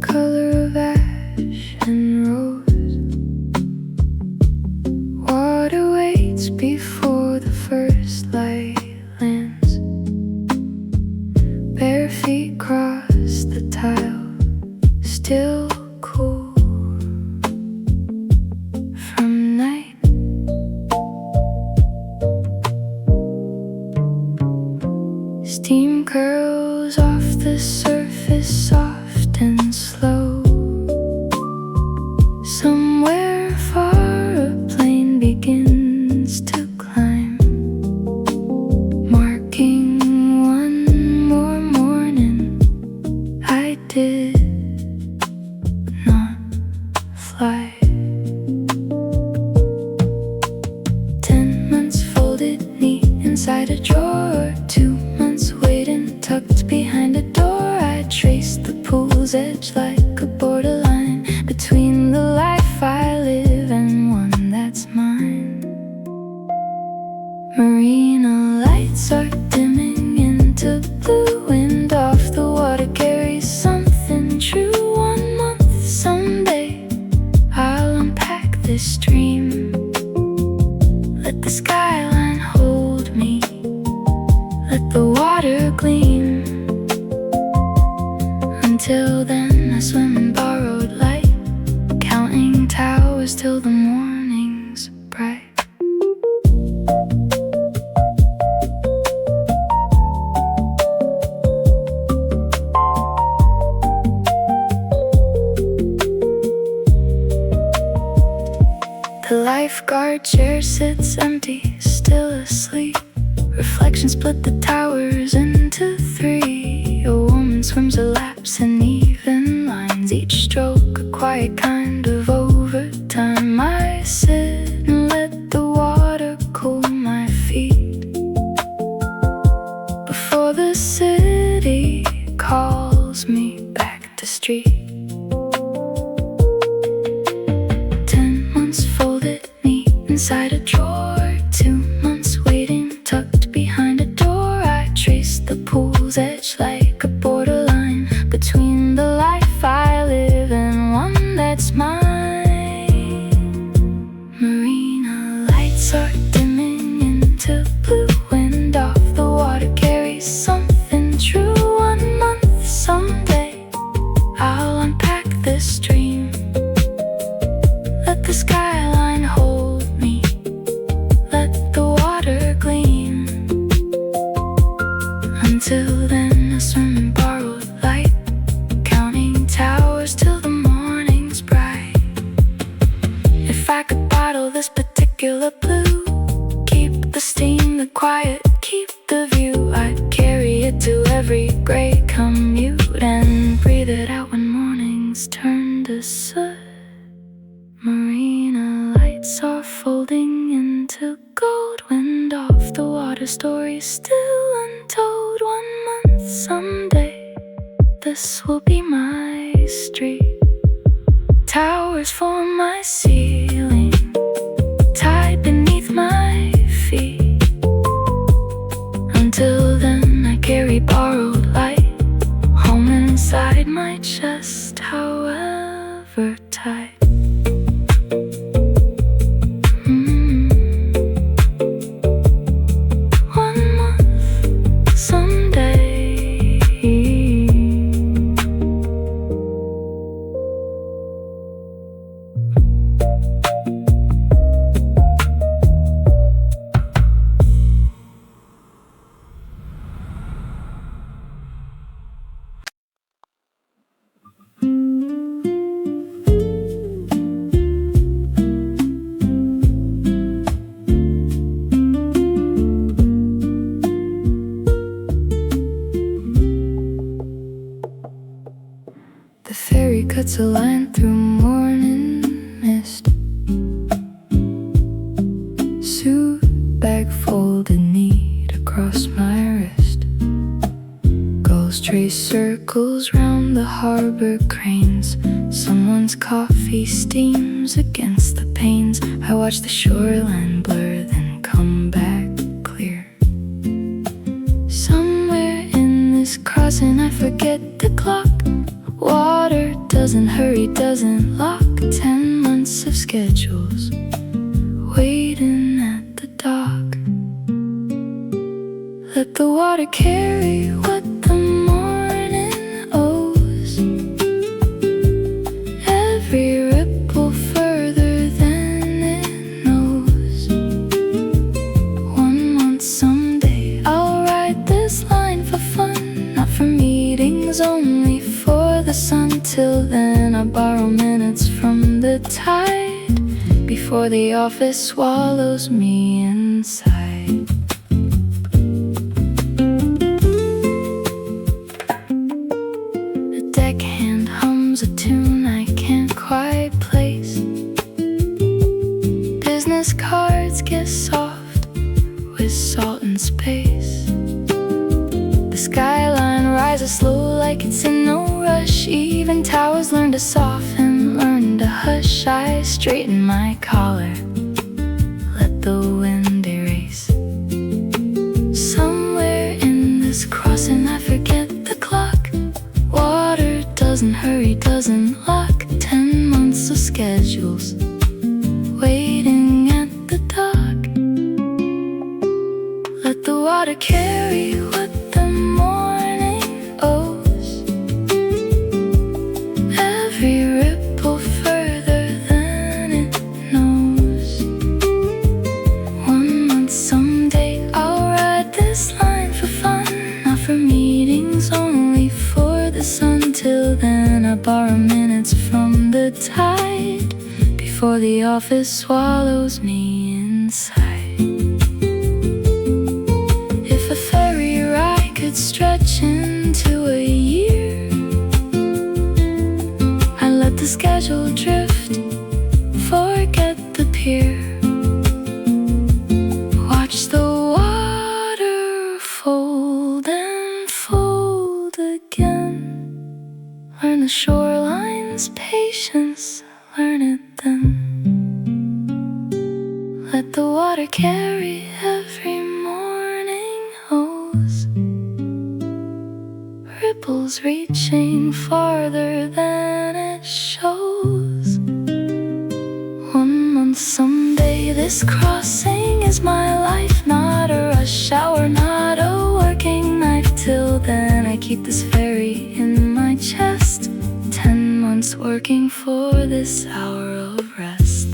color of ash and rose. Water waits before the first light lands. Bare feet cross the tile, still cool from night. Steam curls off the surface, soft and slow. Somewhere far a plane begins to climb, marking one more morning I did not fly. 10 months folded neat inside a drawer, 2 months waiting tucked behind a door. I traced the pool's edge like a borderline between the life I live and one that's mine. Marina lights are dimming into blue. Wind off the water carries something true. 1 month someday I'll unpack this dream. Let the skyline hold me, let the water gleam. Until then I swim in borrowed light, counting towers till the morning's bright. The lifeguard chair sits empty, still asleep. Reflections split the towers into 3. A woman swims her laps in even lines, each stroke a quiet kind of overtime. I sit and let the water cool my feet before the city calls me back to street. 10 months folded neat inside a drawer, 2 months waiting tucked behind a door. I traced the pool's edge like a borderline between the life I live and one that's mine. Marina lights are dimming into blue. Wind off the water carries something true. 1 month someday I'll unpack this dream. Let the skyline hold me, let the water gleam. Until then I swim in borrowed light, counting towers till the morning's bright. If I could bottle this particular blue, keep the steam, the quiet, keep the view, I'd carry it to every gray commute and breathe it out when mornings turn to soot. Marina lights are folding into gold. Wind off the water, stories still untold. 1 month someday this will be my street. Towers form my ceiling, tied beneath my feet. Until then I carry borrowed light, home inside my chest, however tight. The ferry cuts a line through morning mist. Suit bag folded neat across my wrist. Gulls trace circles round the harbor cranes. Someone's coffee steams against the panes. I watch the shoreline blur, then come back clear. Somewhere in this crossing I forget the clock. Water doesn't hurry, doesn't lock. 10 months of schedules waiting at the dock. Let the water carry what the morning owes. Every ripple further than it knows. 1 month someday I'll write this line for fun, not for meetings, only for the sun. Till then I borrow minutes from the tide before the office swallows me inside. The deckhand hums a tune I can't quite place. Business cards get soft with salt and space. The skyline rises slow like it's in no rush. Even towers learn to soften, learn to hush. I straighten my collar, let the wind erase. Somewhere in this crossing I forget the clock. Water doesn't hurry, doesn't lock. 10 months of schedules waiting at the dock. Let the water carry what the morning owes. Every ripple further than it knows. 1 month someday I'll write this line for fun, not for meetings, only for the sun. Till then I borrow minutes from the tide before the office swallows me inside. If a ferry ride could stretch into a year, I let the schedule drift, forget the pier. Watch the water fold and fold again. Learn the shoreline's patience, learn it then. Let the water carry every morning hose. Ripples reaching farther than it shows. 1 month someday this crossing is my life, not a rush hour, not a working knife. Till then I keep this ferry in my chest. 10 months working for this hour of rest.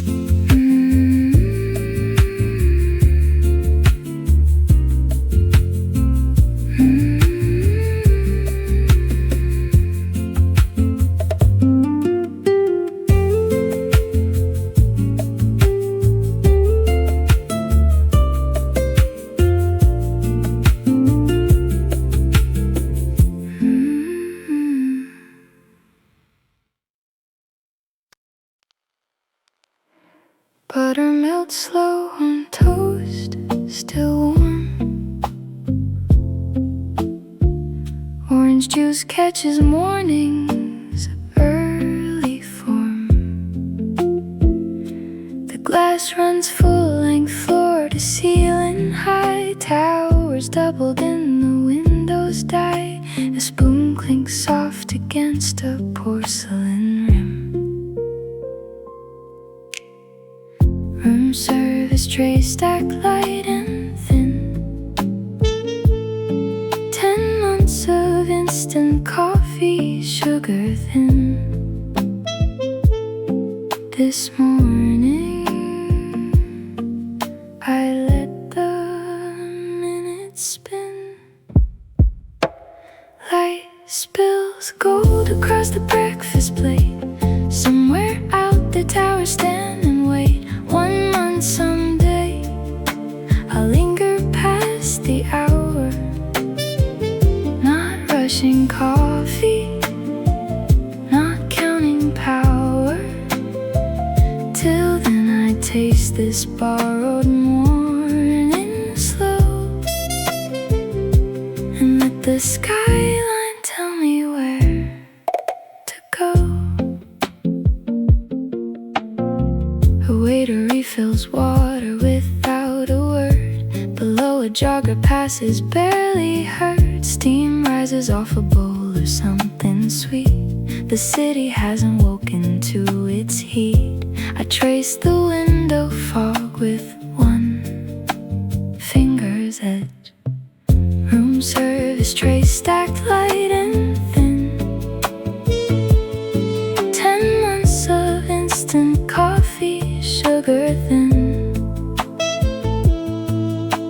Butter melts slow on toast, still warm. Orange juice catches morning's early form. The glass runs full length, floor to ceiling high. Towers doubled in the windows die. A spoon clinks soft against a porcelain rim. Room service trays stack light and thin. 10 months of instant coffee, sugar thin. This morning I let the minutes spin. Light spills gold across the breakfast plate. Somewhere out the towers stand and wait. 1 month someday I'll linger past the hour, not rushing coffee, not counting power. Till then I taste this borrowed morning slow, and let the skyline tell me where to go. A waiter refills water without a word. Below a jogger passes, barely heard. Steam rises off a bowl of something sweet. The city hasn't woken to its heat. I trace the window fog with one finger's edge. Room service trays stacked light and thin. 10 months of instant coffee, sugar thin.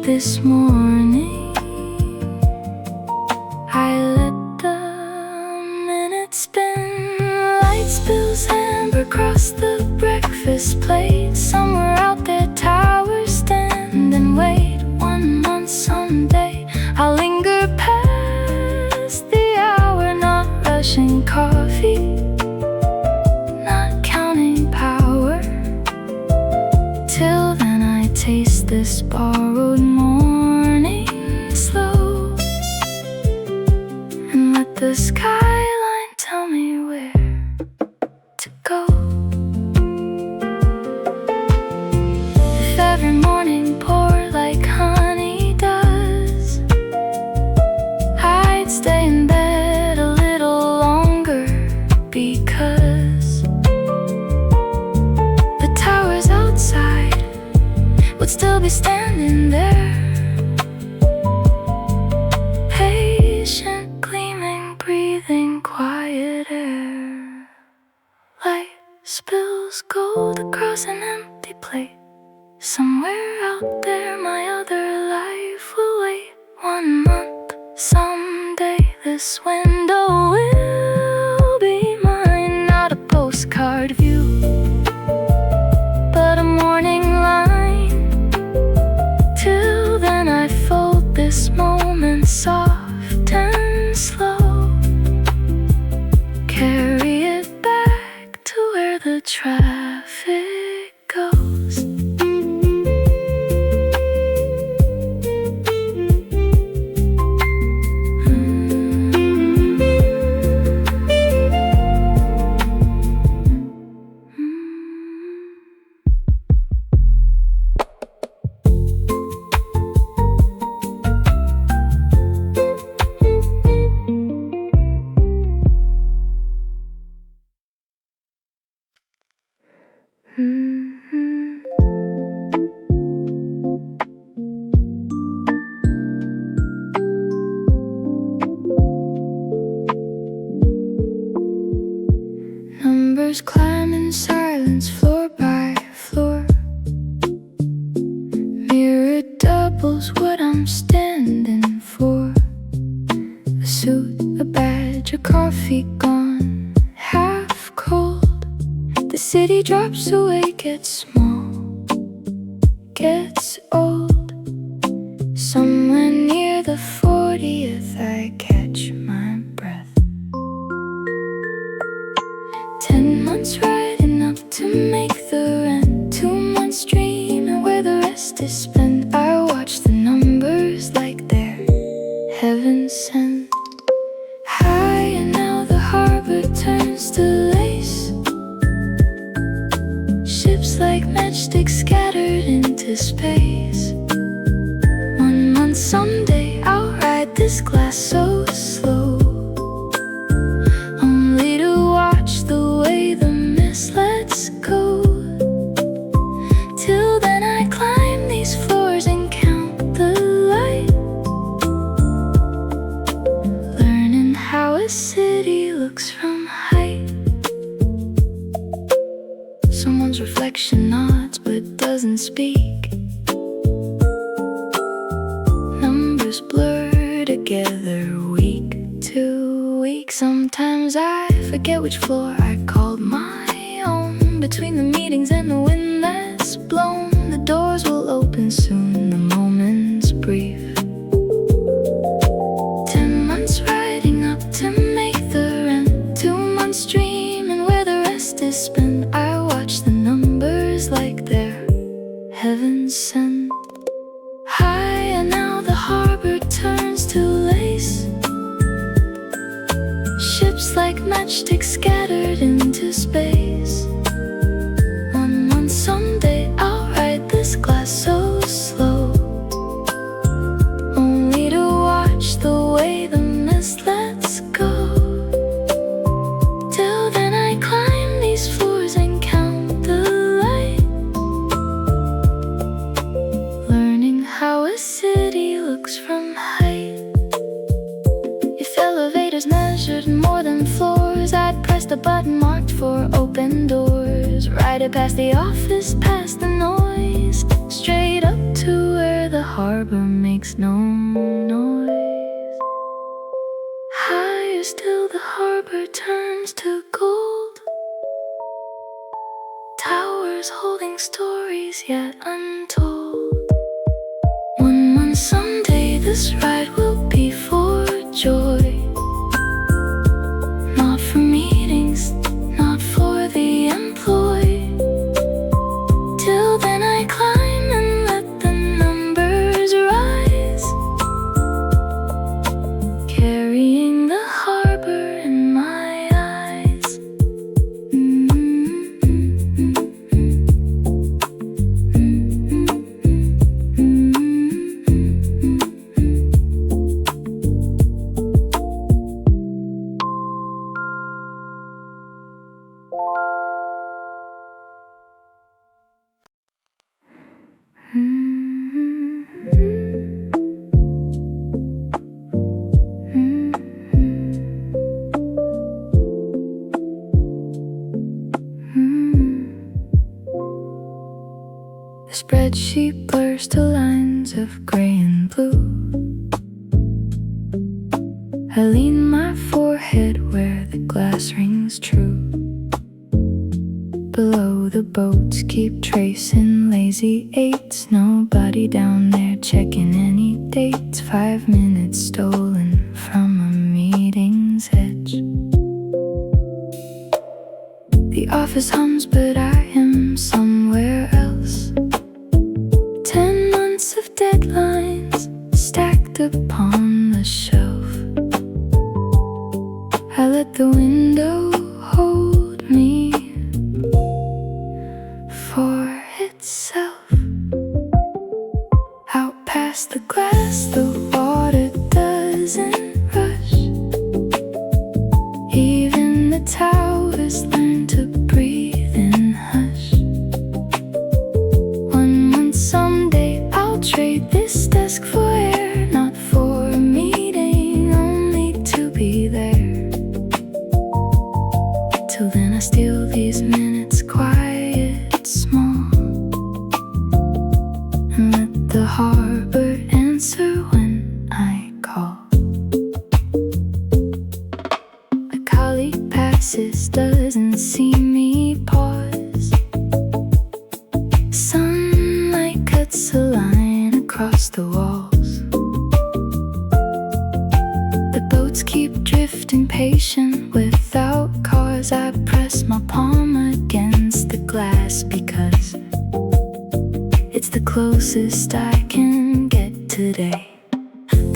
This morning I let the minutes spin. Light spills amber across the breakfast plate. Somewhere out there towers stand and wait. 1 month someday I'll linger past the hour, not rushing coffee, not counting power. Till then I taste this borrowed morning slow, and let the skyline tell me where to go. If every morning poured like honey does, I'd stay in bed a little longer, because the towers outside would still be standing there, patient, gleaming, breathing quiet air. Light spills gold across an empty plate. Somewhere out there my other life will wait. 1 month someday this window will be mine. Not a postcard view, but a morning line. Till then I fold this moment soft and slow, carry it back to where the traffic goes. Numbers climb in silence, floor by floor. Mirror doubles what I'm standing for. A suit, a badge, a coffee gone, half cold. The city drops away, gets small, gets old. Somewhere near the 40th I catch my breath. 10 months riding up to make the rent. 2 months dreaming where the rest is spent. I watch the numbers like they're heaven sent. High and now the harbor turns to lace. Ships like matchsticks scattered into space. 1 month someday I'll ride this glass so slow, only to watch the way the mist lets go. Till then I climb these floors and count the light, learning how a city looks from height. Someone's reflection nods but doesn't speak. Numbers blur together week to week. Sometimes I forget which floor I called my own. Between the meetings and the wind that's blown, the doors will open soon, the moment's brief. 10 months riding up to make the rent. 2 months dreaming where the rest is spent. I watch the numbers like they're heaven sent. High and now the harbor turns to lace. Ships like matchsticks scattered into space. 1 month someday I'll ride this glass so slow, only to watch the way the mist lets go. Till marked for open doors. Right it past the office, past the noise, straight up to where the harbor makes no noise. Higher still the harbor turns to gold, towers holding stories yet untold. One someday this ride will be for joy, not for meetings, not for the employed. Till then I climb and let the numbers rise, carrying the harbor in my eyes. The spreadsheet blurs to lines of gray and blue. I lean my forehead where the glass rings true. Below the boats keep tracing lazy eights. Nobody down there checking any dates. 5 minutes stolen from a meeting's edge. The office hums but I am somewhere else. 10 months of deadlines stacked upon the shelf. I let the window hold me for itself. Out past the glass, the water doesn't rush. Even the towers learn to breathe in hush. One someday I'll trade this desk for air, not for a meeting, only to be there. Till then I steal these minutes quiet, small, and let the harbor answer when I call. A colleague passes, doesn't see me pause. Sunlight cuts a line across the walls. The boats keep drifting, patient without cause. I press my palm against the glass because it's the closest I can get today.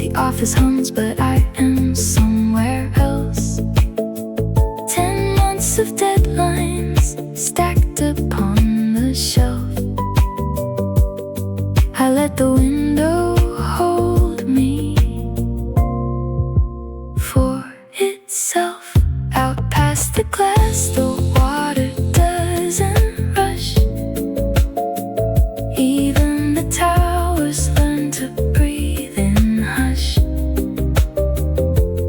The office hums but I am somewhere else. 10 months of deadlines stacked upon the shelf. I let the window hold me for itself. Out past the glass, the water doesn't rush. Even the towers learn to breathe in hush.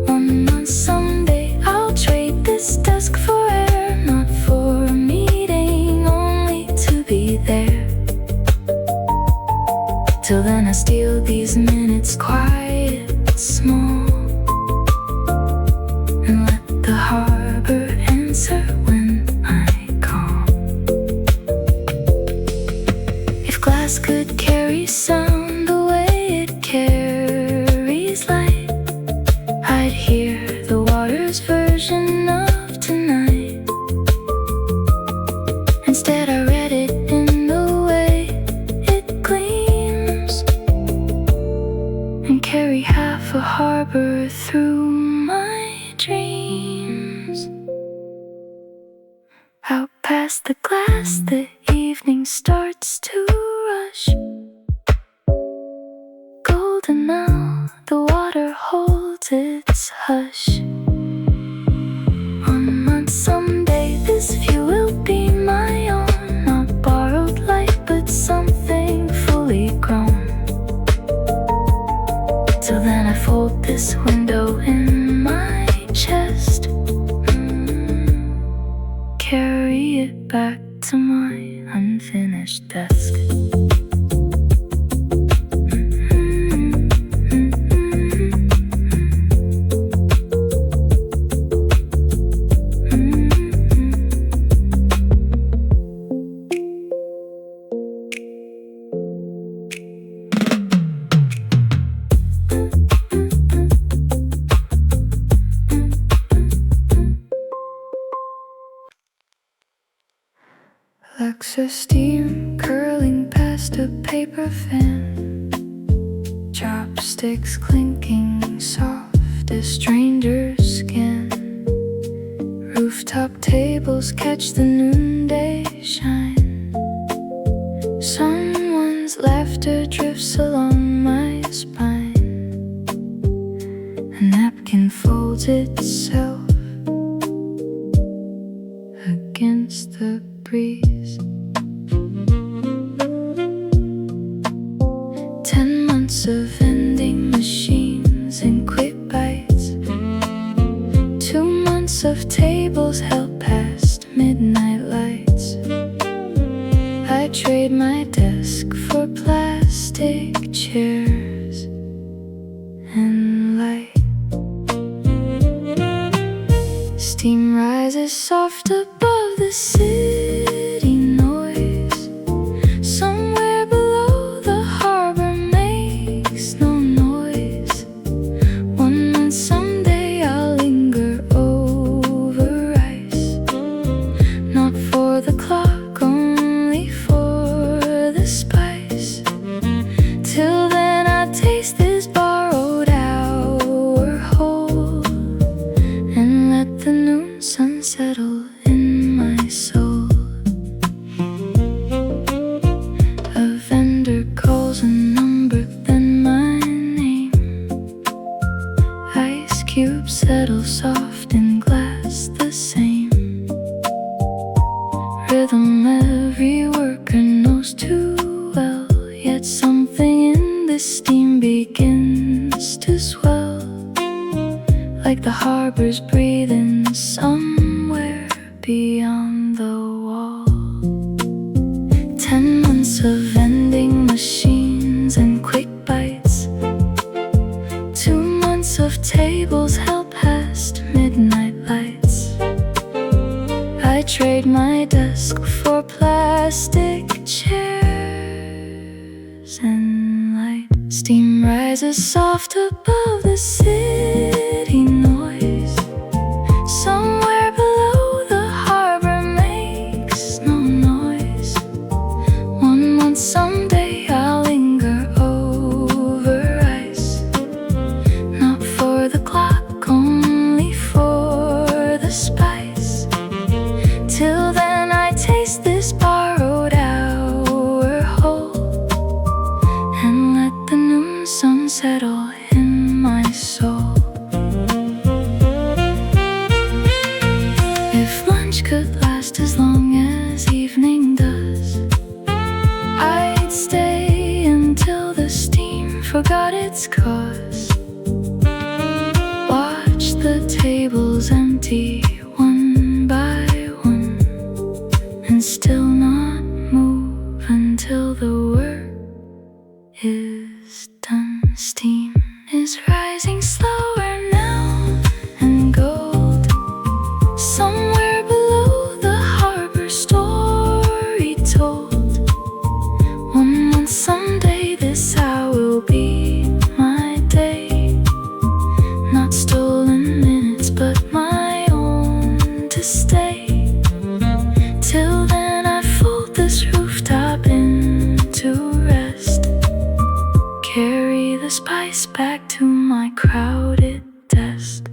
One someday I'll trade this desk for air, not for a meeting, only to be there. Till then I steal these minutes quiet, small, and let the harbor answer when I call. If glass could carry sound the way it carries light, I'd hear the water's version of tonight. Instead I read it in the way it gleams, and carry half a harbor through my dreams. Out past the glass, the evening starts to rush. Golden now, the water holds its hush. 1 month someday this view will be my own, not borrowed light but something fully grown. Till then I fold this window in my chest, carry it back to my unfinished desk. Alexa steam curling past a paper fan, chopsticks clinking soft as strangers scan. Rooftop tables catch the noonday shine. Someone's laughter drifts along my spine. A napkin folds itself against the breeze. 10 months of vending machines and quick bites, 2 months of tables held past midnight lights. I trade my desk for plastic chairs and light. Steam rises soft above the city noise. Somewhere below the harbor makes no noise. One month someday I'll linger over ice. Not for the clock, only for the spice. Till then I taste this borrowed hour whole, and let the noon sun settle in my soul. A vendor calls a number, then my name. Ice cubes settle soft in glass the same. Rhythm every worker knows too well, yet something in this steam begins to swell, like the harbor's breathing somewhere beyond the wall. 10 months of vending machines and quick bites, 2 months of tables held past midnight lights. I trade my desk for plastic chairs and light. Steam rises soft above the city noise. Somewhere below the harbor makes no noise. 1 month someday I'll linger over ice. Not for the clock, only for the spice. Till then I taste this borrowed hour whole, and let the noon sun settle in my soul. If lunch could last as long as evening does, I'd stay until the steam forgot its cause. Watch the tables empty one by one, and still not move until the work is done. Steam is rising slower now, and gold somewhere below the harbor, story told. 1 month someday this hour will be my day. Not stolen minutes, but my own to stay. Till then I fold this rooftop into rest. Carry the spice back to my crowded desk.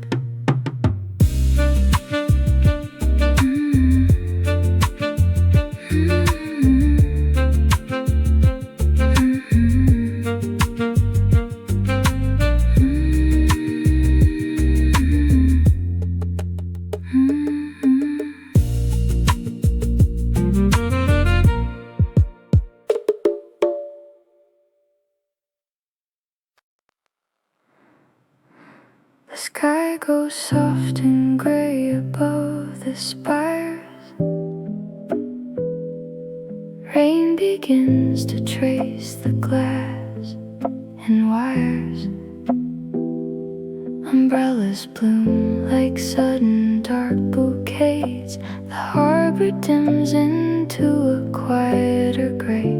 The sky goes soft and gray above the spires. Rain begins to trace the glass and wires. Umbrellas bloom like sudden dark bouquets. The harbor dims into a quieter gray.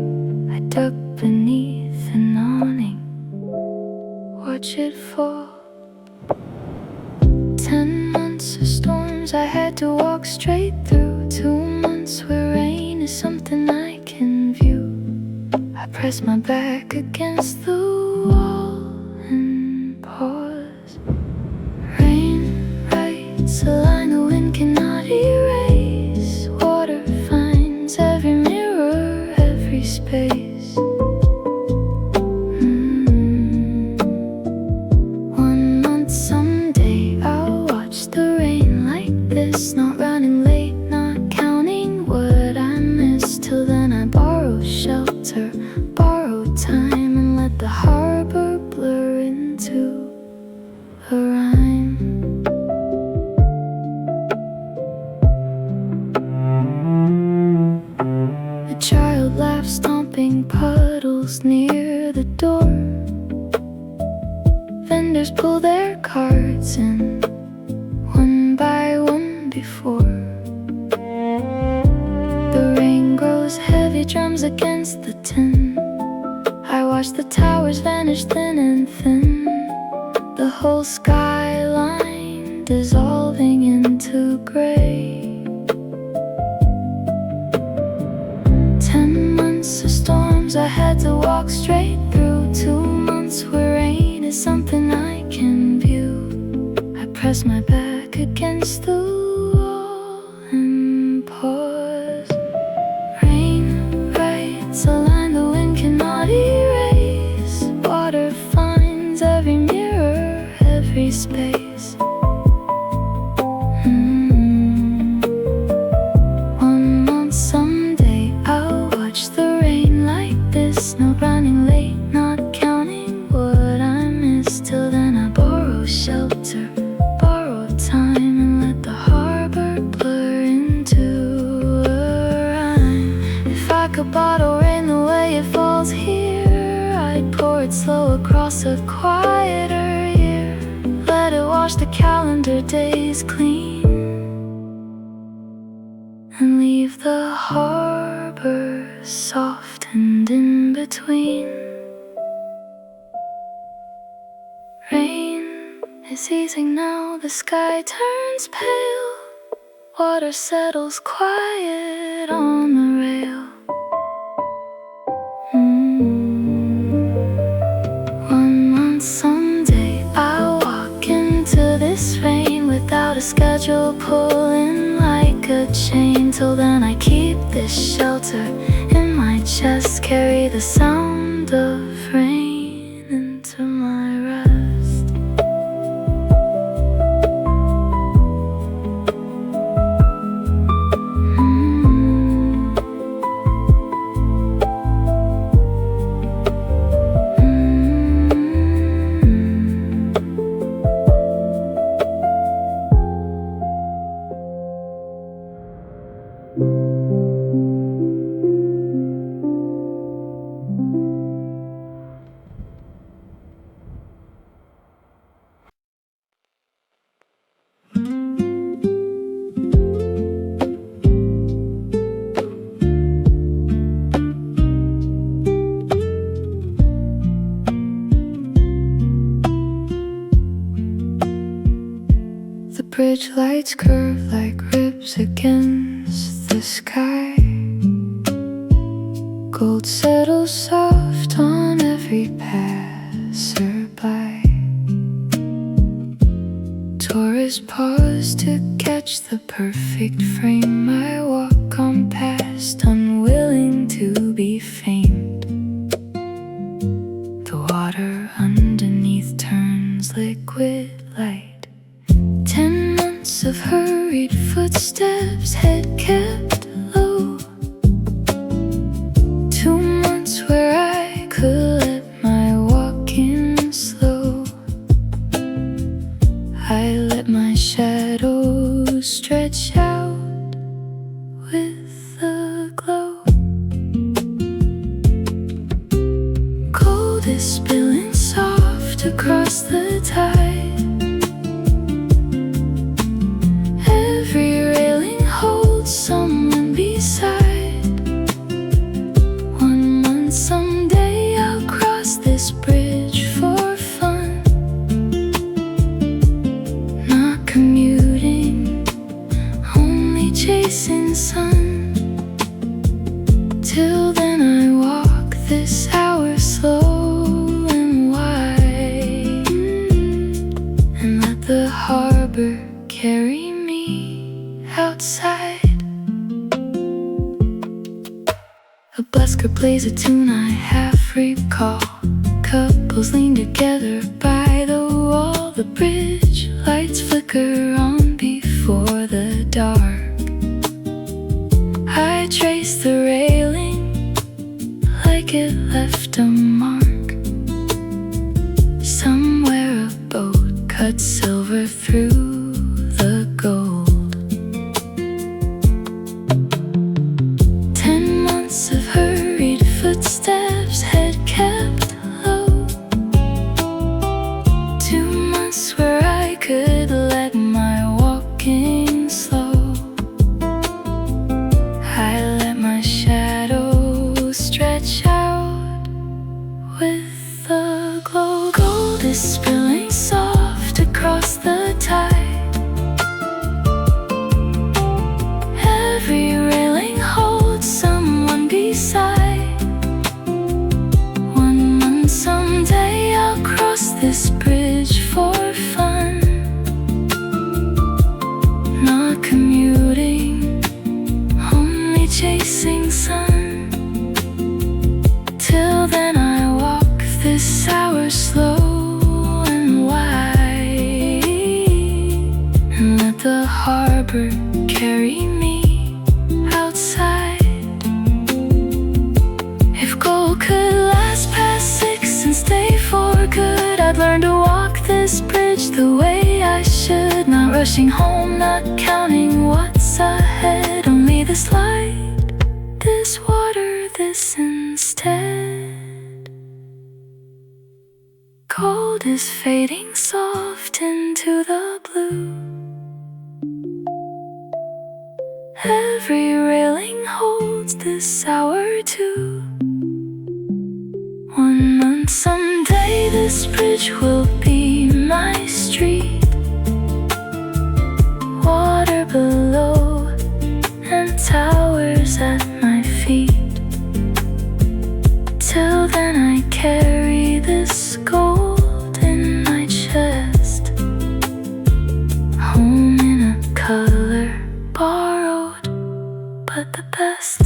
I duck beneath an awning, watch it fall. 10 months of storms I had to walk straight through. 2 months where rain is something I can view. I press my back against the wall and pause. Rain writes a line the wind cannot erase. Water finds every mirror, every space. 1 month someday I'll watch the rain like this. Not running late, not counting what I missed. Till then I borrow shelter, borrow time, and let the harbor blur into a rhyme. A child laughs, stomping puddles near the door. Vendors pull their carts in one by one before the rain grows heavy, drums against the tin. I watch the towers vanish thin and thin. The whole skyline dissolving into gray. 10 months of storms I had to walk straight through. 2 months where rain is something I can view. I press my back against the wall and pause. Rain writes a line the wind cannot erase. Water finds every mirror, every space. 1 month someday I'll watch the rain like this. No running late, not counting what I missed. Till then I borrow shelter, borrow time, and let the harbor blur into a rhyme. If I could bottle rain the way it falls here, I'd pour it slow across a quieter year. Let it wash the calendar days clean and leave the harbor soft and in between. Rain is easing now, the sky turns pale. Water settles quiet on the rail. 1 month someday I'll walk into this rain without a schedule, pulling like a chain. Till then I keep this shelter in my chest, carry the sound of rain into my rest. The bridge lights curve like ribs against the sky. Gold settles soft on every passerby. Tourists pause to catch the perfect frame. I walk on past, unwilling to be famed. The water underneath turns liquid light. 10 months of hurried footsteps, head kept low. 2 months where I could let my walk in slow. I let my shadows stretch out with the glow. is spilling soft across the tide. Every railing holds someone beside. 1 month someday I'll cross this bridge for fun. Not commuting, only chasing sun. Till then I walk this hour slow and wide, and let the harbor carry me outside. A busker plays a tune I half recall. Couples lean together by the wall. The bridge lights flicker on before the dark. I trace the railing like it left a mark. Somewhere a boat cuts silver through the gold. 10 months of hurried footsteps, head kept low. 2 months where I could let my walking slow. I let my shadow stretch out with the glow. Gold is spilling soft across the tide. Every railing holds someone beside. 1 month someday I'll cross this bridge for fun. Not commuting, only chasing sun. Till then I walk this hour slow and wide, and let the harbor carry me outside. If gold could last past 6 and stay for good, I'd learn to walk this bridge the way I should. Not rushing home, not counting what's ahead. Only this light, this water, this instead. Gold is fading soft into the blue. Every railing holds this hour too. 1 month someday this bridge will be my street. Water below and towers at my feet. Till then I carry this gold in my chest, home in a color borrowed, but the best.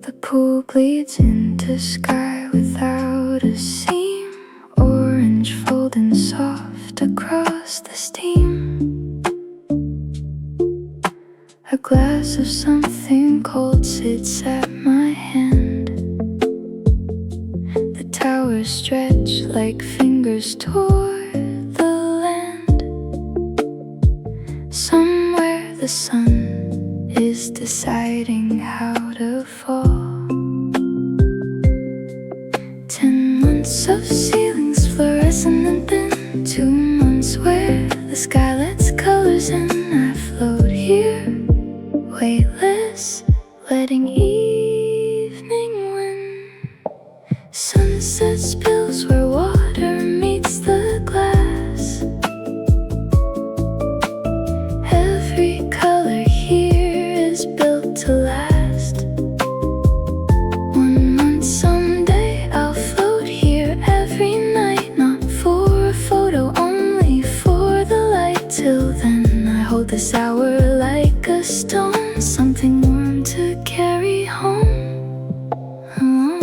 The pool bleeds into sky without a seam. Orange folding soft across the steam. A glass of something cold sits at my hand. The towers stretch like fingers toward the land. Somewhere the sun is deciding how to fall. 10 months of ceilings fluorescent and thin. 2 months where the sky lets colors in. I float here, weightless, letting evening win. Sunset spills where water meets the glass. Every color here is built to last. 1 sour like a stone, something warm to carry home alone.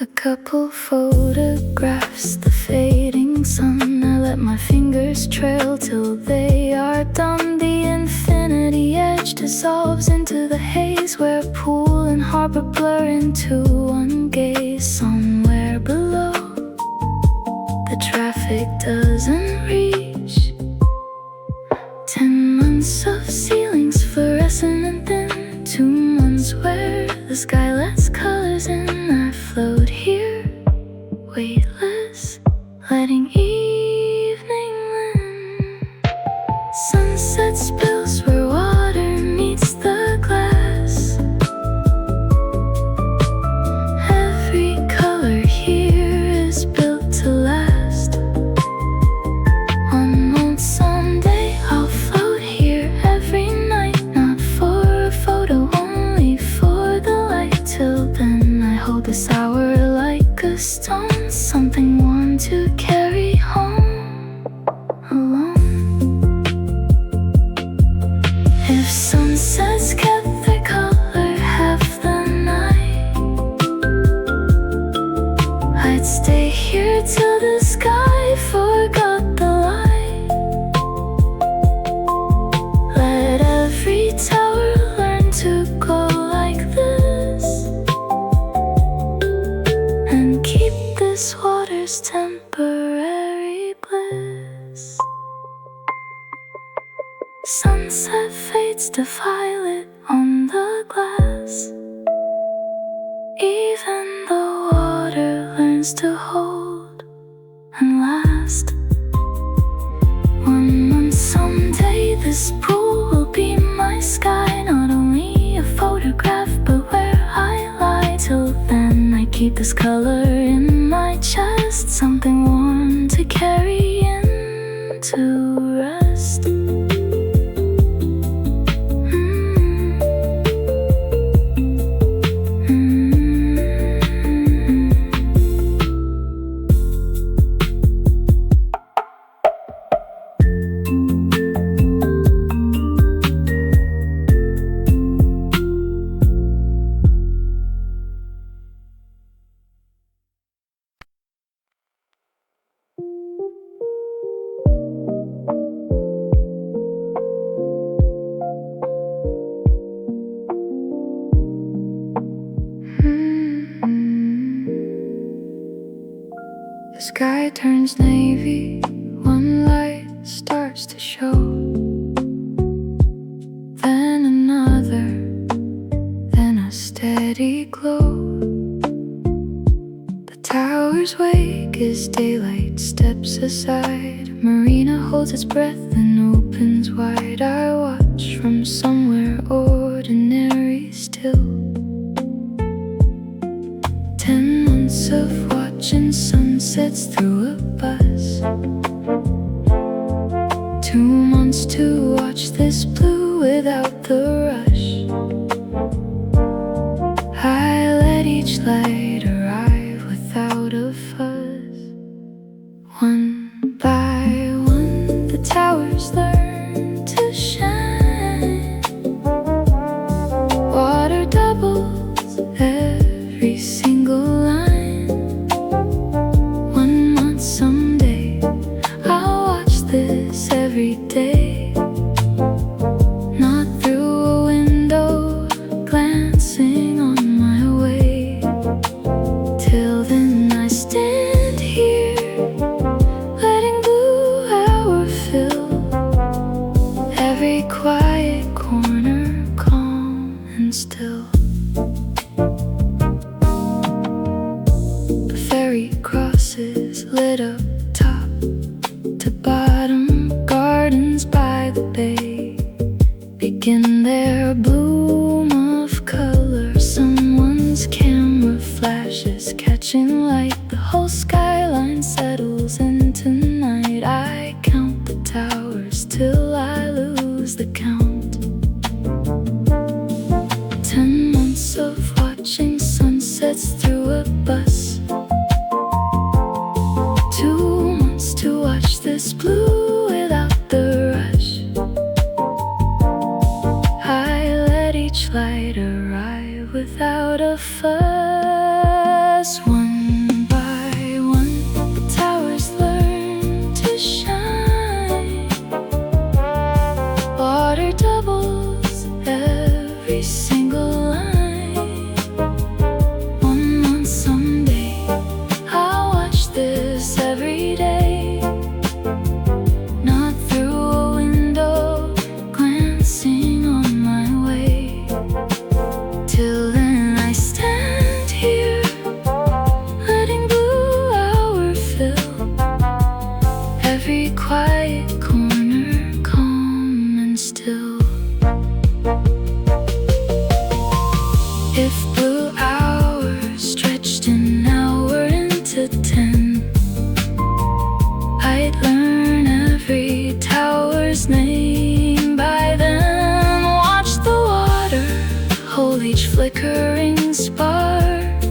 A couple photographs, the fading sun. I let my fingers trail till they are done. The infinity edge dissolves into the haze, where pool and harbor blur into one gaze. Somewhere below, the traffic doesn't reach. 10 months of ceilings fluorescent and thin, 2 months where the sky lets colors in. I float here, weightless, letting evening win. Sunset spills where water meets the glass. Every color here is built to last. One month someday I'll float here every night, not for a photo, only for the light. Till then I hold the sour like a stone, something warm to carry home alone. If sunsets kept their color half the night, I'd stay here till the sky forgot the light. Let every tower learn to go like this, and keep this water's temporary bliss. Sunset fades to violet on the glass. Even the water learns to hold and last. One month someday this pool will be my sky, not only a photograph but where I lie. Till then I keep this color in my chest, something warm to carry into rest. The sky turns navy, one light starts to show, then another, then a steady glow. The towers wake as daylight steps aside. Marina holds its breath and opens wide. I watch from somewhere ordinary still. 10 months of watching sunsets through a bus, 2 months to watch this blue without the rush. I let each light arrive without a fuss. One by one the towers learn to shine. Water doubles every single line. 1 month someday I'll watch this every day, not through a window, glancing on my way. Till then I stand here, letting blue hour fill every quiet corner, calm and still. The ferry crosses lit up top to bottom. Gardens by the bay begin their bloom of color. Someone's camera flashes, catching light. The whole skyline settles into night. I count the towers till I lose the count. 10 months of watching sunsets through a bus, 2 this blue without the rush. I let each light arrive without a fuss. One by one, the towers learn to shine. Water doubles every single line. 1 month someday, I'll watch this every day. Not through a window, glancing on my way. Till then I stand here, letting blue hour fill every quiet corner, calm and still. If blue hours stretched an hour into 10, I'd learn every tower's name by then. Watch the water hold each flickering spark,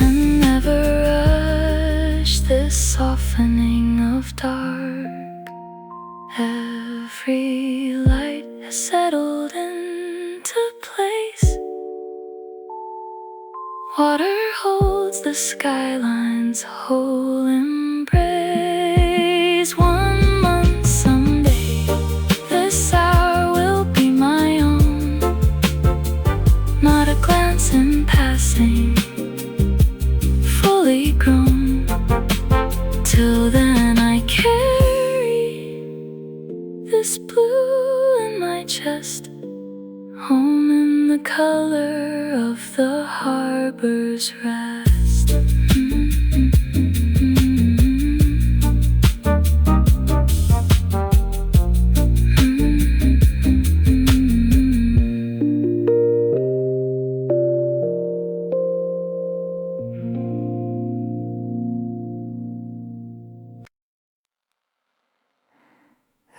and never rush this softening of dark. Every light has settled into place. Water holds the skyline's whole embrace. 1 month someday, this hour will be my own. Not a glance in passing, fully grown. Till then I carry this blue in my chest, home in the color of the harbor's rest.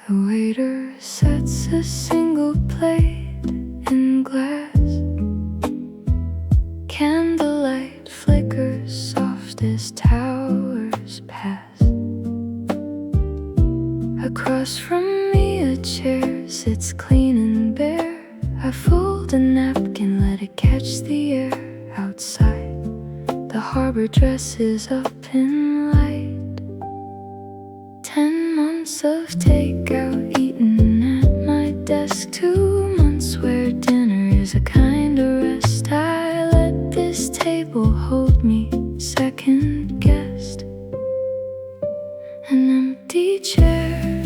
The waiter sets a single plate in glass. Candlelight flickers soft as towers pass. Across from me a chair sits clean and bare. I fold a napkin, let it catch the air outside. The harbor dresses up in light. 10 months of takeout eaten at my desk. 2 months where dinner is a kind of rest. I let this table hold me, second guessed. An empty chair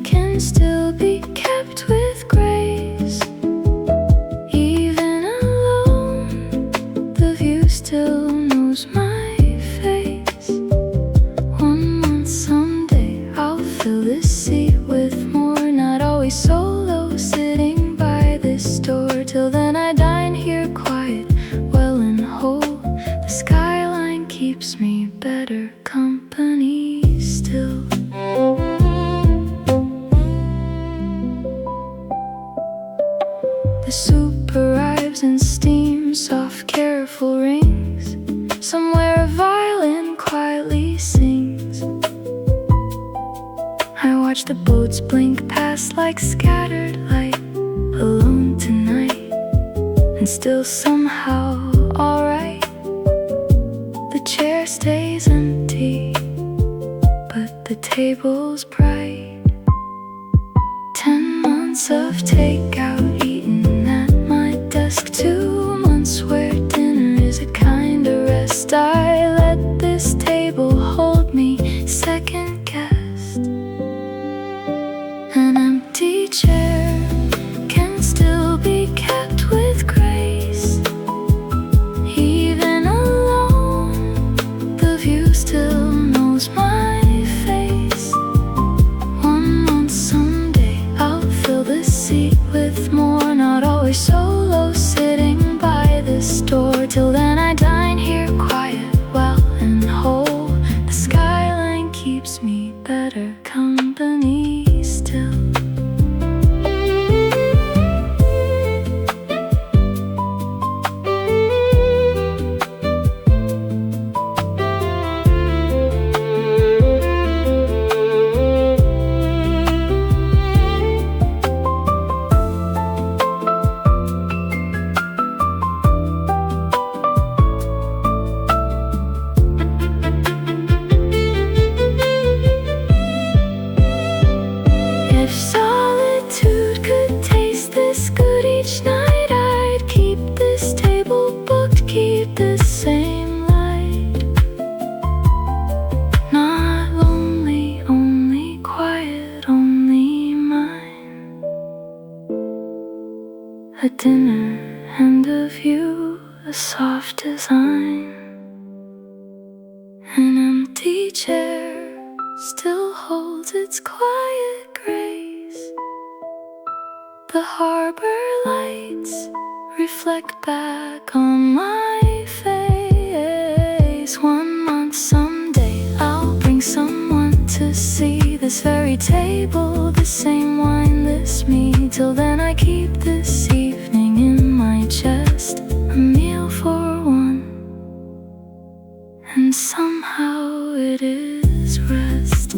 can still be kept with grace. Even alone, the view still knows my face. 1 month someday, I'll fill this seat with more. Not always solo, sitting by this door. Till then I dine here quiet, well and whole. The skyline keeps me better company still. The soup arrives in steam, soft careful rings. Somewhere a violin quietly sings. I watch the boats blink past like scattered light, alone tonight, and still somehow alright. The chair stays empty, but the table's bright. 10 months of takeout eaten at my desk. 2 months where dinner is a kind of rest. I let this table hold me, second guessed. An empty chair can still be kept with grace. Even alone, the view still knows my face. 1 month someday, I'll fill this seat with chair still holds its quiet grace. The harbor lights reflect back on my face. 1 month someday I'll bring someone to see this very table, the same wine, this me. Till then I keep this evening in my chest, a meal for one, and somehow it is rest.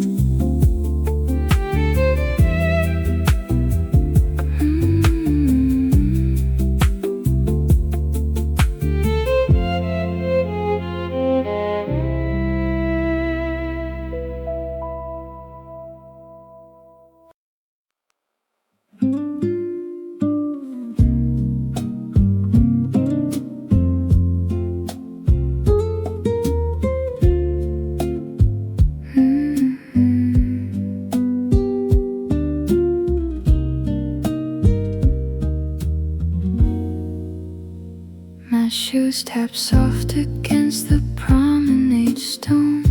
My shoes tap soft against the promenade stone.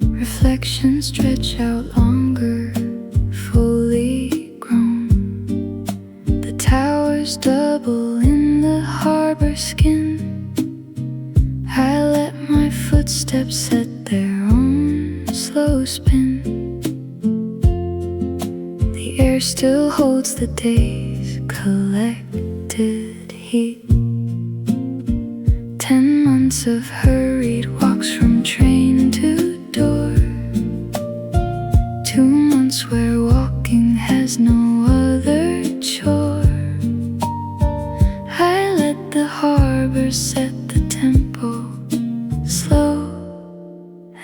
Reflections stretch out longer, fully grown. The towers double in the harbor skin. I let my footsteps set their own slow spin. The air still holds the day's collected heat. 10 months of hurried walks from train to door. 2 months where walking has no other chore. I let the harbor set the tempo, slow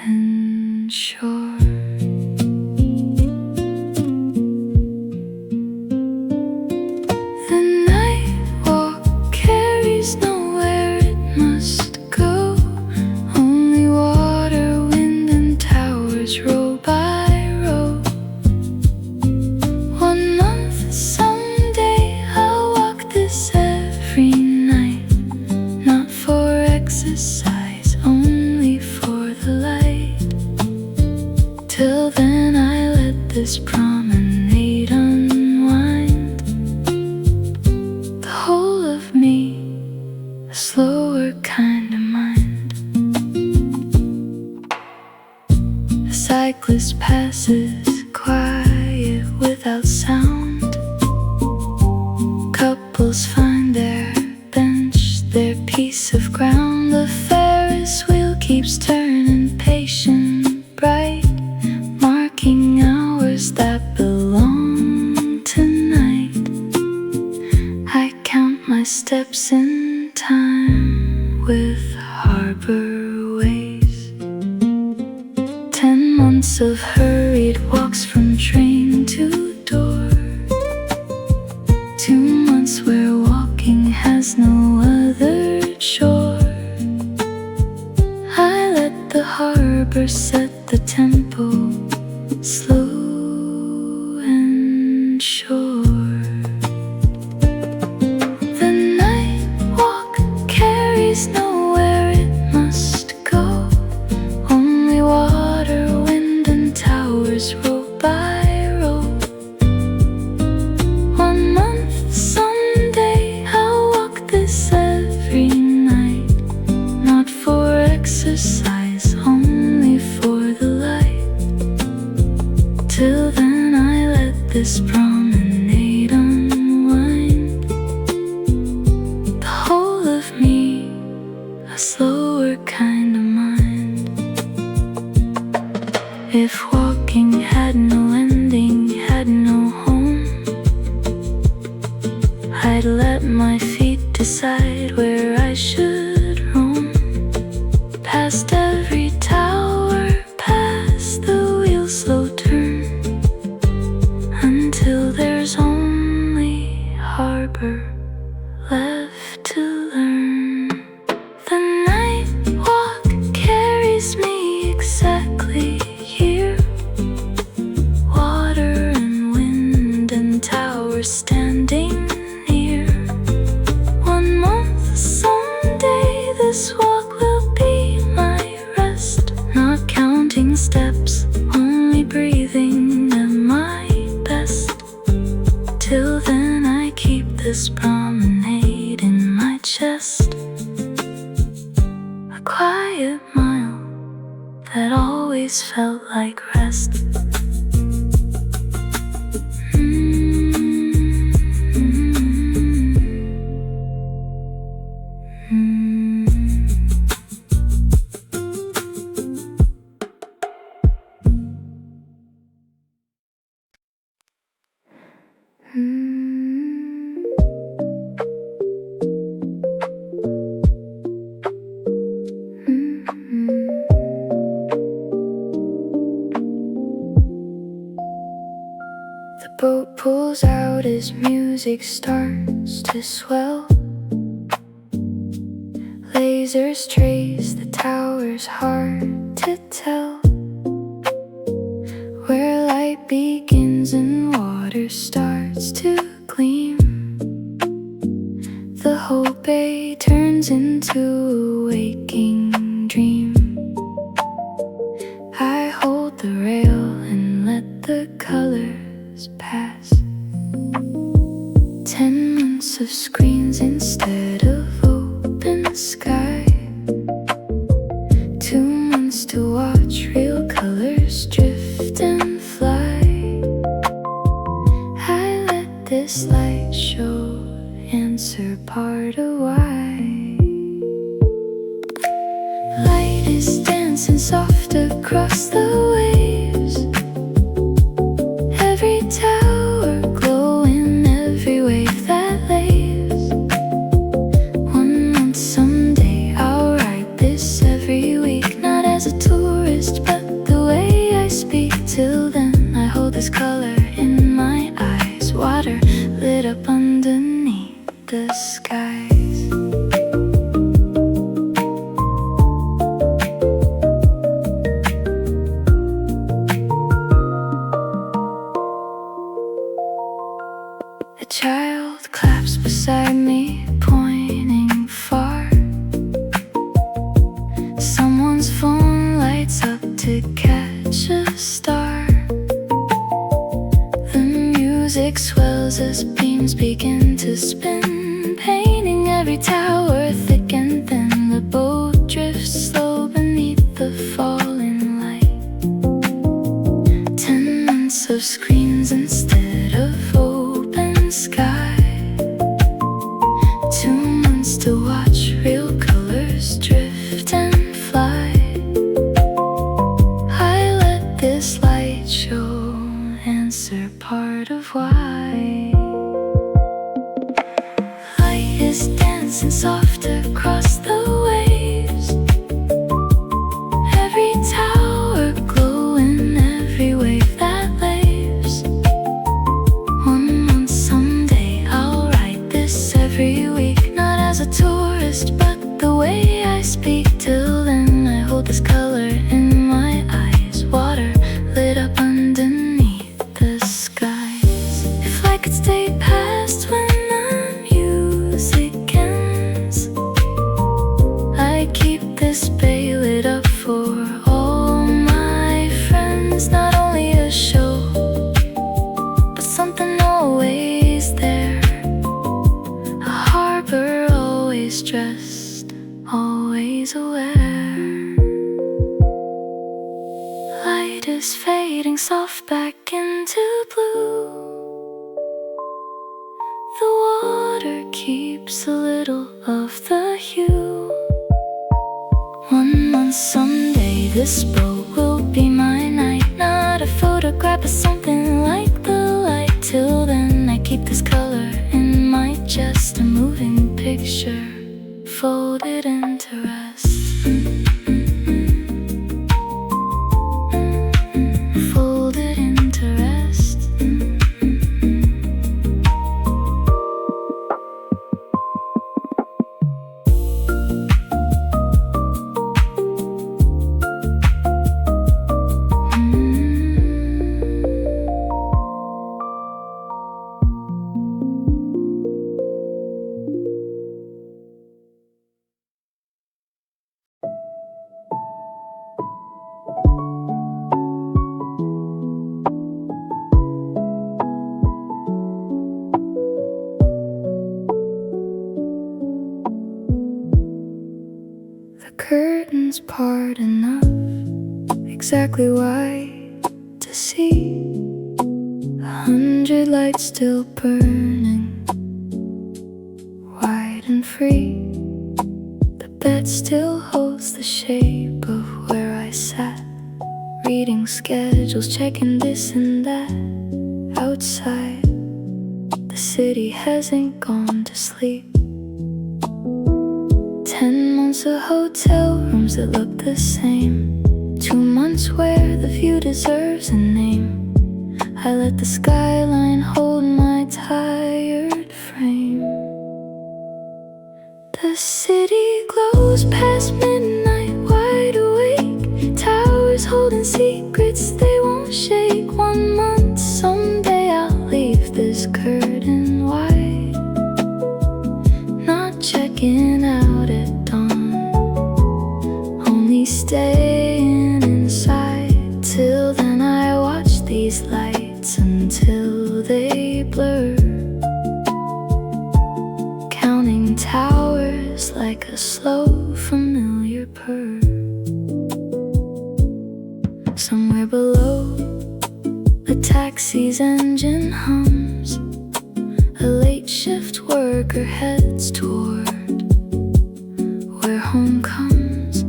and sure. The night walk carries nowhere it must go. Only water, wind, and towers row by row. 1 month someday I'll walk this every night, not for exercise, only for the light. Till then I let this promenade unwind. The whole of me, a slower kind of mind. A cyclist passes, quiet without sound. Couples find their bench, their piece of ground. The Ferris wheel keeps turning, patient, bright, marking hours that belong tonight. I count my steps in time with harbor ways. 10 months of hurried walks from train to door. 2 months where walking has no other chore. I let the harbor set the tempo, slow and sure. The night walk carries nowhere it must go. Only water, wind, and towers row by row. 1 month someday I'll walk this every night, not for exercise, only for the light. Till then I let this promenade unwind. The whole of me, a slower kind of mind. If walking had no ending, had no home, I'd let my feet decide where I should roam. Past every tower, past the wheel's slow turn, until there's only harbor left to learn. The night walk carries me exactly here. Water and wind and towers standing near. 1 month someday steps, only breathing at my best. Till then I keep this promenade in my chest. A quiet mile that always felt like rest. The boat pulls out as music starts to swell. Lasers trace the towers, hard to tell where light begins and water starts to gleam. The whole bay turns into a waking dream. I hold the rail and let the colors pass. 10 months of screens instead of open sky. 2 months to watch real colors drift and fly. I let this light show answer part of why. Light is dancing soft across the waves. Every tower glowing, every wave that laves. 1 month someday I'll write this every week, not as a tourist but the way I speak. Till then I hold this color in my eyes, water lit up underneath the skies. A child claps beside me, pointing far. Someone's phone lights up to catch a star. The music swells as beams begin to spin, painting every tower thick and thin. The boat drifts slow beneath the falling light. 10 months of screens instead of open sky. 2 months to watch real colors drift and fly. I let this light show answer part of why. Light is dancing soft across the waves. Every tower glowing, every wave that laves. 1 month someday I'll write this every week, not as a tourist but the way I speak. Till then I hold this color in my eyes, water lit up underneath the skies. If I could stay past when the music ends, I'd keep this bay lit up for all my friends. Not only a show, but something always there. A harbor always dressed, always aware. Light is fading soft back into blue. The water keeps a little of the hue. 1 month someday this boat will be my night, not a photograph but something like the light. Till then I keep this color in my chest, a moving picture folded into rest. Folded into rest. was part enough, exactly why to see 100 lights still burning, wide and free. The bed still holds the shape of where I sat, reading schedules, checking this and that. Outside, the city hasn't gone to sleep. 10 months of hotel rooms that look the same, 2 months where the view deserves a name. I let the skyline hold my tired frame. The city glows past midnight, wide awake, towers holding secrets they won't shake. 1 month, someday I'll leave this curtain wide, not checking out at dawn, only staying inside. Till then I watch these lights until they blur, counting towers like a slow familiar purr. Somewhere below, a taxi's engine hums, a late shift worker heads toward where home comes.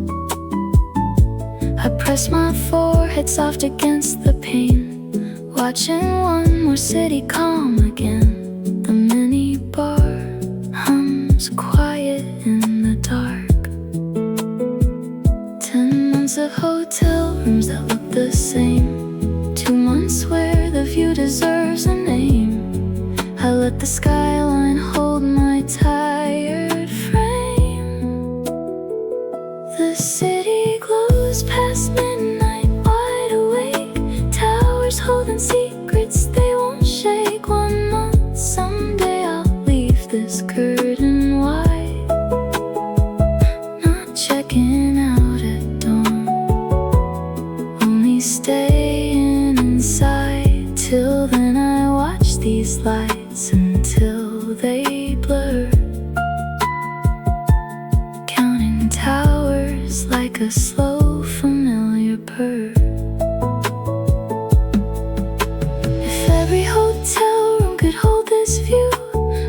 I press my forehead soft against the pane, watching one more city come again. The mini bar hums quiet in the dark. 10 months of hotel rooms that look the same, 2 months where the view deserves a name. I let the skyline hold my tired frame. The city glows past midnight, wide awake, towers holding secrets they won't shake. 1 month, someday I'll leave this curtain wide, not checking out at dawn, only staying inside. Till then I watch these lights until they blur, counting towers like a slow familiar purr. If every hotel room could hold this view,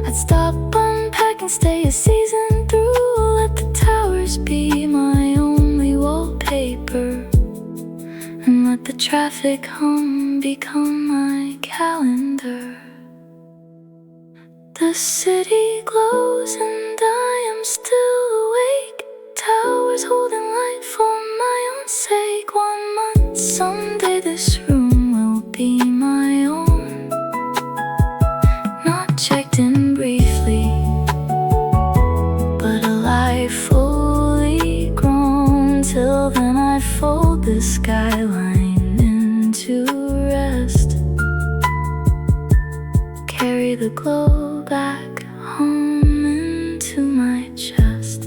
I'd stop unpacking, stay a season through. Let the towers be my only wallpaper, and let the traffic hum become my calendar. The city glows and I am still awake, towers holding light for my own sake. 1 month, someday this room will be my own, not checked in briefly, but alive, fully grown. Till then I fold the skyline into rest, carry the glow back home into my chest.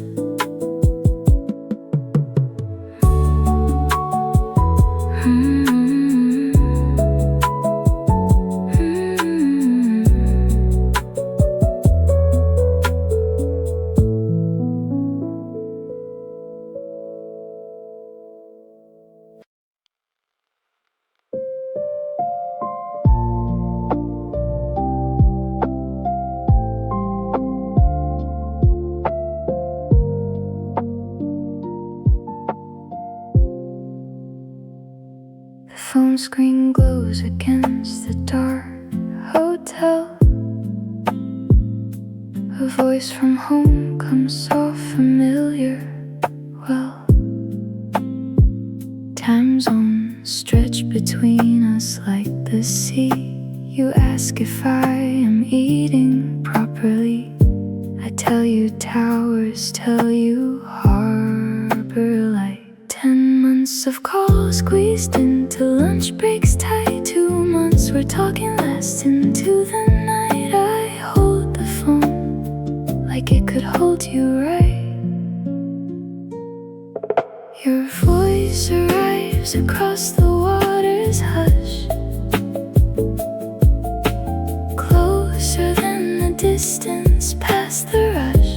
Phone screen glows against the dark hotel. A voice from home comes so familiar. Well, time zones stretch between us like the sea. You ask if I am eating properly. I tell you towers, tell you harbor light. 10 months of calls squeezed into lunch breaks tight. 2 months we're talking last into the night. I hold the phone like it could hold you right. Your voice arrives across the water's hush, closer than the distance past the rush.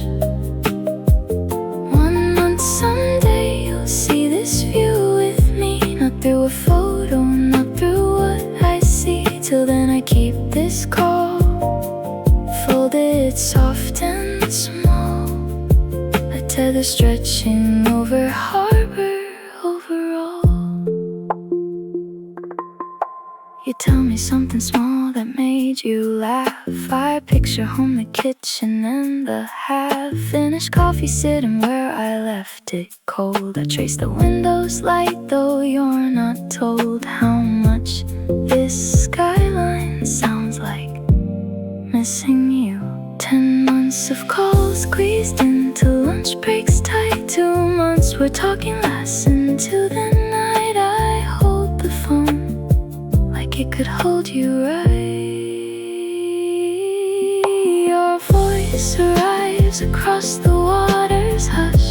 1 month, someday you'll see photo, not through what I see. Till then I keep this call folded soft and small, a tether stretching over harbor overall. You tell me something small that made you laugh. I picture home, the kitchen and the half-finished coffee sitting where I left it cold. I trace the window's light, though you're not told how much this skyline sounds like missing you. 10 months of calls squeezed into lunch breaks tight. 2 months we're talking lasts into the night. I hold the phone like it could hold you right. Your voice arrives across the water's hush,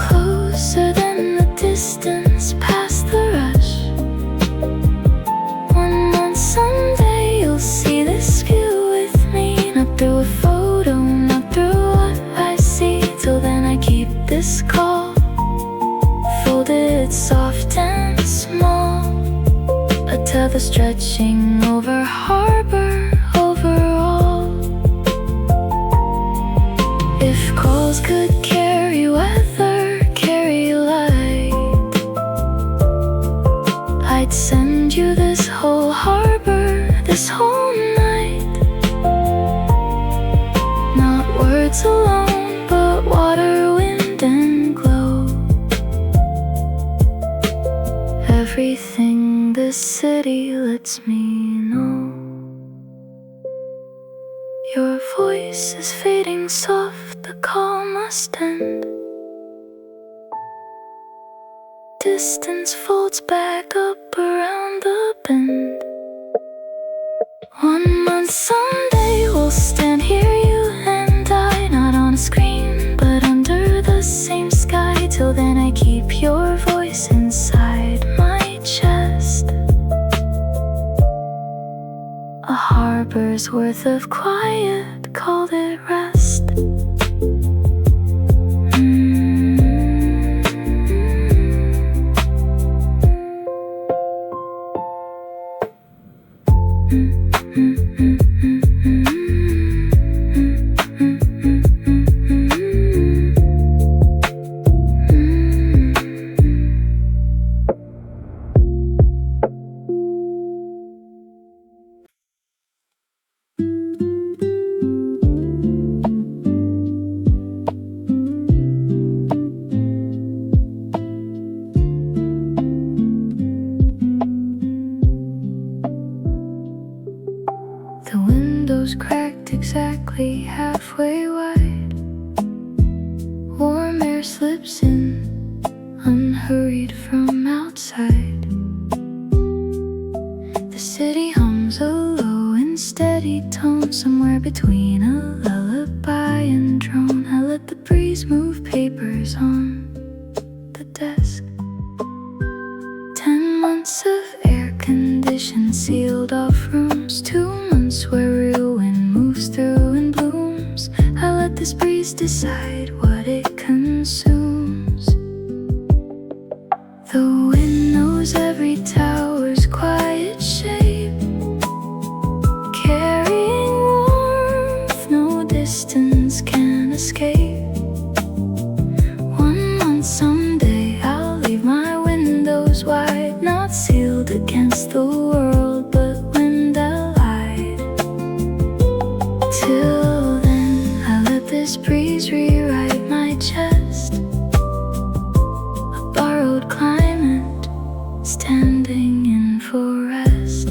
closer than the distance past the rush. 1 month someday you'll see this view with me, not through a photo, not through what I see. Till then I keep this call folded soft and small, a tether stretching over harbor overall. If calls could carry weather, carry light, I'd send you this whole harbor, this whole night. Not words alone, but water, wind and glow. Everything this city lets me know. Your voice is fading soft, the call must end. Distance folds back up around the bend. 1 month someday we'll stand here, you and I, not on a screen, but under the same sky. Till then I keep your voice inside my chest, a harbor's worth of quiet, called it rest. The window's cracked exactly halfway wide. Warm air slips in, unhurried from outside. The city hums a low and steady tone, somewhere between a lullaby and drone. I let the breeze move papers on the desk. 10 months of air-conditioned, sealed off rooms. 2 months where ruin moves through and blooms. I let this breeze decide what it consumes. The wind knows every tower's quiet shape, carrying warmth no distance can escape. 1 month someday I'll leave my windows wide, not sealed against the world, but wind allied. Till then I let this breeze rewrite my chest, a borrowed climate standing in for rest.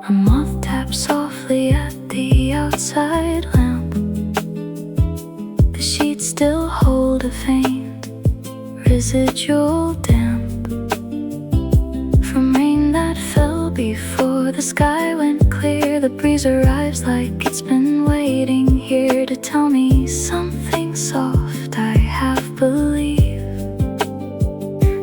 A moth taps softly at the outside lamp. The sheets still hold a faint residual damp from rain that fell before the sky went clear. The breeze arrives like it's been waiting here to tell me something soft I half believe.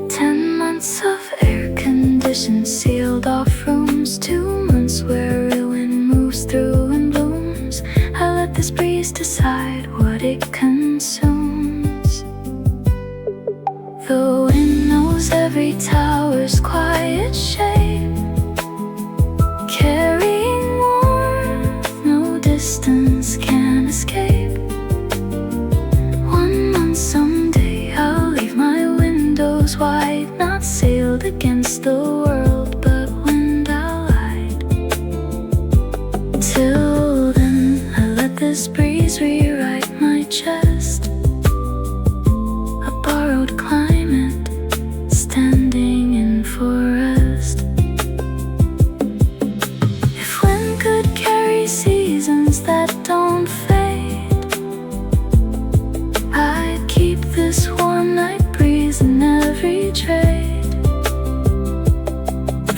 10 months of air-conditioned, sealed off rooms. 2 months where ruin moves through and blooms. I let this breeze decide what it consumes. The wind knows every tower's quiet shape, carrying warmth no distance can escape. 1 month someday I'll leave my windows wide, not sailed against the world but wind allied. Till then I let this breeze rewrite my chest, a borrowed climate standing in for rest. If wind could carry seasons that don't fade, I'd keep this warm night breeze in every trade.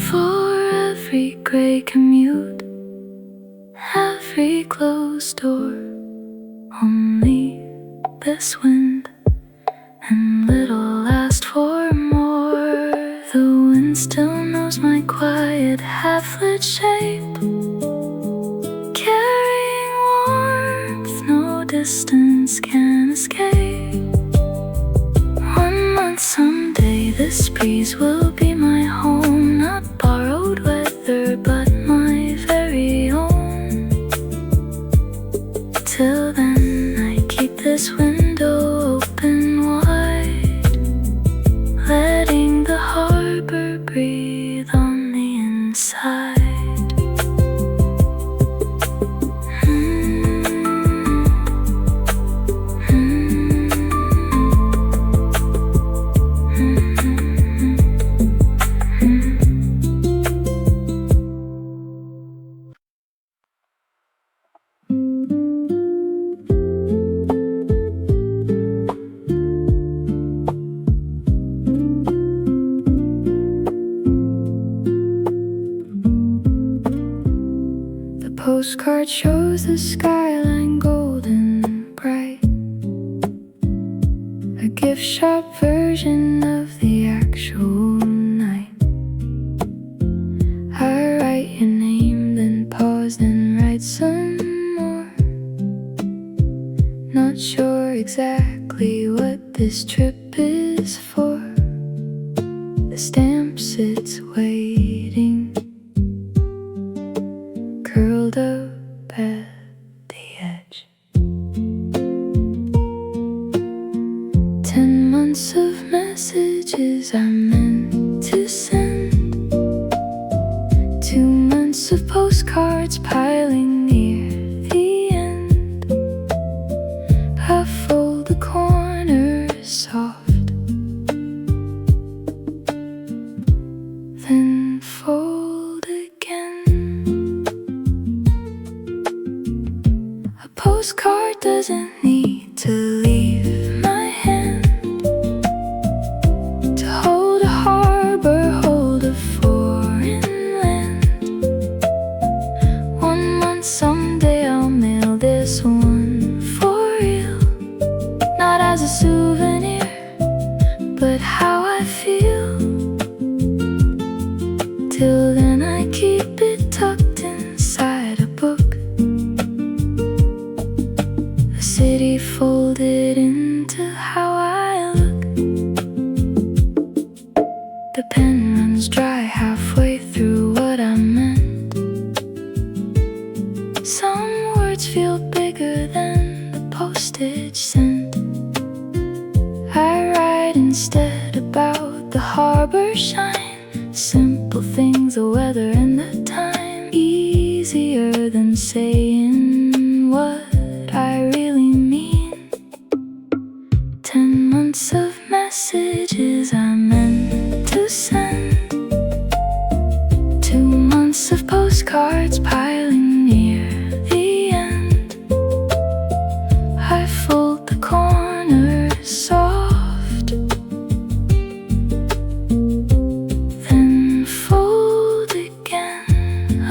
For every gray commute, every closed door, only this wind and little asked for more. The wind still knows my quiet half-lit shape, carrying warmth no distance can escape. 1 month someday this breeze will be my home, not borrowed weather but my very own. Till then I keep this window open wide, letting the harbor breathe on the inside. Postcard shows the skyline golden bright, a gift shop version of the actual night. I write your name, then pause, then write some more. Not sure exactly what this trip is for. The stamp sits waiting, curled up at the edge. 10 months of messages I meant to send, 2 months of postcards piling near the end. I fold the corners soft, then fold again. A postcard doesn't need to leave my hand, to hold a harbor, hold a foreign land. 1 month someday I'll mail this one for real, not as a souvenir, but how I feel. Till then I keep it tucked inside a book, a city folded into how I look. The pen runs dry halfway through what I meant. Some words feel bigger than the postage sent. I write instead about the harbor shine, simple things, the weather and the time, easier than saying what I really mean. 10 months of messages I meant to send, 2 months of postcards piling near the end. I fold the corners soft, then fold again.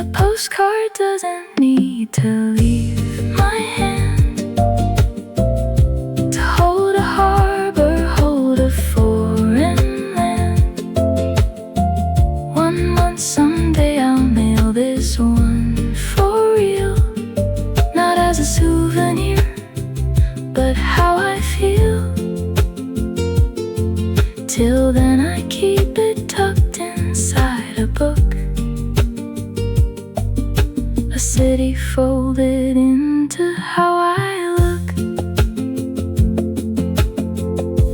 A postcard doesn't need to leave my hand, to hold a harbor, hold a foreign land. Till then I keep it tucked inside a book, a city folded into how I look.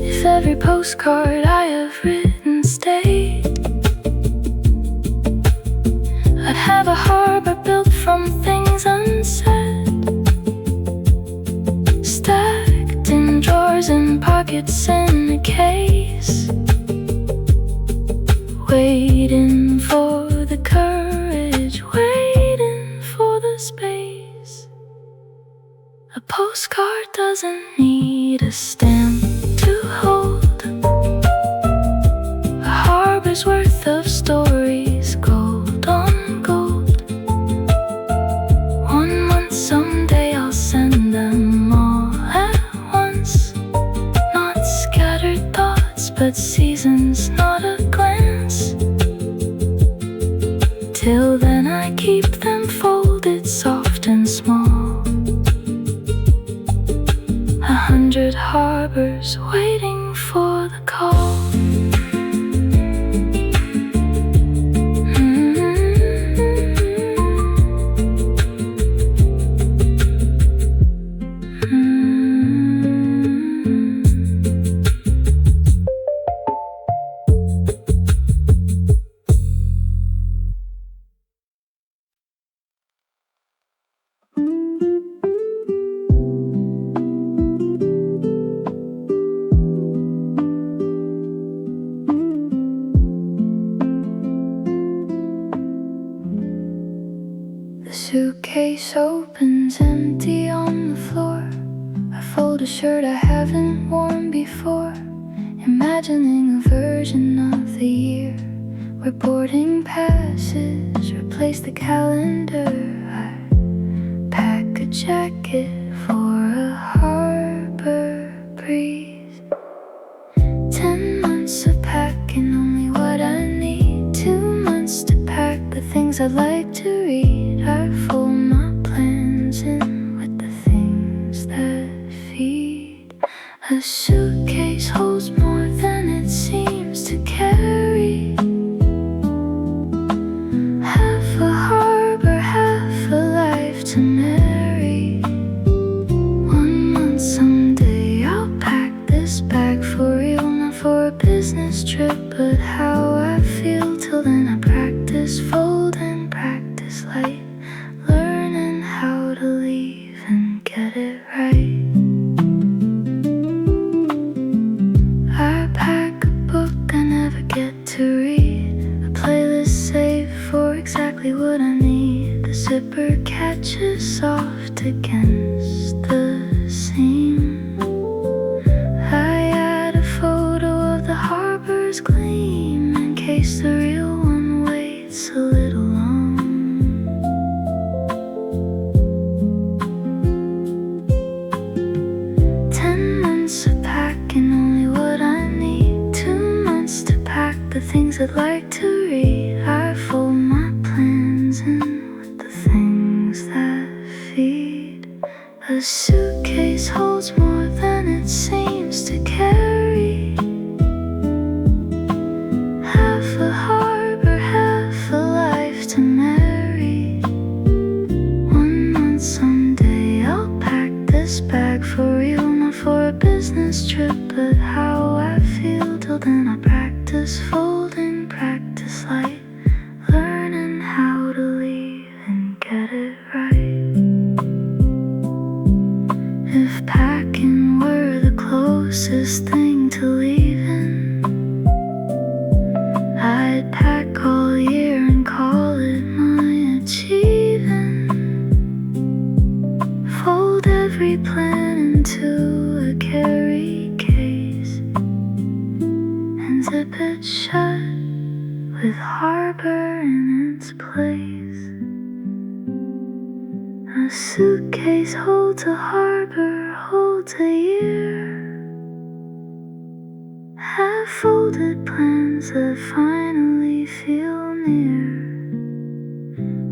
If every postcard I have written stayed, I'd have a harbor built from things unsaid, stacked in drawers and pockets in a case, waiting for the courage, waiting for the space. A postcard doesn't need a stamp to hold a harbor's worth of stories, gold on gold. 1 month, someday I'll send them all at once. Not scattered thoughts, but seasons, not a glance. Till then I keep them folded soft and small, 100 harbors waiting for the call. The suitcase opens empty on the floor. I fold a shirt I haven't worn before, imagining a version of the year where boarding passes replace the calendar. I pack a jacket for a harbor breeze. 10 months of packing, only what I need. 2 months to pack the things I'd like to read. I fold my plans in with the things that feed. A suitcase holds more than it seems to carry. Half a harbor, half a life to marry. 1 month, someday I'll pack this bag for real, not for a business trip, but how I feel. Till then I practice fold and practice light, learning how to leave and get it right. I pack a book I never get to read, a playlist saved for exactly what I need. The zipper catches soft against the seam. I add a photo of the harbor's gleam in case the real one waits a little long. 10 months of packing, only what I need. 2 months to pack the things I'd like to read. I fold my plans in with the things that feed. A suitcase holds more than it seems to carry. Half a harbor, half a life to marry. 1 month, someday I'll pack this bag for real, not for a business trip, but how I feel. Till then I practice folding, practice light, learning how to leave and get it right. If packing were the closest thing to leaving, I'd pack all year and call it my achieving. Fold every plan into a carry case and zip it shut with harbor in its place. A suitcase holds a harbor, holds a year. Have folded plans that finally feel near.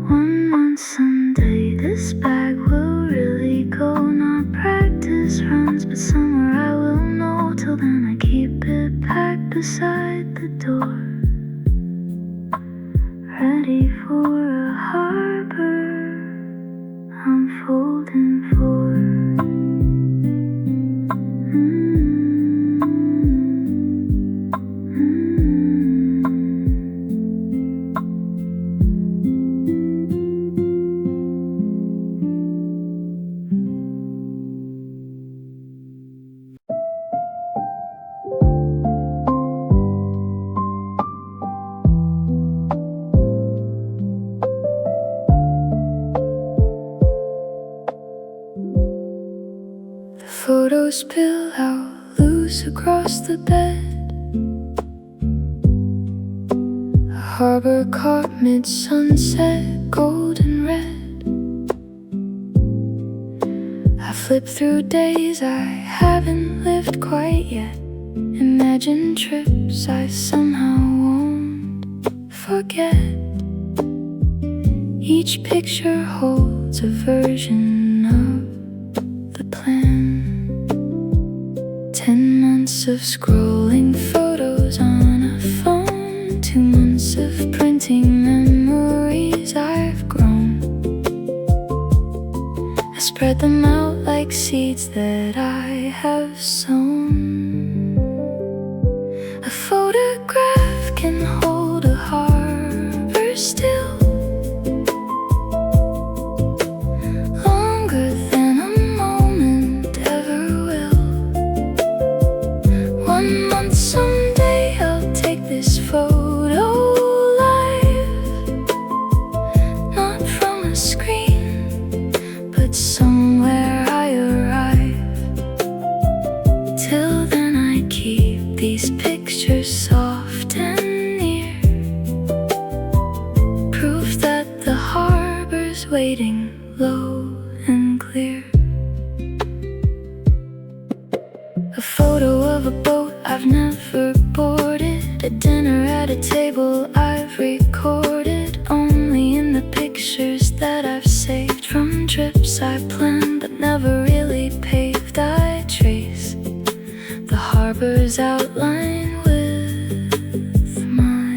1 month, someday this bag will really go. Not practice runs, but somewhere I will know. Till then I keep it packed beside the door, ready for a harbor I'm folding for. Photos spill out loose across the bed. A harbor caught mid-sunset, golden red. I flip through days I haven't lived quite yet. Imagine trips I somehow won't forget. Each picture holds a version of the plan. 10 months of scrolling photos on a phone, 2 months of printing memories I've grown. I spread them out like seeds that I have sown. A photograph can hold a harbor still, longer than a moment ever will. 1 month someday I'll take this photo live, not from a screen, but somewhere I arrive. Till then I keep these pictures soft and near, proof that the harbor's waiting low and clear. A photo of a boat I've never boarded, a dinner at a table I've recorded, only in the pictures that I've saved from trips I planned but never really paved. I trace the harbor's outline with my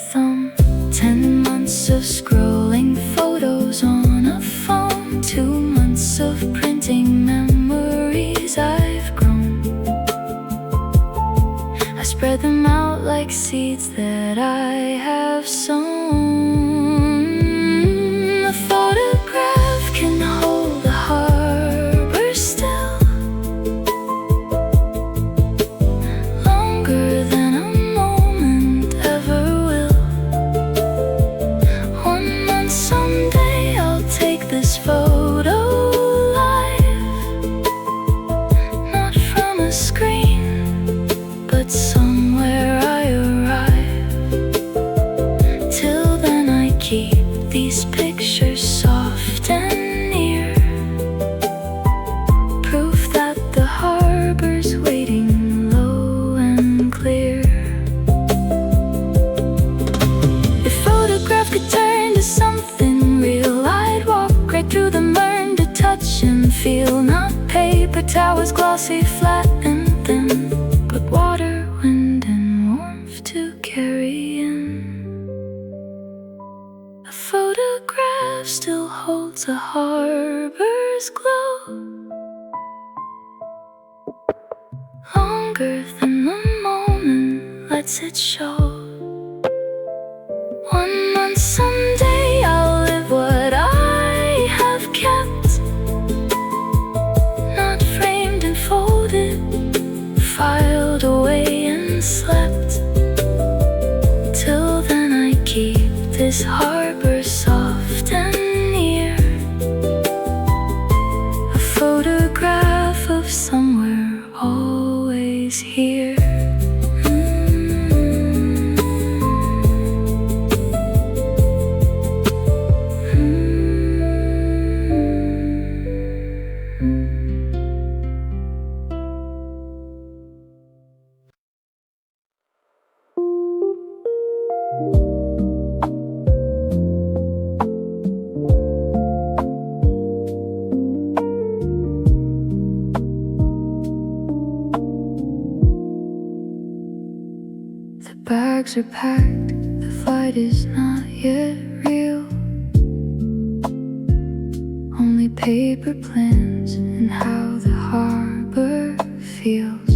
thumb. 10 months of scrolling photos on a phone, 2 months of printing memories I've grown. I spread them out like seeds that I have sown. A photograph can hold a harbor still, longer than a moment ever will. 1 month someday I'll take this photo live, not from a screen, but somewhere I arrive. Till then I keep these pictures soft and near, proof that the harbor's waiting low and clear. If photograph could turn to something real, I'd walk right through them, learn to touch and feel. Not paper towels, glossy, flat and thin, but water, wind and warmth to carry in. A photograph still holds a harbor's glow, longer than the moment lets it show. 1 month someday I'll live what I have kept, not framed and folded, filed away and slept. Till then I keep this harbor soft and near, a photograph of somewhere always here. The bags are packed, the flight is not yet real. Only paper plans and how the harbor feels.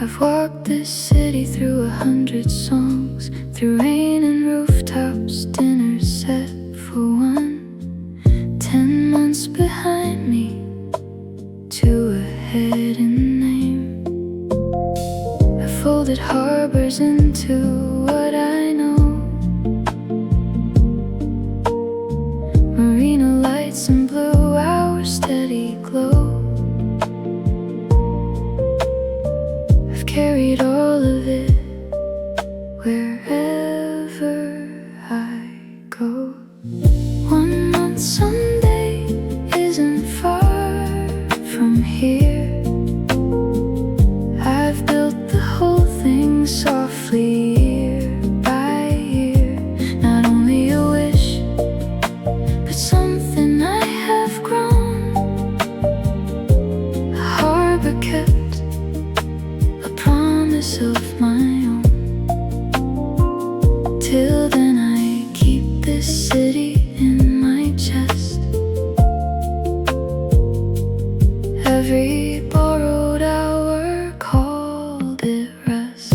I've walked this city through 100 songs, through rain and rooftops, dinners set for one. 10 months behind me, 2 ahead in name. I folded harbors into what I know. Marina lights and blue hours, steady glow. I've carried all of it wherever I go. 1 month someday isn't far from here. I've built the whole thing softly, year by year. Not only a wish, but something I have grown. A harbor kept, a promise of my own. Till then I keep this city in my chest. Every borrowed hour called it rest.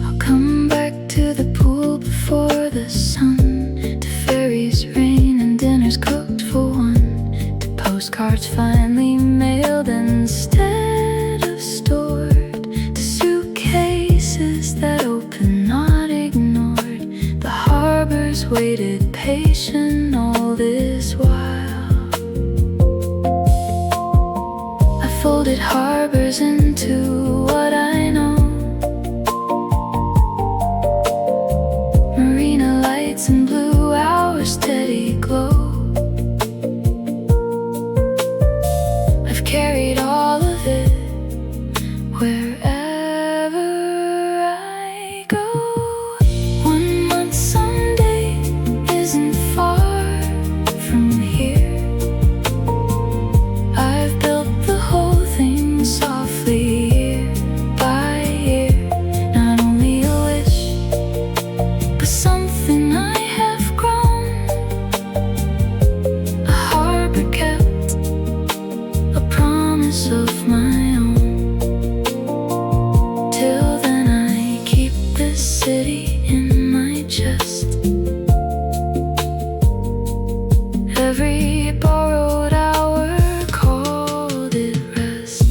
I'll come back to the pool before the sun, to ferries, rain, and dinners cooked for one, to postcards finally mailed instead of stored, to suitcases that open, not ignored. The harbors waited patient all this while. I folded harbors into what I know. Marina lights and blue hours, steady glow. I've carried all of it wherever I go. 1 month someday isn't far from here. I've built the whole thing softly, year by year. Not only a wish, but something I have grown. A harbor kept, a promise of my own. Till then I keep this city in my chest. Every borrowed hour called it rest.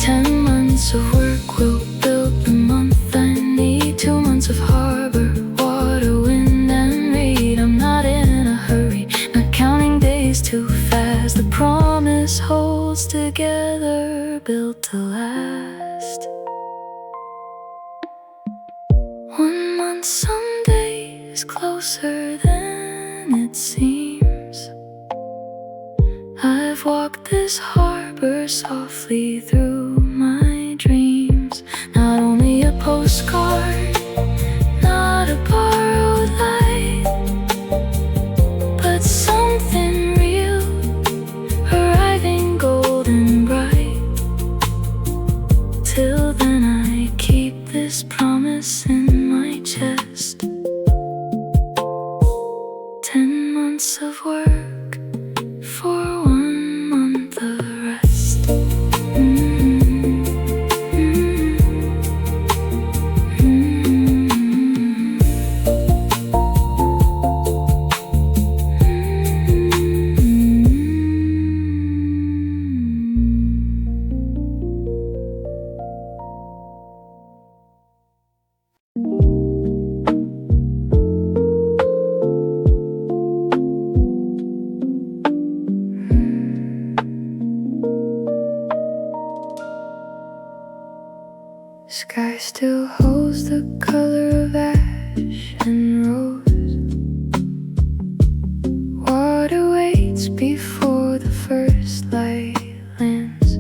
10 months of work will build the month I need. 2 months of harbor, water, wind, and reed. I'm not in a hurry, not counting days too fast. The promise holds together, built to last. 1 month someday is closer than it seems. I've walked this harbor softly through my dreams. Not only a postcard, not a borrowed light, but something real, arriving golden bright. Till then I keep this promise in my chest. 10 months of work for 1 month of rest. Sky still holds the color of ash and rose. Water waits before the first light lands.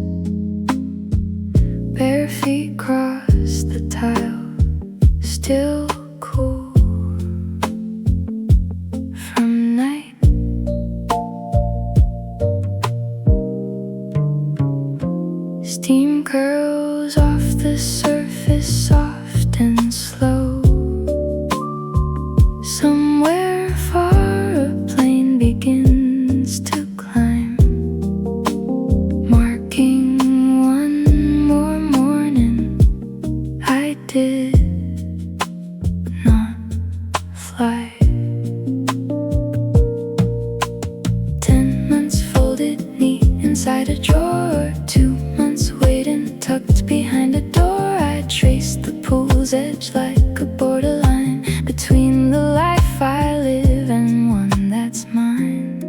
Bare feet cross the tile, still cool from night. Steam curls off the surface, soft and slow. Somewhere far a plane begins to climb, marking one more morning I did not fly. 10 months folded neat inside a drawer, 2 months waiting tucked behind a door. I traced the pool's edge like a borderline between the life I live and one that's mine.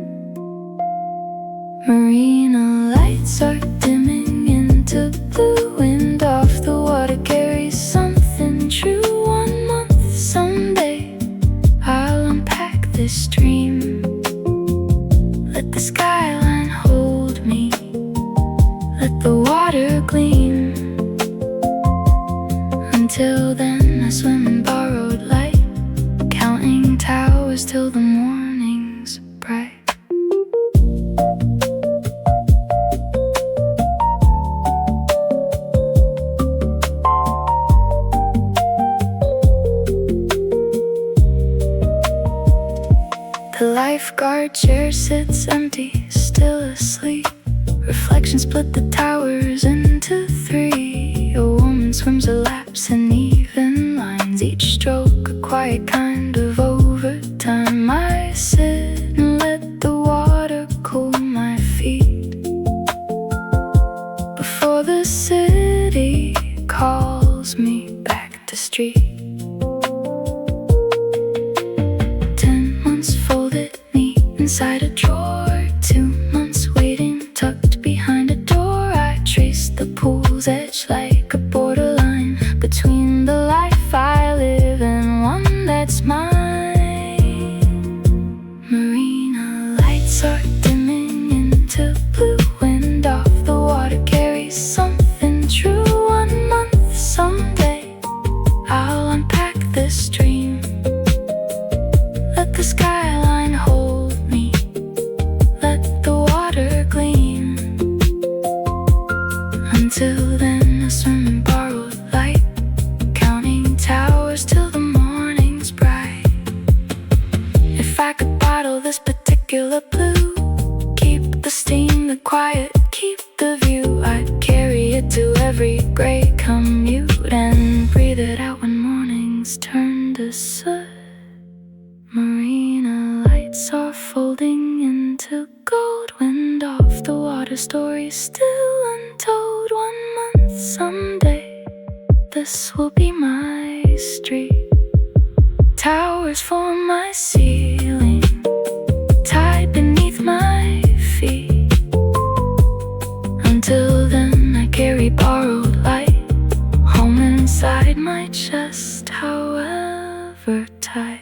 Marina lights are dimming into blue, wind off the water carries something true. 1 month someday I'll unpack this dream. Let the skyline hold me, let the water gleam. Until then I swim in borrowed light, counting towers till the morning's bright. The lifeguard chair sits empty, still asleep. Reflections split the towers into 3. A woman swims her laps in even lines, each stroke a quiet kind of overtime. I sit and let the water cool my feet before the city calls me back to street. 10 months folded neat inside a drawer, 2 months waiting tucked behind a door. I traced the pool's edge like a borderline between the life I live and one that's mine. Marina lights are dimming into blue, wind off the water carries something true. 1 month someday I'll unpack this dream. Let the skyline hold me, let the water gleam. Until then I swim in borrowed light, counting towers till the morning's bright. If I could bottle this particular blue, keep the steam, the quiet, keep the view, I'd carry it to every gray commute and breathe it out when mornings turn to soot. Marina lights are folding into gold, wind off the water, stories still untold. 1 month someday this will be my street, towers form my ceiling, tied beneath my feet. Until then I carry borrowed light, home inside my chest, however tight.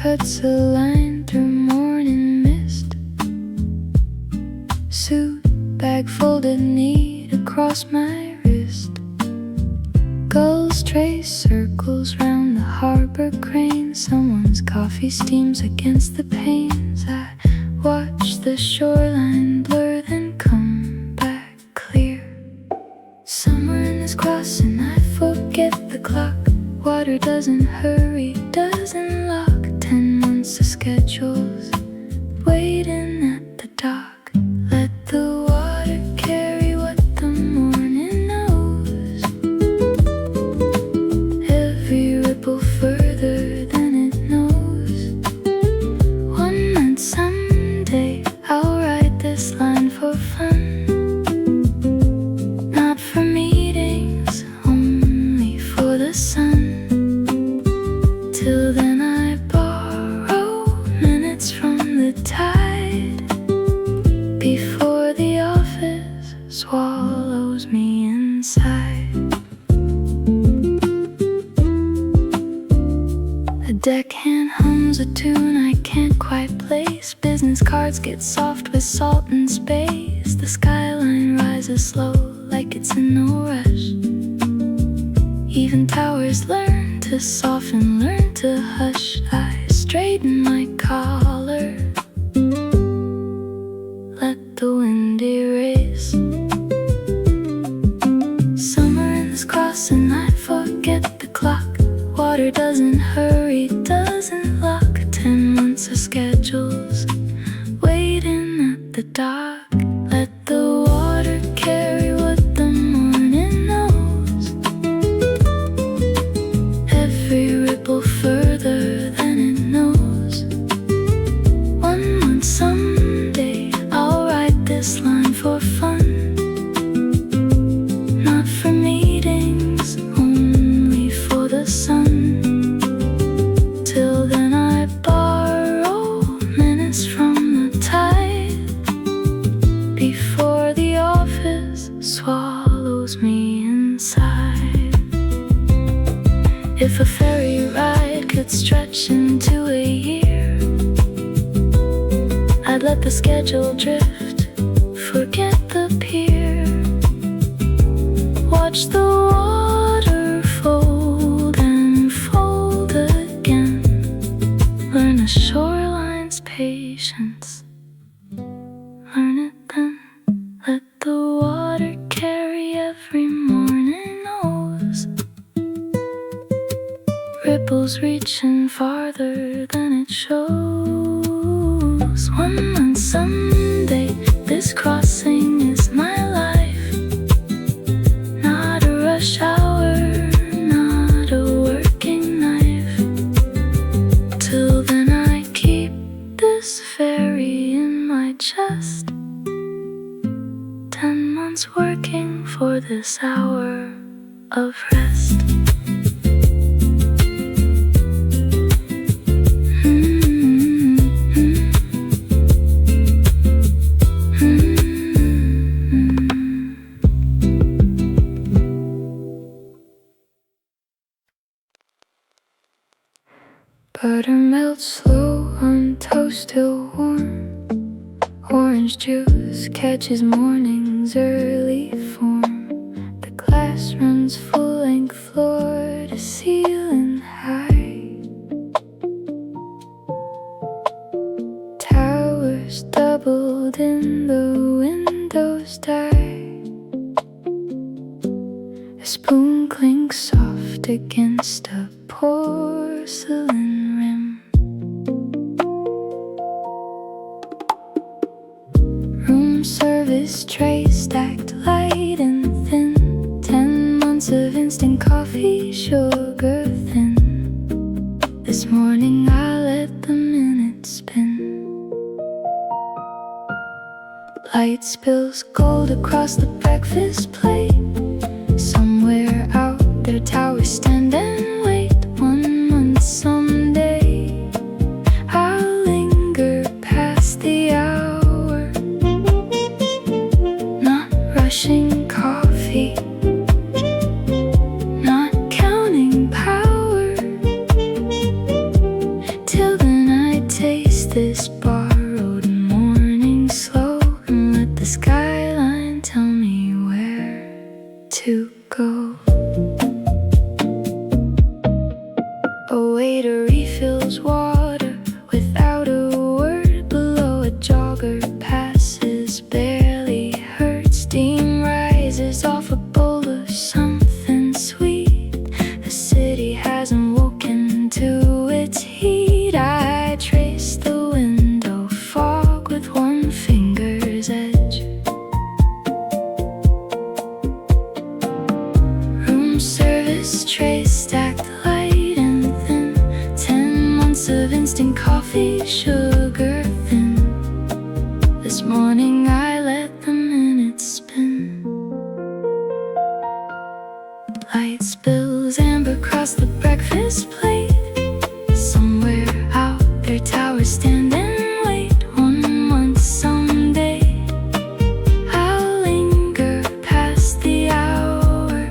Cuts a line through morning mist, suit bag folded neat across my wrist. Gulls trace circles round the harbor crane, someone's coffee steams against the panes. I watch the shoreline blur, then come back clear. Somewhere in this crossing I forget the clock, water doesn't hurry, doesn't lock. 10 months of schedules waiting at the dock. Let the water carry what the morning knows, every ripple further than it knows. 1 month someday I'll write this line for fun, not for meetings, only for the sun. Till then I borrow A deckhand hums a tune I can't quite place. Business cards get soft with salt and space. The skyline rises slow like it's in no rush. Even towers learn to soften, learn to hush. I straighten my collar, let the wind erase. Summer ends cross and I forget the clock. Water doesn't hurry, doesn't lock. 10 months of schedules waiting at the dock. Let the water carry what the morning knows. Every ripple further than it knows. 1 month someday I'll write this line for fun. Not for meetings, only for the sun. Till then I borrow minutes from the tide before the office swallows me inside. If a ferry ride could stretch into a year, I'd let the schedule drift, forget the pier. Watch the water fold and fold again. Learn a shoreline's patience. Learn it then. Let the water carry every morning knows. Ripples reaching farther than it shows. 1 month someday, this crossing is my life. Not a rush hour, not a working knife. Till then I keep this ferry in my chest. 10 months working for this hour of rest. Butter melts slow on toast still warm. Orange juice catches morning's early form. The glass runs full length floor to ceiling high. Towers doubled in the windows die. A spoon clinks soft against a porcelain rim. Room service trays stacked light and thin. 10 months of instant coffee, sugar thin. This morning I let the minutes spin. Light spills gold across the breakfast plate. Somewhere out there towers stand and wait. 1 month someday I'll linger past the hour. Not rushing coffee, not counting power. Till then I taste this borrowed morning slow and let the skyline tell me where to go. A waiter refills water without a word. Below a jogger passes, barely hurt. Steam rises off a bowl of something sweet. The city hasn't woken to its heat. I trace the window fog with one finger's edge. Room service trays stacked light and thin. 10 months of instant coffee, sugar thin. This morning I let the minutes spin. Light spills amber across the breakfast plate. Somewhere out there towers stand and wait. 1 month someday I'll linger past the hour.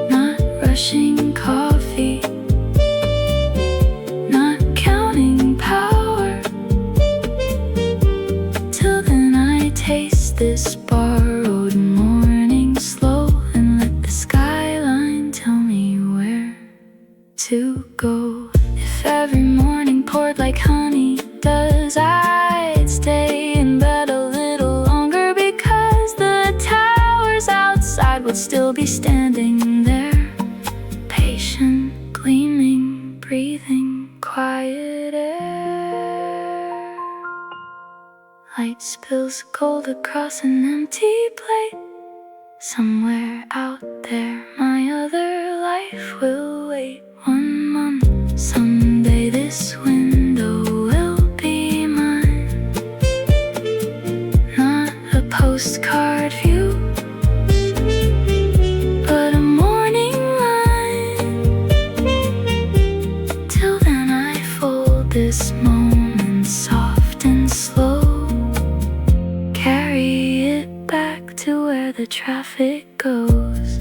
Not rushing coffee, to go. If every morning poured like honey does, I'd stay in bed a little longer, because the towers outside would still be standing there, patient, gleaming, breathing quiet air. Light spills gold across an empty plate. Somewhere out there my other life will wait. 1 month, someday this window will be mine. Not a postcard view, but a morning line. Till then I fold this moment soft and slow, carry it back to where the traffic goes.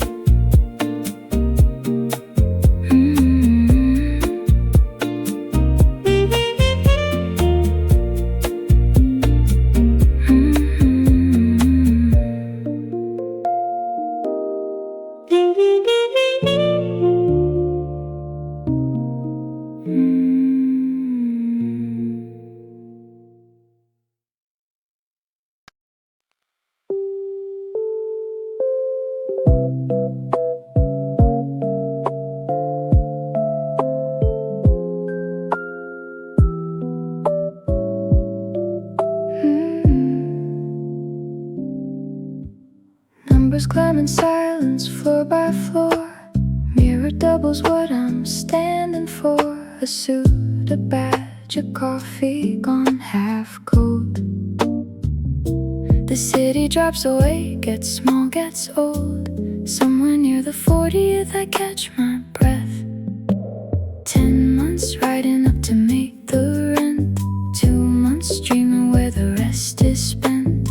Numbers climb in silence, floor by floor. Mirror doubles what I'm standing for. A suit, a badge, a coffee gone half cold. The city drops away, gets small, gets old. Somewhere near the 40th I catch my breath. 10 months riding up to make the rent. 2 months dreaming where the rest is spent.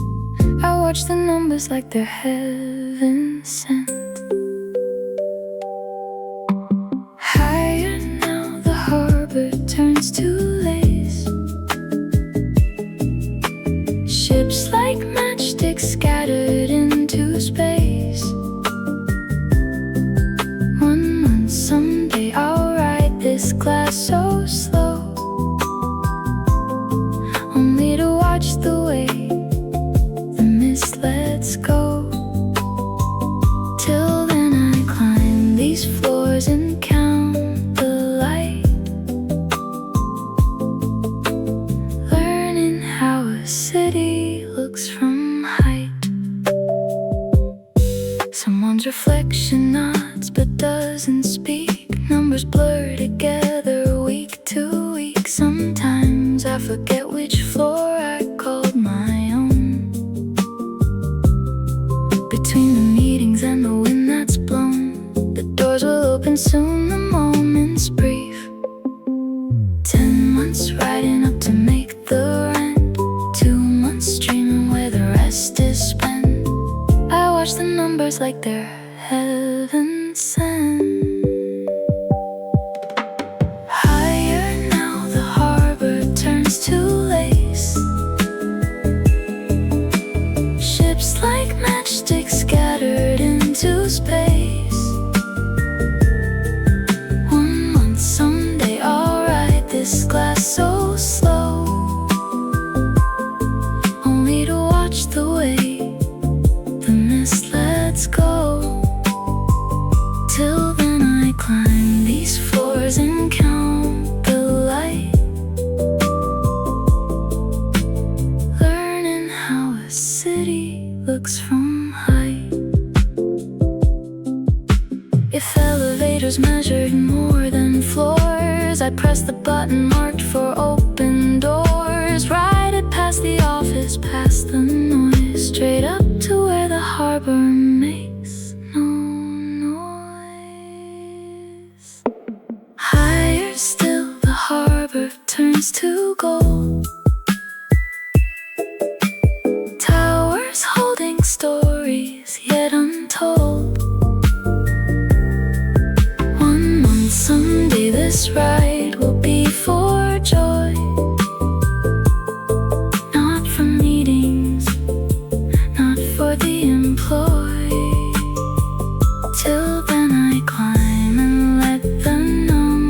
I watch the numbers like they're heaven sent. Higher now the harbor turns to lace. Ships like matchsticks scattered into space. 1 month, someday I'll ride this glass so slow, only to watch the way the mist lets go. Till then I climb these floors and count the light, learning how a city looks from height. Someone's reflection nods but doesn't speak. Numbers blur together week to week. Sometimes I forget which floor I called my own. Between the meetings and the wind that's blown, the doors will open soon, the moment's brief. 10 months riding up to make the rent. 2 months dreaming where the rest is spent. I watch the numbers like they're heaven sent. Higher now the harbor turns to lace. Ships like matchsticks scattered into space. 1 month, someday I'll ride this glass so slow, only to watch the way the mist lets go. Till then I climb these floors and count the light, learning how a city looks from height. If elevators measured more than floors, I'd press the button marked for open doors. Ride it past the office, past the noise, straight up to where the harbor makes no noise. Higher still the harbor turns to gold. Towers holding stories yet untold. 1 month, someday this ride will be for joy, not for meetings, not for the employee. Till then I climb and let the numbers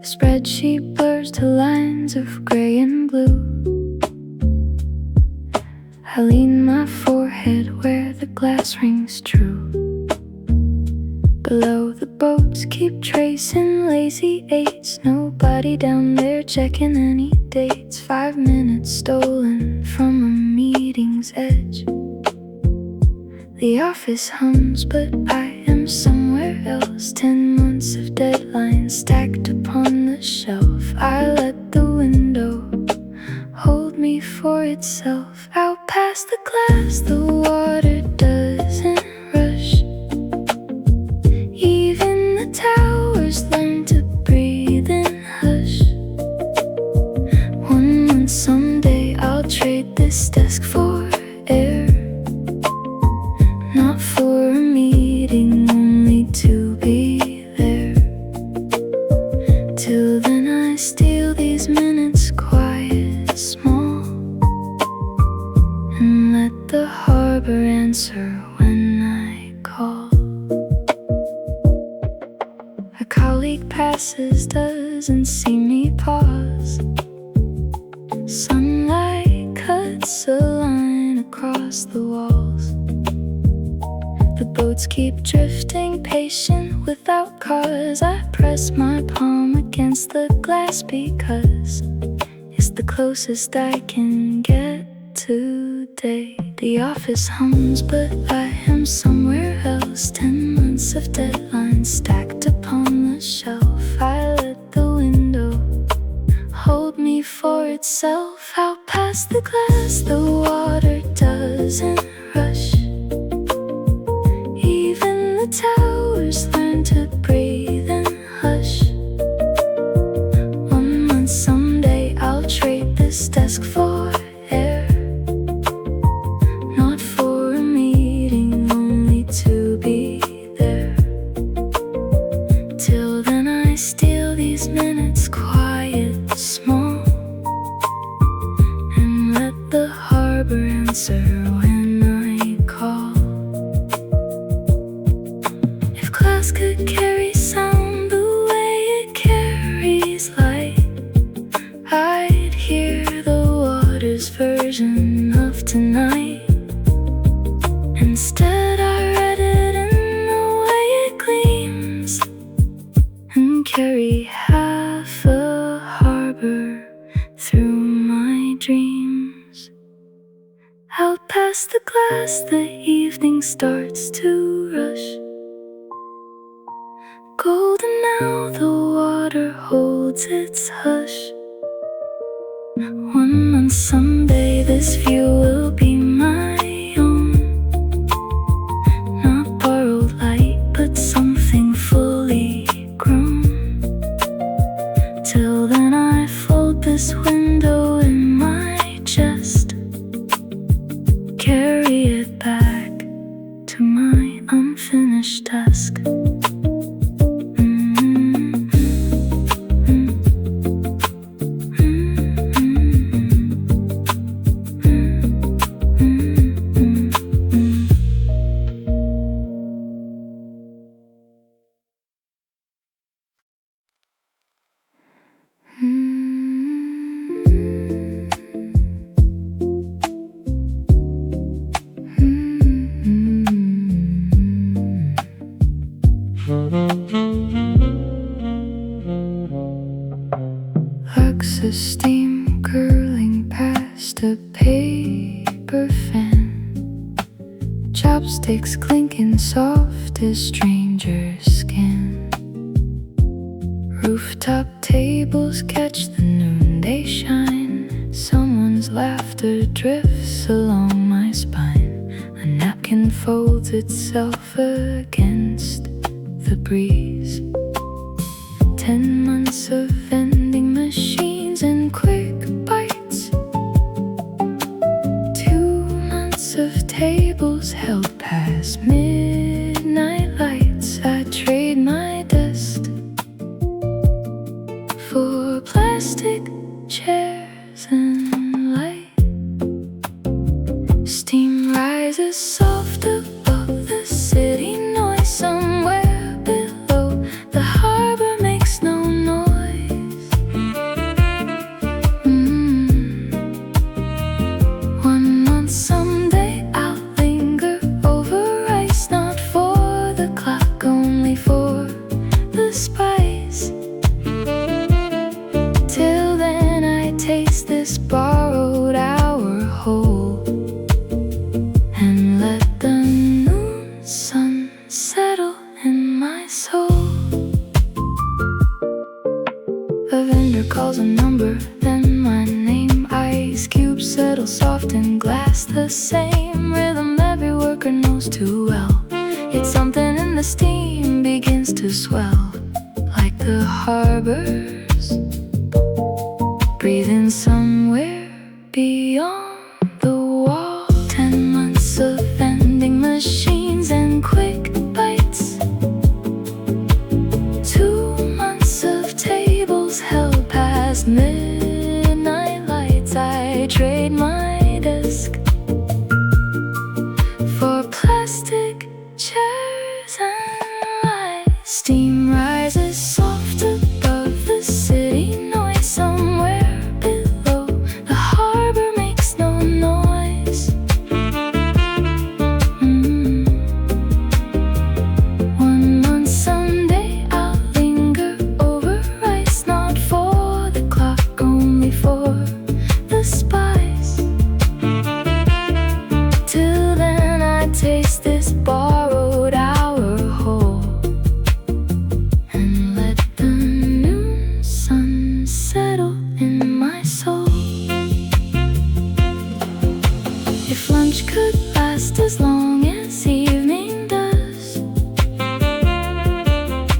The spreadsheet blurs to lines of gray and blue. I lean my forehead where the glass rings true. Below the boats keep tracing lazy eights. Nobody down there checking any dates. 5 minutes stolen from a meeting's edge. The office hums, but I am somewhere else. 10 months of deadlines stacked upon the shelf. I let the window hold me for itself. Out past the glass, the water doesn't rush. Even the towers learn to breathe in hush. 1 month someday I'll trade this desk for air. Not for a meeting, only to be there. Till then I steal these minutes quiet, small, and let the harbor answer when I call. A colleague passes, doesn't see me pause. Sunlight cuts a line across the walls. The boats keep drifting, patient without cause. I press my palm against the glass because it's the closest I can get today. The office hums, but I am somewhere else. 10 months of deadlines stacked upon the shelf. I let the window hold me for itself. Out past the glass, the water doesn't rush. Even the towers learn to breathe and hush. 1 month someday I'll trade this desk for air. Not for a meeting, only to be there. Till then I steal these minutes quiet, small, and let the harbor answer when I call. If glass could carry sound the way it carries light, I'd hear the water's version of tonight. Instead I read it in the way it gleams, and carry half a harbor through my dreams. Out past the glass, the evening starts to rush. Golden now, the water holds its hush. 1 month someday this view will be my own. Not borrowed light, but something fully grown. Till then I fold this window in my chest. Carry it back to my unfinished task. Lux steam curling past a paper fan. Chopsticks clinking soft as stranger's skin. Rooftop tables catch the noonday shine. Someone's laughter drifts along my spine. A napkin folds itself against the breeze. 10 months of vending machines and quick bites. 2 months of tables held past midnight lights. I trade my desk for plastic chairs and light. Steam rises soft above the city noise. Somewhere below, the harbor makes no noise. Bartender calls a number, then my name. Ice cubes settle soft in glass, the same rhythm every worker knows too well. It's something in the steam begins to swell, like the harbors breathing somewhere beyond the wall. 10 months of vending machines and quick bites, 2 months of tables held past midnight lights. I trade my desk for plastic chairs and lights. Steam rises soft above the city noise. Somewhere below, the harbor makes no noise. One month someday I'll linger over ice, not for the clock, only for the spice. Till then I taste this borrowed hour whole, and let the noon sun settle in my soul. If lunch could last as long as evening does,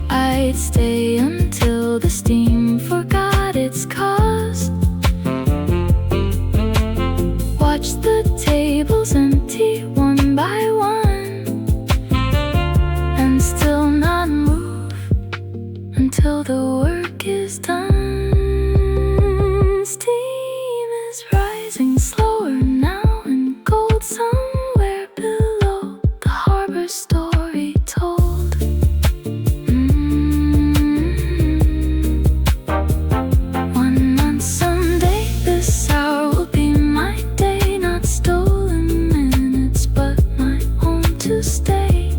I'd stay until the steam forgot its cause. Watch the tables empty one by one, and still not move until the work is done. Steam is rising slower now, and gold somewhere below, the harbor story told. One month someday, this hour will be my day, not stolen minutes, but my own to stay.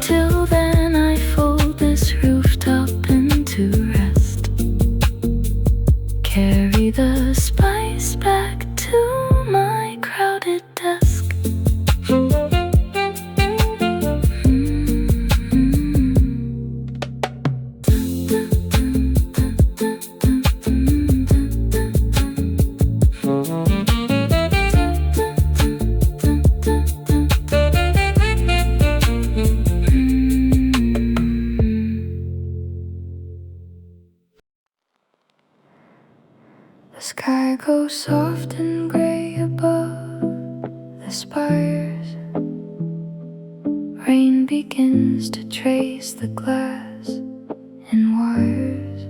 Till then I fold this rooftop into rest, carry the spice back to my crowded desk. The sky goes soft and gray above the spires. Rain begins to trace the glass in wires.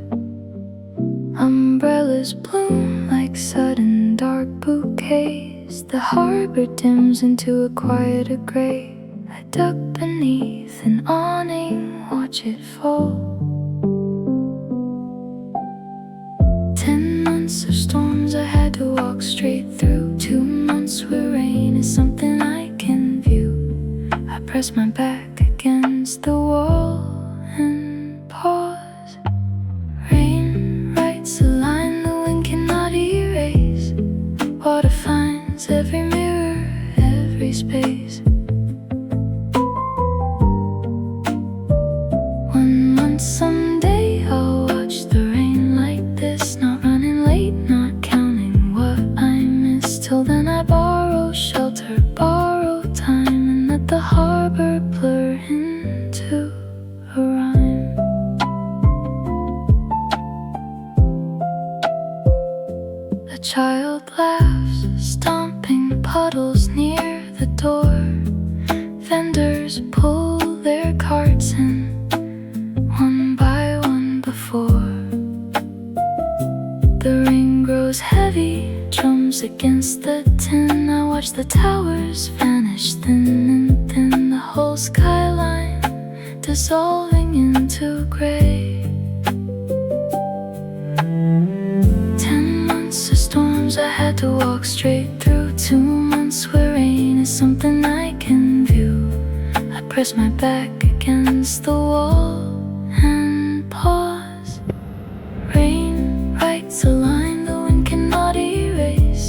Umbrellas bloom like sudden dark bouquets. The harbor dims into a quieter gray. I duck beneath an awning, watch it fall. 10 months of storms I had to walk straight through. 2 months where rain is something I can view. I press my back against the wall and pause. Rain writes a line the wind cannot erase. Water finds every mirror, every space. 1 month someday I'll watch the rain like this, not running late, not counting what I miss. Till then I borrow shelter, borrow time, and let the harbor blur into a rhyme. A child laughs, stomping puddles near the door. Vendors pull their carts in one by one before the rain grows heavy, drums against the tin. I watch the towers vanish thin and thin, the whole skyline dissolving into gray. 10 months of storms I had to walk straight through. 2 months where rain is something I can view. I press my back against the wall and pause. Rain writes a line the wind cannot erase.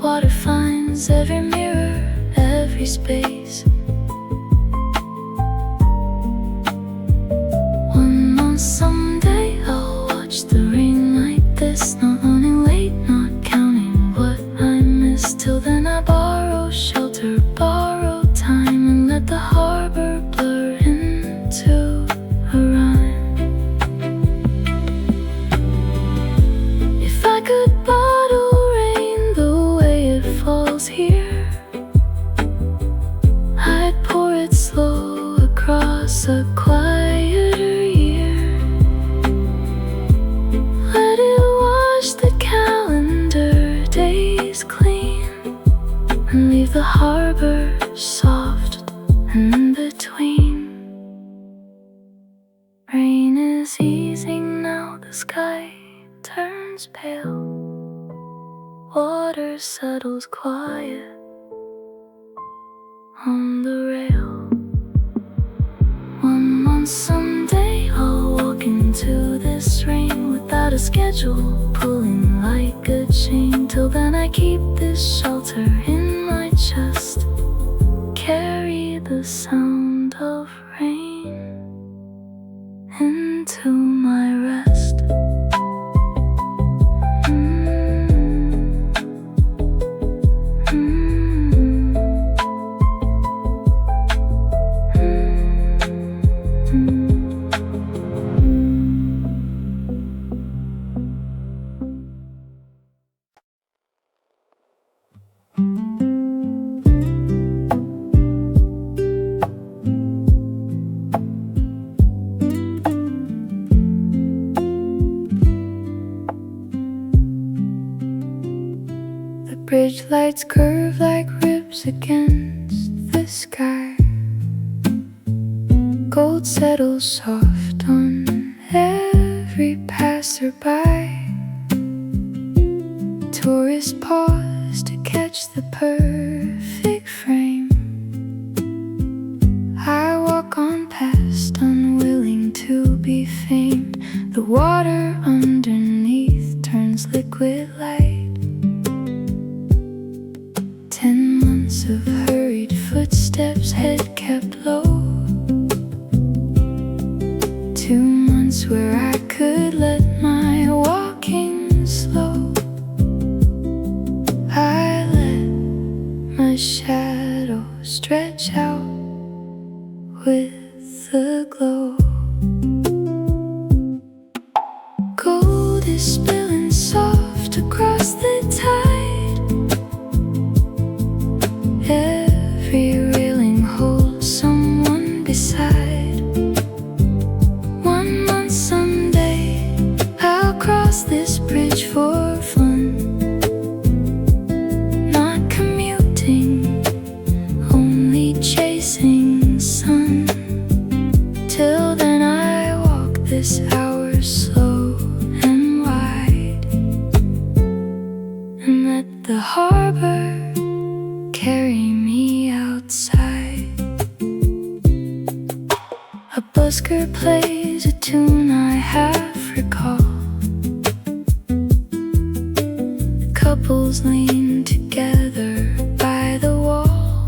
Water finds every mirror, every space. 1 month someday I'll is easing now, the sky turns pale. Water settles quiet on the rail. 1 month someday I'll walk into this rain without a schedule, pulling like a chain. Till then I keep this shelter in my chest, carry the sound of rain into my rest. Bridge lights curve like ribs against the sky. Gold settles soft on every passerby. Tourists pause to catch the perfect frame. I walk on past, unwilling to be famed. The water underneath turns liquid light. 10 months of hurried footsteps, head kept low. 2 months where I could let my walking slow. I let my shadow stretch out with the glow. Gold is spilling soft across the tide. Every railing holds someone beside. 1 month someday I'll cross this bridge for fun. Not commuting, only chasing sun. Till then I walk this hour slow and wide, and let the harbor carry me outside. A busker plays a tune I half recall. Couples lean together by the wall.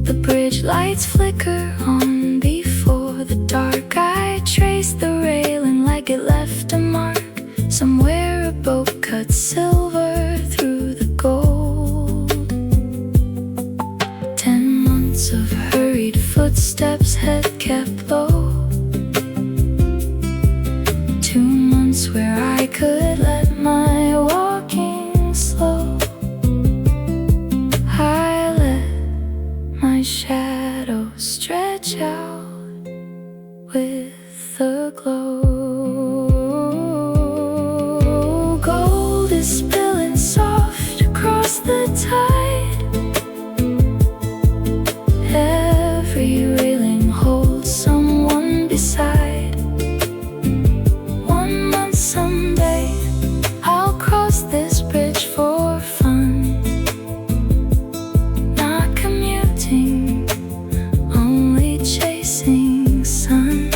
The bridge lights flicker on before the dark. I trace the railing like it left a mark. Somewhere a boat cuts silver through the gold. 10 months of hurried footsteps, head kept low. 2 months where I could let my walking slow. I let my shadow stretch out with the glow. Gold is spilling soft across the tide. Every railing holds someone beside. 1 month someday I'll cross this bridge for fun. Not commuting, only chasing sun.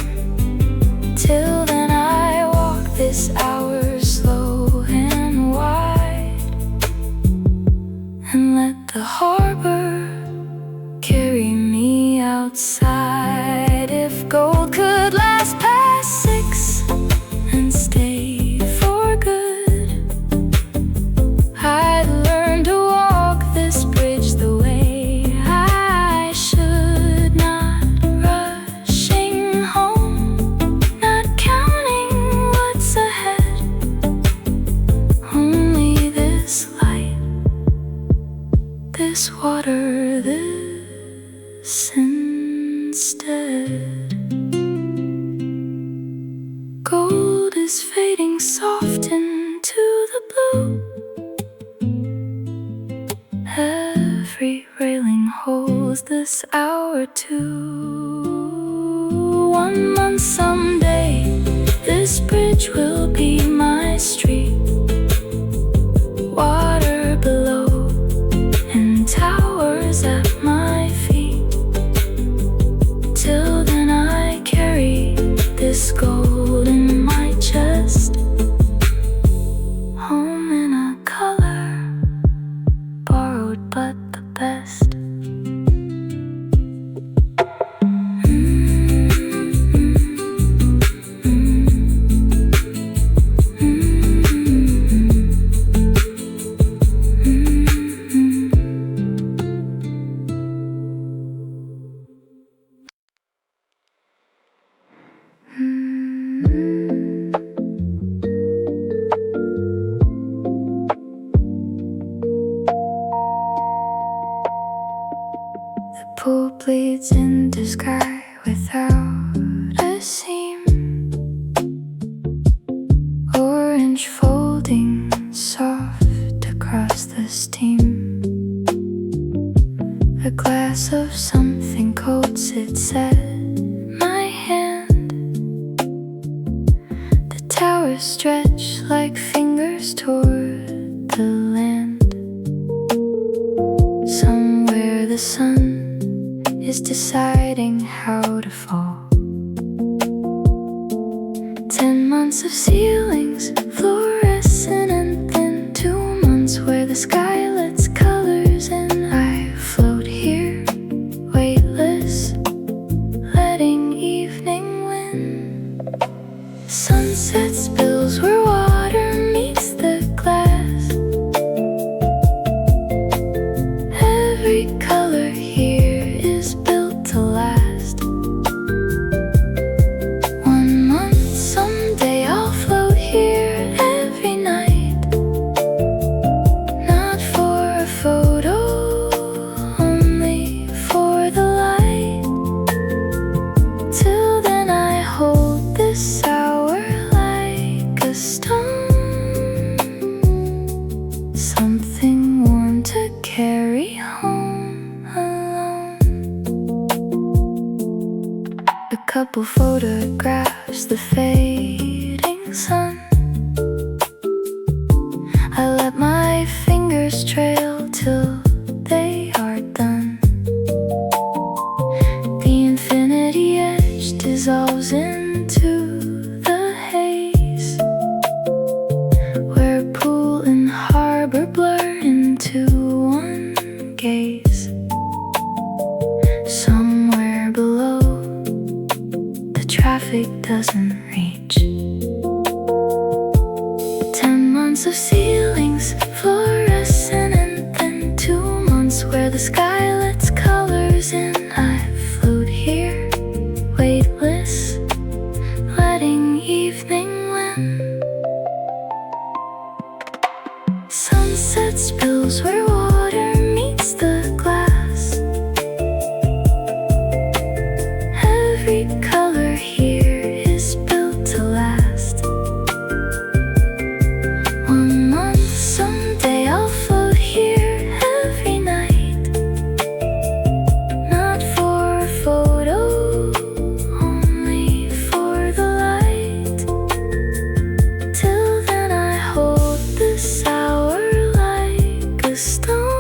Till then I walk this hour slow and wide, and let the harbor carry me outside. If gold could last past 6 and stay for good, I'd learn to walk this bridge the way I should. Not rushing home, not counting what's ahead. Only this light, this water, this instead. Gold is fading soft into the blue. Every railing holds this hour too. 1 month someday this bridge will be my street. Water below and towers at my feet. Till then I carry this gold in my chest. Home in a color borrowed but the best. The pool bleeds into sky without a seam. Orange folding soft across the steam. A glass of something cold sits at my hand. The towers stretch like fingers toward the land. Somewhere the sun is deciding how to fall. 10 months of ceilings, fluorescent and thin. 2 months where the sky lets colors in. I float here, weightless, letting evening win. Sunset spills where water meets the glass. Every color here is built to last. 1 month, someday I'll float here every night. Not for a photo, only for the light. Till then I hold this hour like a stone. Something warm to carry home alone. A couple photographs, the fading sun. I let my fingers trail till they are done. The infinity edge dissolves into the haze, where pool and harbor blur into one gaze. Somewhere below, the traffic doesn't reach. 10 months of ceilings, fluorescent and thin. 2 months where the sky lets colors in. I float here, weightless, letting evening win. Sunset spills where water meets the glass. Every color here is built to last. 1 month, someday I'll float here every night. Not for a photo, only for the light. Till then I hold this hour like a stone.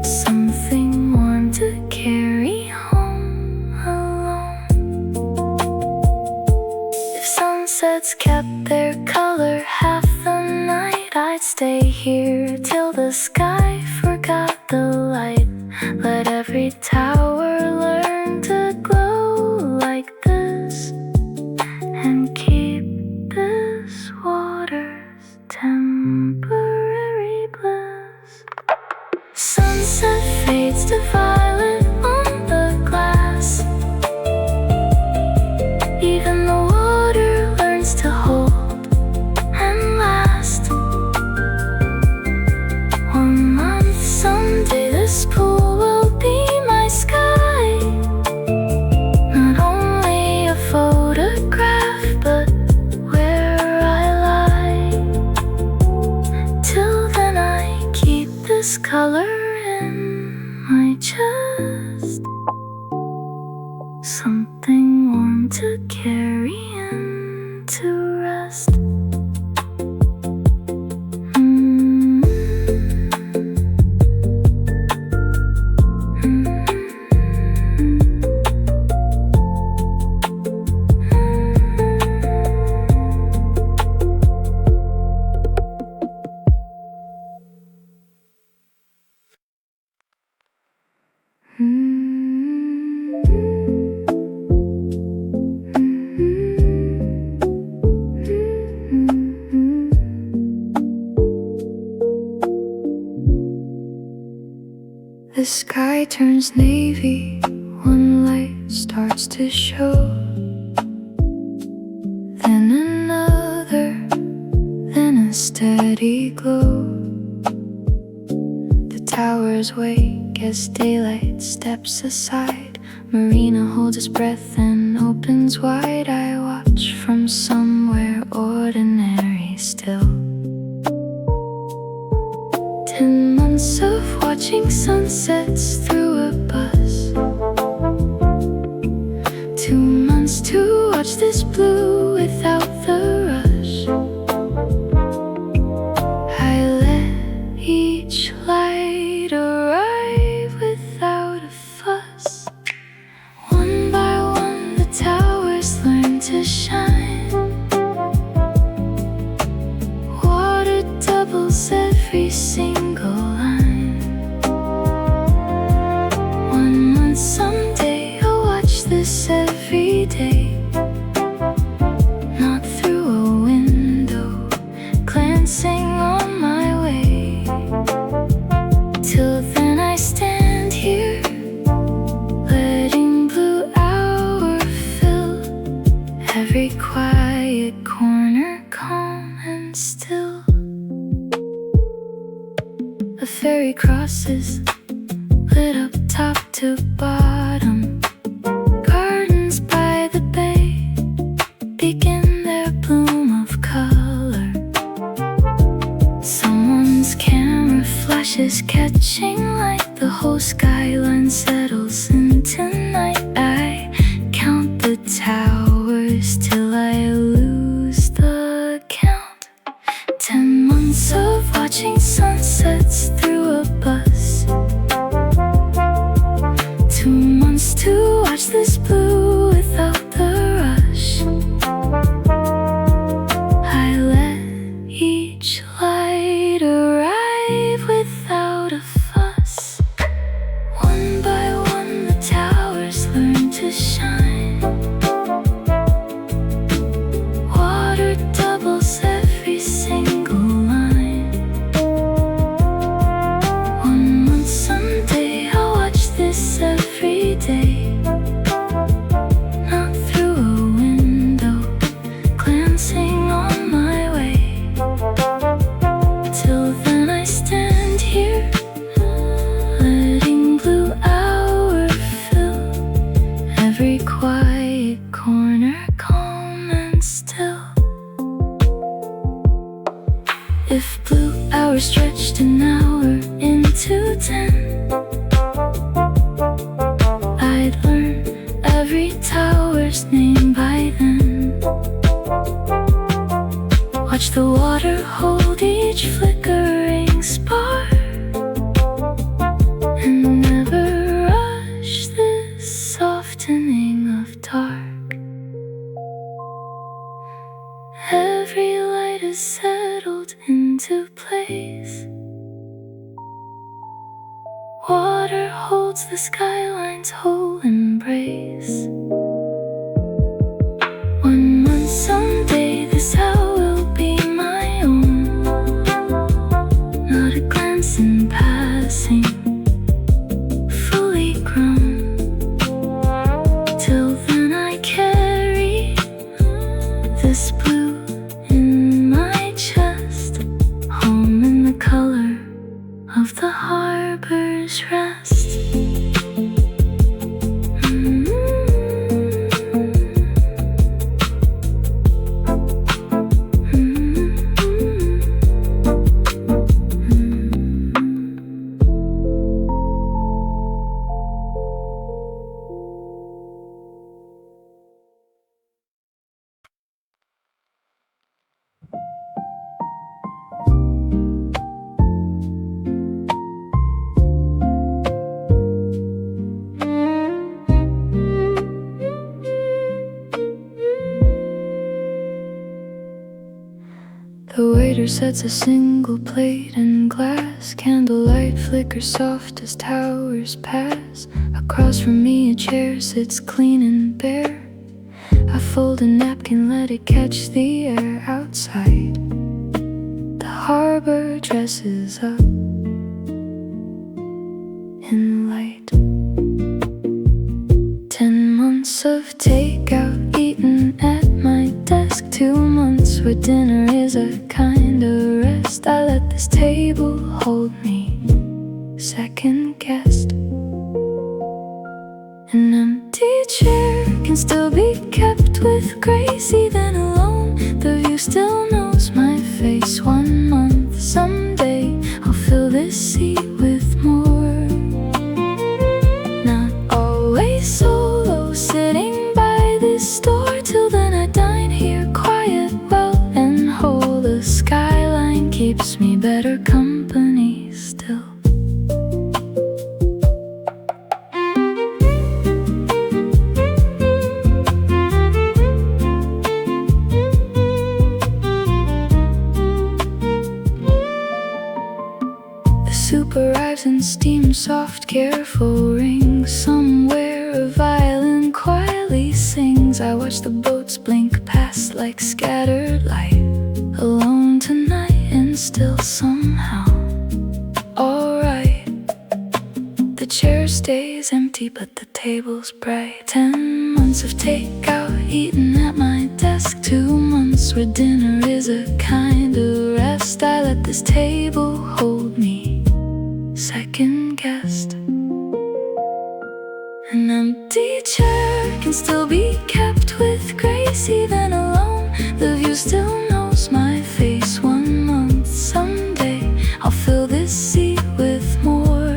Something warm to carry home alone. If sunsets kept their color half the night, I'd stay here till the sky forgot the light. Let every tower learn to glow like this, and keep this water's temporary bliss. Sunset fades to violet on the glass. Even the water learns to hold and last. 1 month, someday this pool will be something warm to carry in to rest. The sky turns navy when light starts to show. Then another, then a steady glow. The towers wake as daylight steps aside. Marina holds its breath and opens wide. I watch from somewhere ordinary still. 10 months of watching sunsets through a bus. 2 months to watch this blue without the rush. I let each light arrive without a fuss. One by one the towers learn to shine. Water doubles every single line. 1 month someday I'll watch this every day. Not through a window, glancing on my way. Till then I stand here, letting blue hour fill every quiet corner, calm and still. A ferry crosses, lit up top to bottom. Gardens by the bay begin their bloom of color. Someone's camera flashes, catching light. The whole skyline settles into night. I count the towers till I lose the count. 10 months of watching sunsets through a bus. 2 months to watch this blue without the rush. I let each light arrive without a fuss. One by one the towers learn to shine. Water doubles every single line. 1 month someday I'll watch this every day. Not through a window, glancing on my way. Till then I stand here, letting blue hour fill every quiet corner, calm and still. If blue hour stretched an hour into 10, I'd learn every tower's name by then. Watch the water hold each flickering spark, and never rush this softening of dark. Every light is settled into place. Water holds the skyline's whole embrace. 1 month someday this hour will be my own. Not a glance in passing, fully grown. Till then I carry this blue in my chest, home in the color of the harbor's rest. The waiter sets a single plate and glass. Candlelight flickers soft as towers pass. Across from me a chair sits clean and bare. I fold a napkin, let it catch the air outside. The harbor dresses up in light. 10 months of takeout eaten at my desk. 2 months where dinner is a kind of rest. I let this table hold me, second guessed. An empty chair can still be kept with grace. Even alone, the view still knows my face. 1 month, someday I'll fill this seat with more. Not always solo, sitting by this door. Till then I dine here, quiet, well and whole. The skyline keeps me better company still. Soup arrives in steam, soft, careful rings. Somewhere a violin quietly sings. I watch the boats blink past like scattered light. Alone tonight and still somehow alright. The chair stays empty but the table's bright. 10 months of takeout eaten at my desk. 2 months where dinner is a kind of rest. I let this table hold me, second guessed. An empty chair can still be kept with grace. Even alone, the view still knows my face. 1 month, someday I'll fill this seat with more.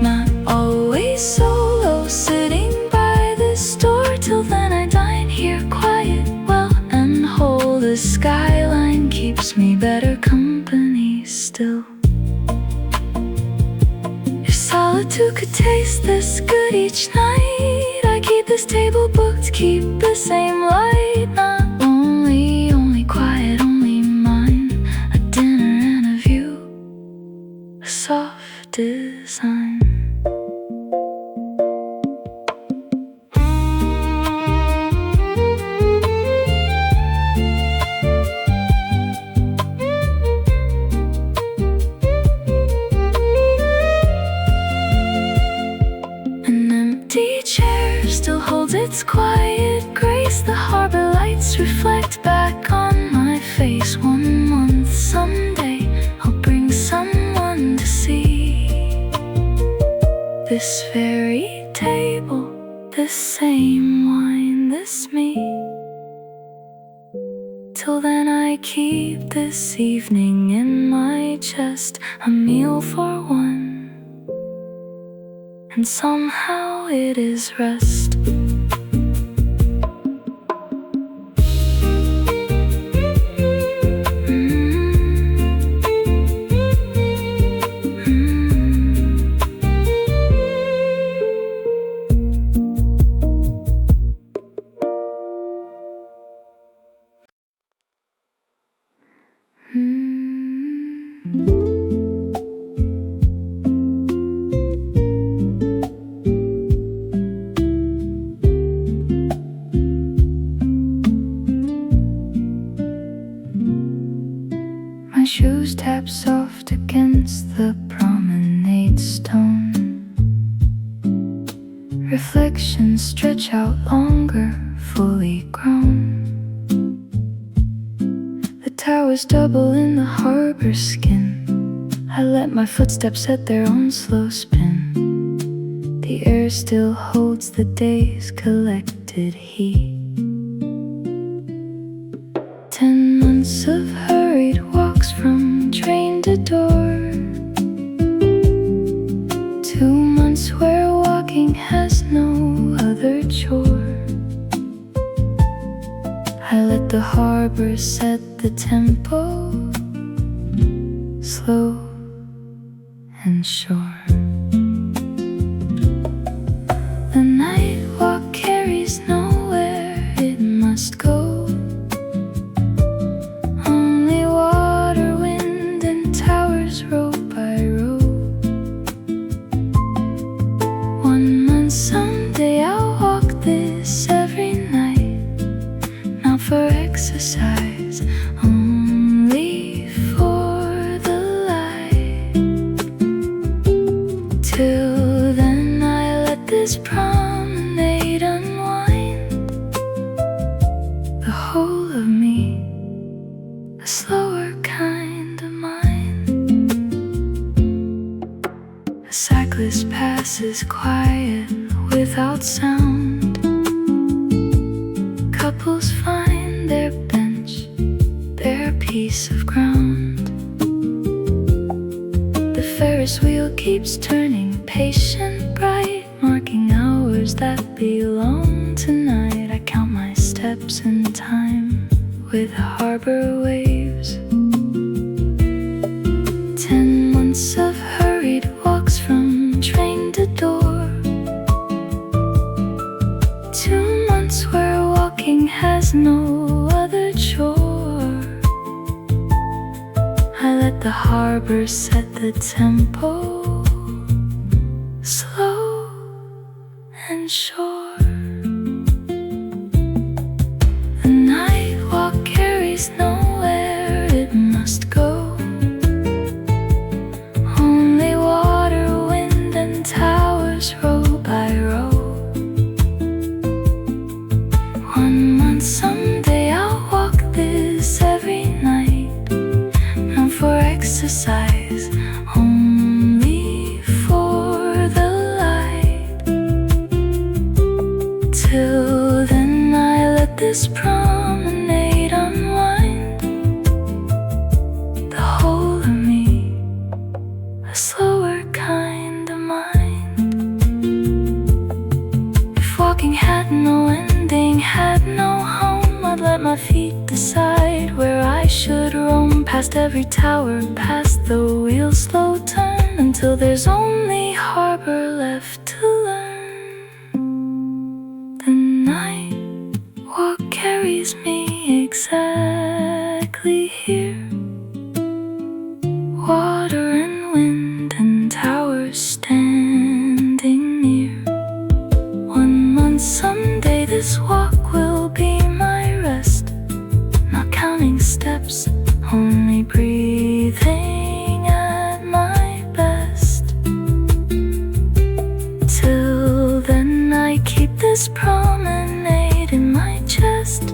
Not always solo, sitting by this door. Till then I dine here, quiet, well and whole. The skyline keeps me better company still. Solitude could taste this good each night. I keep this table booked, keep the same light. Not lonely, only quiet, only mine. A dinner and a view, a soft design. Its quiet grace, the harbor lights reflect back on my face. 1 month, someday I'll bring someone to see this very table, this same wine, this me. Till then I keep this evening in my chest, a meal for one, and somehow it is rest. My shoes tap soft against the promenade stone. Reflections stretch out longer, fully grown. The towers double in the harbor skin. I let my footsteps set their own slow spin. The air still holds the day's collected heat. 10 months of hurried walks from train to door. 2 months where walking has no other chore. I let the harbor set the tempo, slow and sure. The night walk carries nowhere it must go. is quiet without sound. Couples find their bench, their piece of ground. The Ferris wheel keeps turning, patient, bright, marking hours that belong tonight. I count my steps in time with harbor waves. 10 months of hurried walks from train to door. 2 months where walking has no other chore. I let the harbor set the tempo, slow and sure. The night walk carries nowhere it must go. Only water, wind and towers, row by row. 1 month someday I'll walk this every night. Not for exercise, only for the light. Till then I let this promenade unwind. The whole of me, a slower kind of mind. If walking had no ending, had no home, I'd let my feet decide where I should roam. Past every tower, past the wheel's slow turn, until there's only harbor left to learn. The night walk carries me exactly here. Water and wind and towers standing near. 1 month someday this walk will be my rest. Not counting steps, only breathing at my best. Till then I keep this promenade in my chest.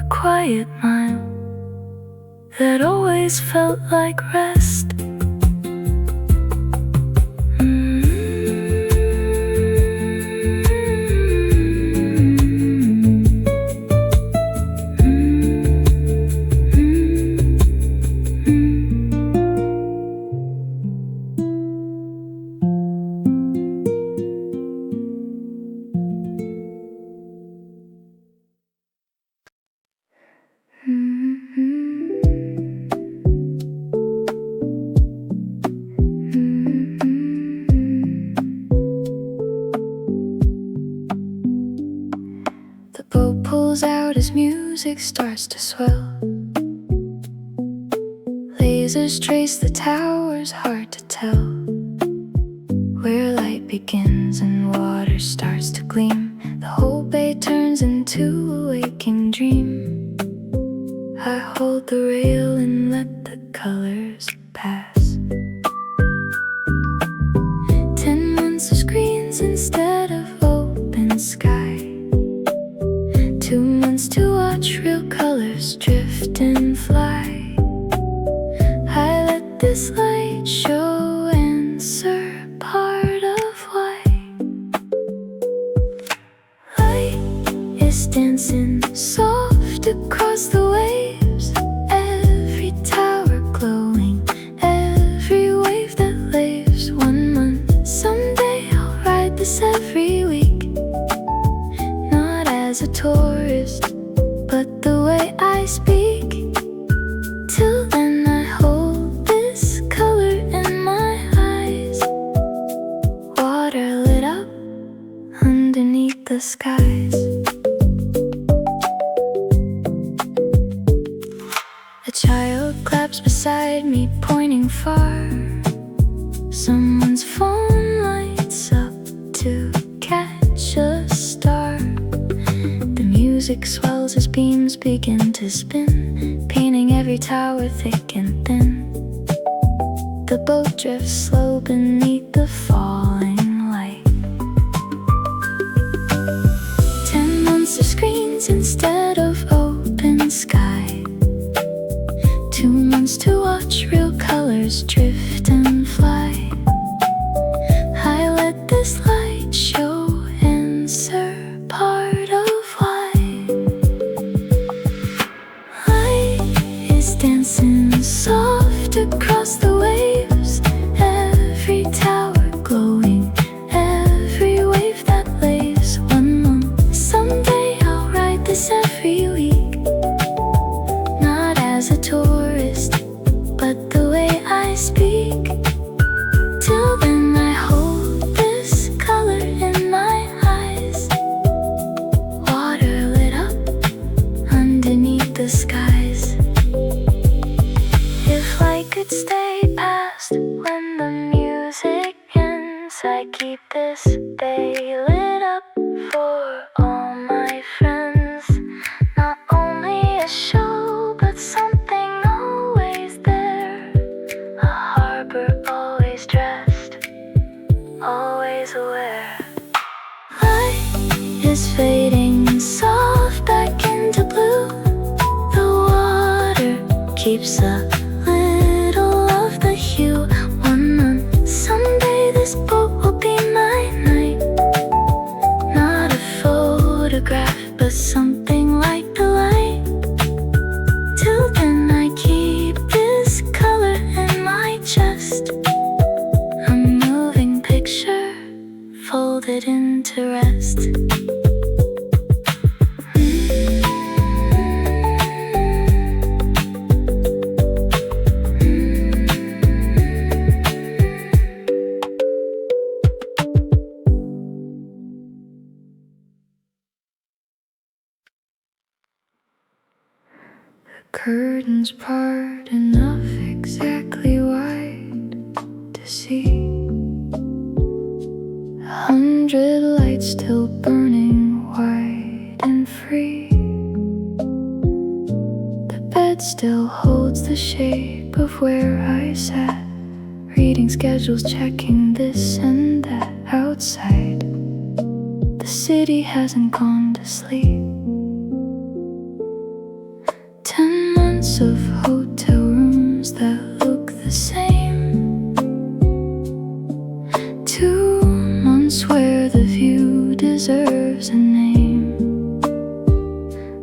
A quiet mile that always felt like rest. The boat pulls out as music starts to swell. Lasers trace the towers, hard to tell where light begins and water starts to gleam. The whole bay turns into a waking dream. I hold the rail and let the colors pass. 10 months of screens instead of open sky. 2 months to watch real colors drift and fly. I let this light show answer part of why. Light is dancing soft across the waves. Every tower glowing, every wave that laves. 1 month someday I'll ride this every week. Not as a tourist, but the way I speak. Till then I hold this color in my eyes. Water lit up underneath the skies. A child claps beside me, pointing far. Someone's phone lights up to catch a star. The music swells as beams begin to spin, painting every tower thick and thin. The boat drifts slow beneath the falling light. 10 months of screens instead of open sky. 2 months to watch real colors drift and fly. for all my friends. Not only a show, but something always there. A harbor always dressed, always aware. Light is fading soft back into blue. The water keeps a little of the hue. One month, someday this boat will be my night. Not a photograph, but something like the light. Till then I keep this color in my chest. A moving picture folded into rest. Curtains part enough exactly wide to see. 100 lights still burning wide and free. The bed still holds the shape of where I sat, reading schedules, checking this and that outside. The city hasn't gone to sleep. 10 months of hotel rooms that look the same. 2 months where the view deserves a name.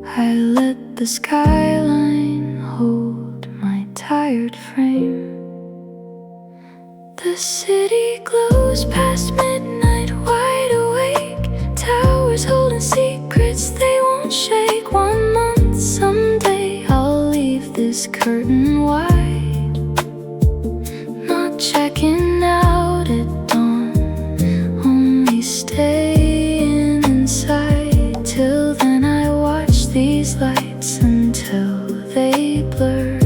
I let the skyline hold my tired frame. The city glows past midnight, wide awake. Towers holding secrets they won't shake. 1 month, someday I'll leave this curtain wide. Not checking out at dawn, only staying inside. Till then I watch these lights until they blur,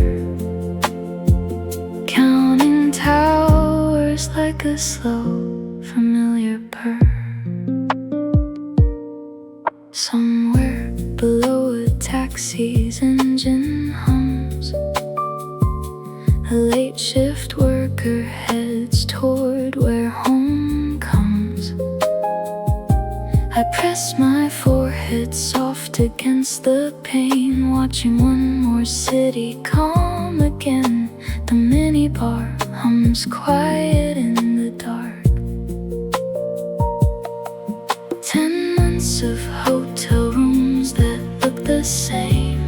counting towers like a slow, familiar purr. Somewhere below a taxi's engine hums. A late shift worker heads toward where home comes. I press my forehead soft against the pane, watching one more city come again. The minibar hums quiet in the dark. 10 months of hotel rooms that look the same.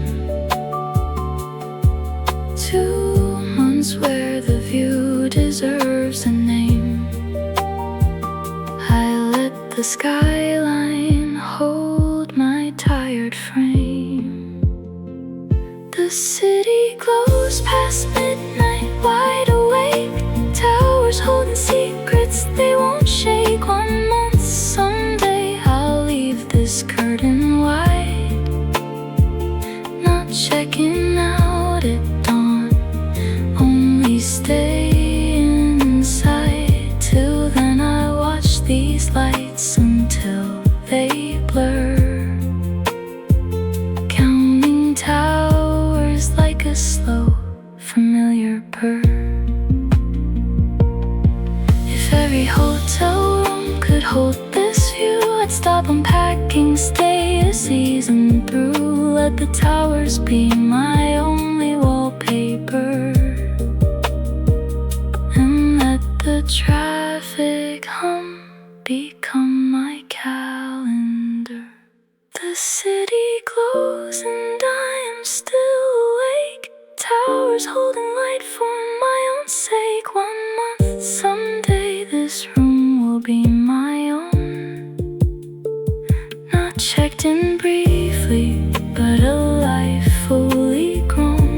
2 months where the view deserves a name. I let the skyline hold my tired frame. The city glows past midnight, wide awake. Towers holding secrets they won't shake. 1 month, someday I'll leave this curtain wide. Not checking out at dawn, only staying inside. Till then I watch these lights until they blur, counting towers like a slow, familiar purr. If every hotel room could hold this view, I'd stop unpacking, stay a season through. Let the towers be my only wallpaper, and let the traffic hum become my calendar. The city glows and I am still awake. Towers holding light for my own sake. 1 month, someday this room will be my own. Not checked in briefly, but a life fully grown.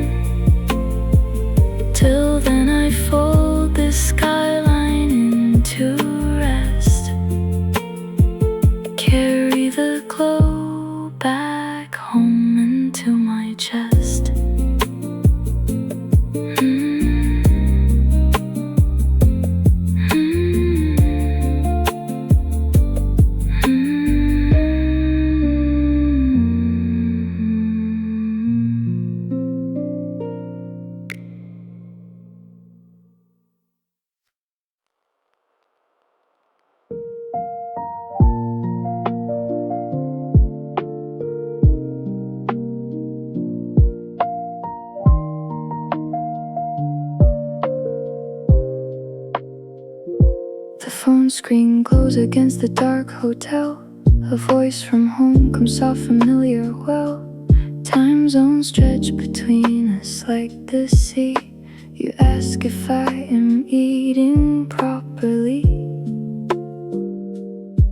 Till then I fold this skyline into rest. Carry the glow back home into my chest. screen glows against the dark hotel. A voice from home comes soft, familiar well. Time zones stretch between us like the sea. You ask if I am eating properly.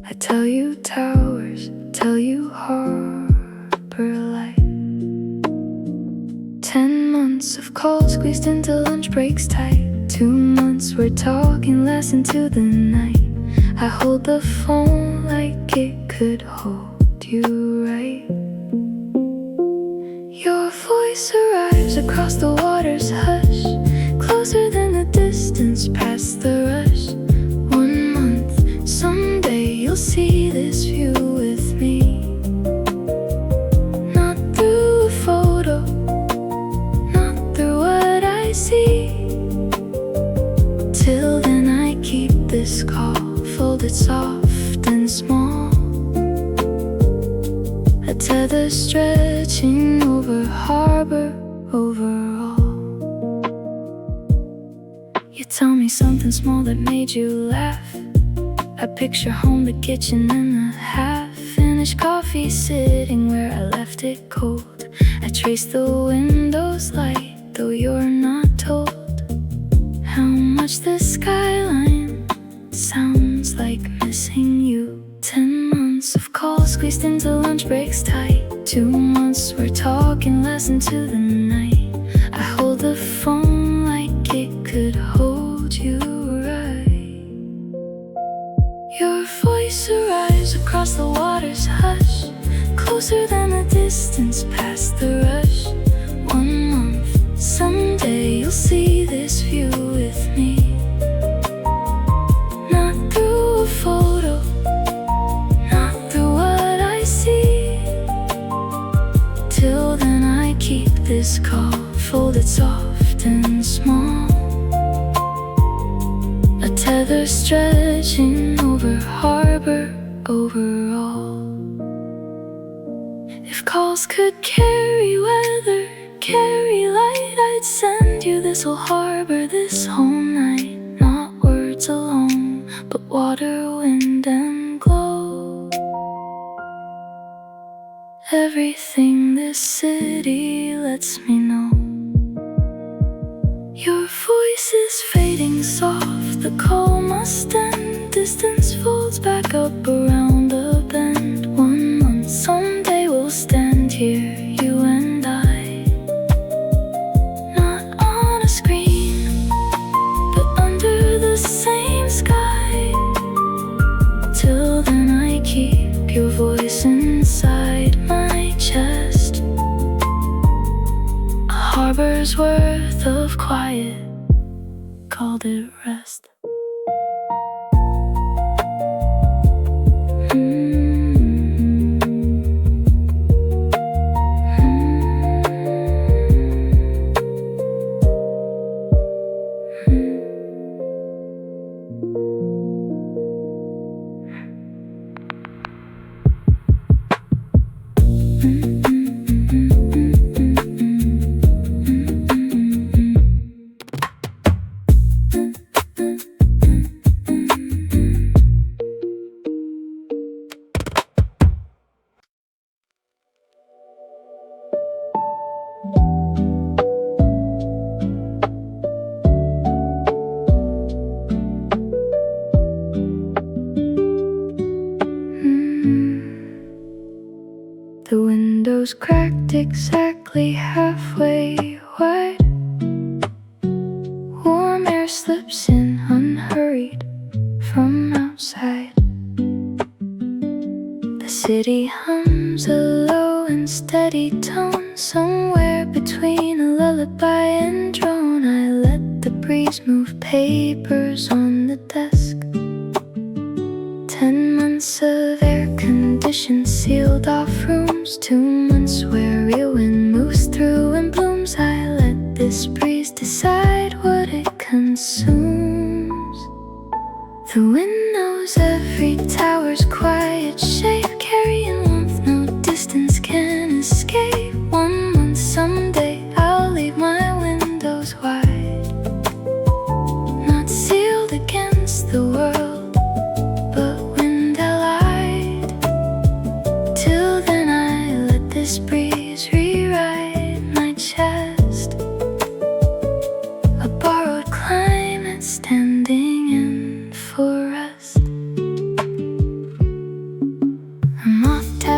I tell you towers, tell you harbor light. 10 months of calls squeezed into lunch breaks tight. 2 months we're talking less into the night. I hold the phone like it could hold you right. Your voice arrives across the water's hush, closer than the distance past the rush. 1 month, someday you'll see this view with me. Not through a photo, not through what I see. Till then I keep this call folded soft and small. A tether stretching over harbor, overall. You tell me something small that made you laugh. I picture home, the kitchen, and the half-finished coffee sitting where I left it cold. I trace the window's light, though you're not told how much the skyline sounds like missing you. 10 months of calls squeezed into lunch breaks tight. 2 months we're talking less into the night. I hold the phone like it could hold you right. Your voice arrives across the water's hush, closer than the distance past the rush. 1 month, someday you'll see this view with me. Not through a photo, not through what I see. Till then I keep this call folded soft and small. A tether stretching over harbor, overall. If calls could carry weather, carry light, I'd send you this whole harbor, this whole night. Not words alone, but water, wind, and glow. Everything this city lets me know. Your voice is fading soft, the call must end. Distance folds back up around the bend. 1 month, someday we'll stand here, you and I. Not on a screen, but under the same sky. Till then I keep your voice inside my chest. A harbor's worth of quiet, called it rest. The window's cracked exactly halfway wide. Warm air slips in unhurried from outside. The city hums a low and steady tone, somewhere between a lullaby and drone. I let the breeze move papers on the desk. 10 months of air-conditioned sealed off rooms, 2 months where real wind moves through and blooms. I let this breeze decide what it consumes. The wind knows every tower's quiet shape, carrying warmth no distance can escape. 1 month, someday I'll leave my windows wide, not sealed against the world,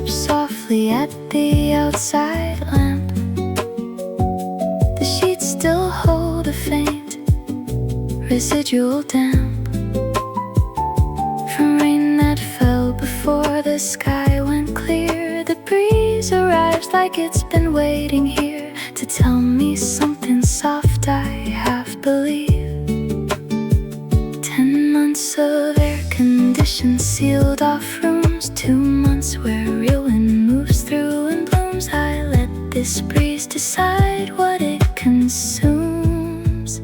taps softly at the outside lamp. The sheets still hold a faint residual damp from rain that fell before the sky went clear. The breeze arrives like it's been waiting here to tell me something soft I half believe. 10 months of air-conditioned sealed off rooms, 2 months where real wind moves through and blooms. I let this breeze decide what it consumes.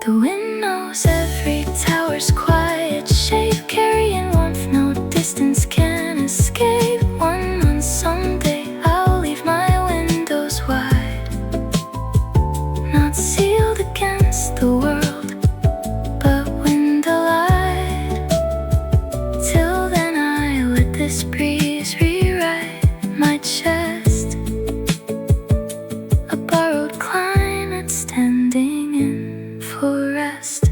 The wind knows every tower's quiet shape, carrying warmth no distance can escape. 1 month someday I'll leave my windows wide, not sealed against the world, but window-light. Till then I let this breeze rewrite my chest, a borrowed climate standing in for rest.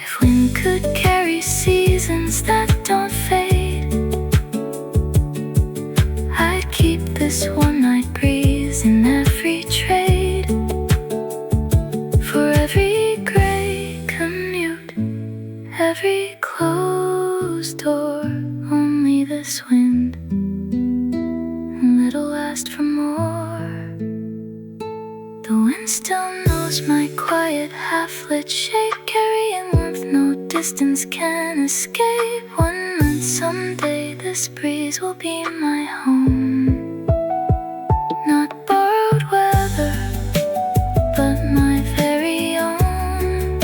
If wind could carry seasons that don't fade, I'd keep this one-night breeze in every trade. For every gray commute, every closed door, only this wind, and it'll last for more. The wind still knows my quiet half-lit shape, carrying warmth no distance can escape. 1 month someday this breeze will be my home, not borrowed weather, but my very own.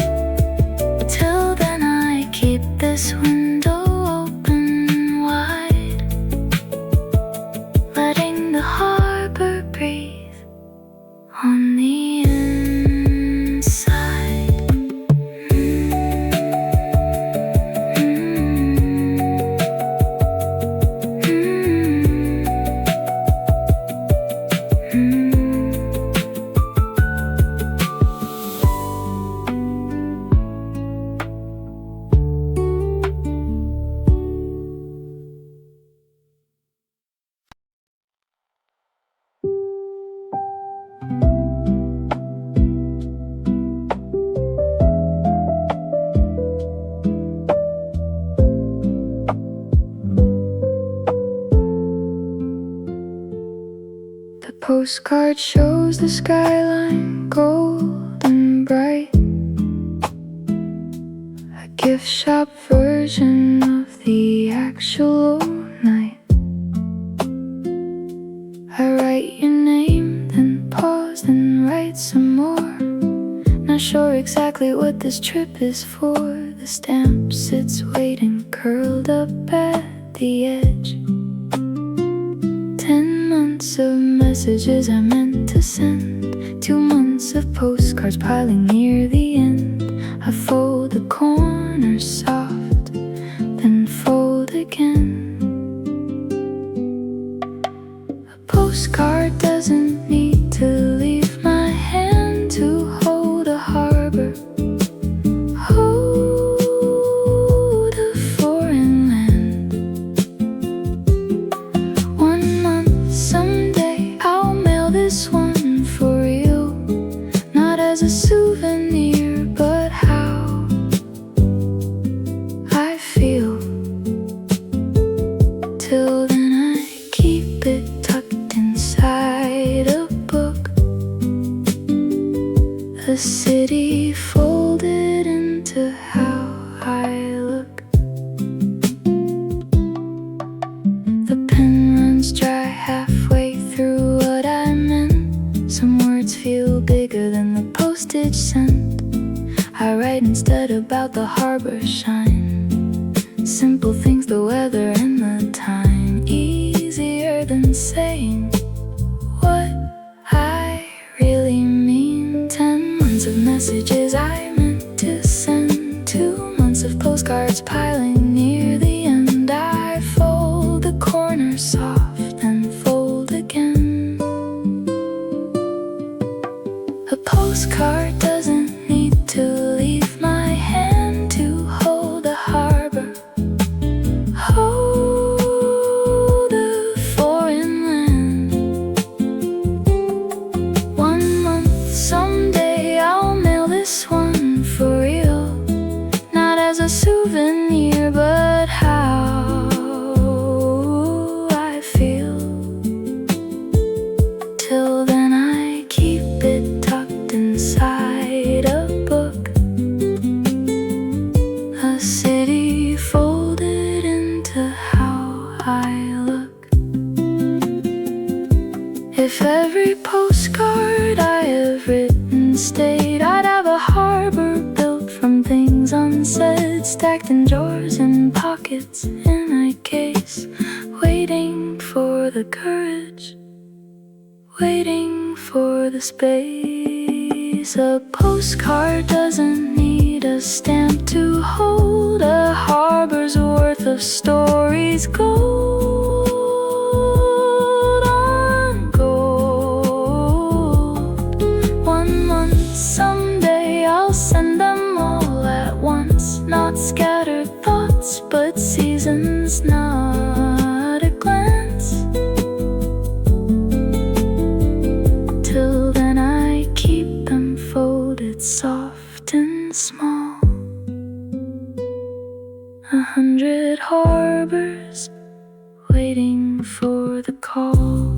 Till then I keep this window open wide, letting the harbor breathe on the inside. The postcard shows the skyline golden bright, a gift shop version of the actual night. I write your name, then pause, then write some more. Not sure exactly what this trip is for. The stamp sits waiting, curled up at the edge. 10 months of messages I meant to send, 2 months of postcards piling near the end. I fold the corners soft, then fold again. A postcard doesn't need to leave my hand to hold a harbor, hold a foreign land. 1 month someday I'll mail this one for real, not as a souvenir, but how I feel. Till then I keep it tucked inside a book, a city folded into how I look. The pen runs dry halfway through what I meant. Some words feel bigger than the postage sent. I write instead about the harbor shine, simple things, the weather and the time. Easier than saying what I really mean. 10 months of messages I meant to send, 2 months of postcards piling near the end. I fold the corners soft and fold again. A postcard doesn't need to leave my hand to hold a harbor, hold it's in a case, waiting for the courage, waiting for the space. A postcard doesn't need a stamp to hold a harbor's worth of stories. Gold on gold. 1 month, someday I'll send them all at once. Not scattered thoughts, but seasons, not a glance. Till then I keep them folded soft and small. 100 harbors waiting for the call.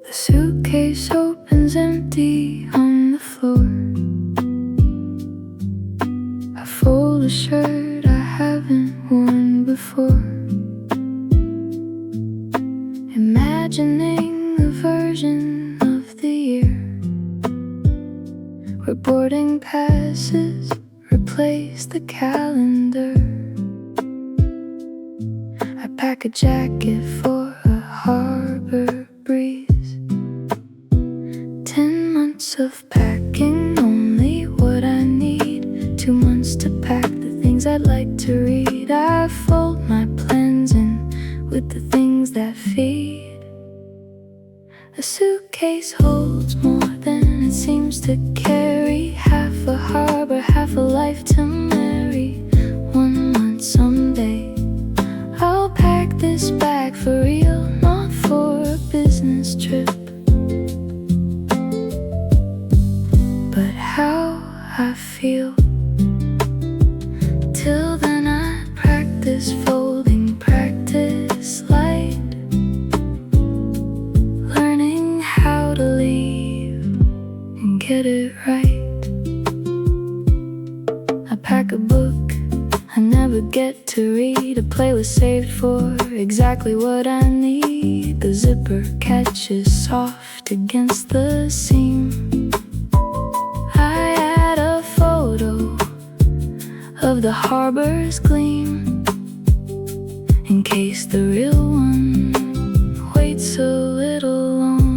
The suitcase opens empty on the floor. I fold a shirt I haven't worn before, imagining a version of the year where boarding passes replace the calendar. I pack a jacket for a harbor breeze. 10 months of packing, only what I need. 2 months to pack the things I'd like to read. I fold my plans in with the things that feed. A suitcase holds more than it seems to carry. Half a harbor, half a life to marry. 1 month, someday I'll pack this bag for real, not for a business trip. But how I feel. Till then I practice folding, practice light, learning how to leave and get it right. I pack a book I never get to read, a playlist saved for exactly what I need. The zipper catches soft against the seam. I add a photo of the harbor's gleam, in case the real one waits a little long.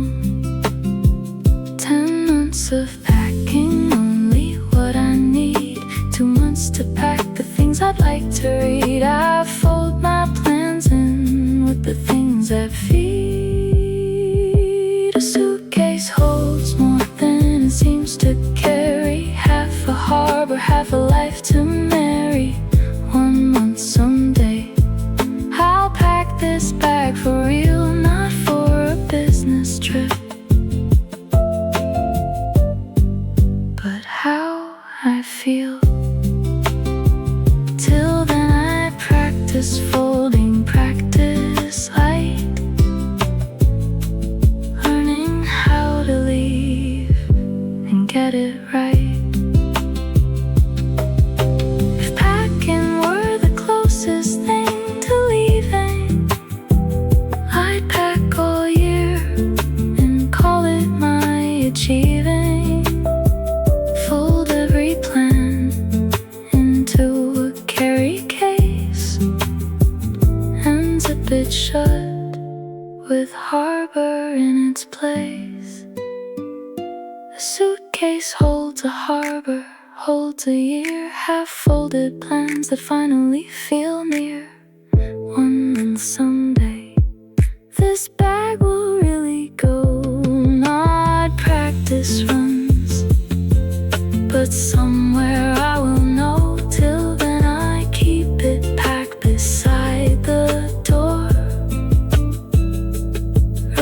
10 months of packing, only what I need. 2 months to pack the things I'd like to read. I fold my plans in with the things that feed. A suitcase holds more than it seems to carry. Half a harbor, half a life to marry. 1 month, someday I'll pack this bag for real, not for a business trip. But how I feel. Till then I practice folding, practice light, learning how to leave and get it right. If packing were the closest thing to leaving, I'd pack all year and call it my achieving. Fold every plan into a carry case and zip it shut with harbor in its place. A suitcase holds a harbor, holds a year. Half-folded plans that finally feel near. 1 month, someday this bag will really go. Not practice runs, but somewhere I will know. Till then I keep it packed beside the door,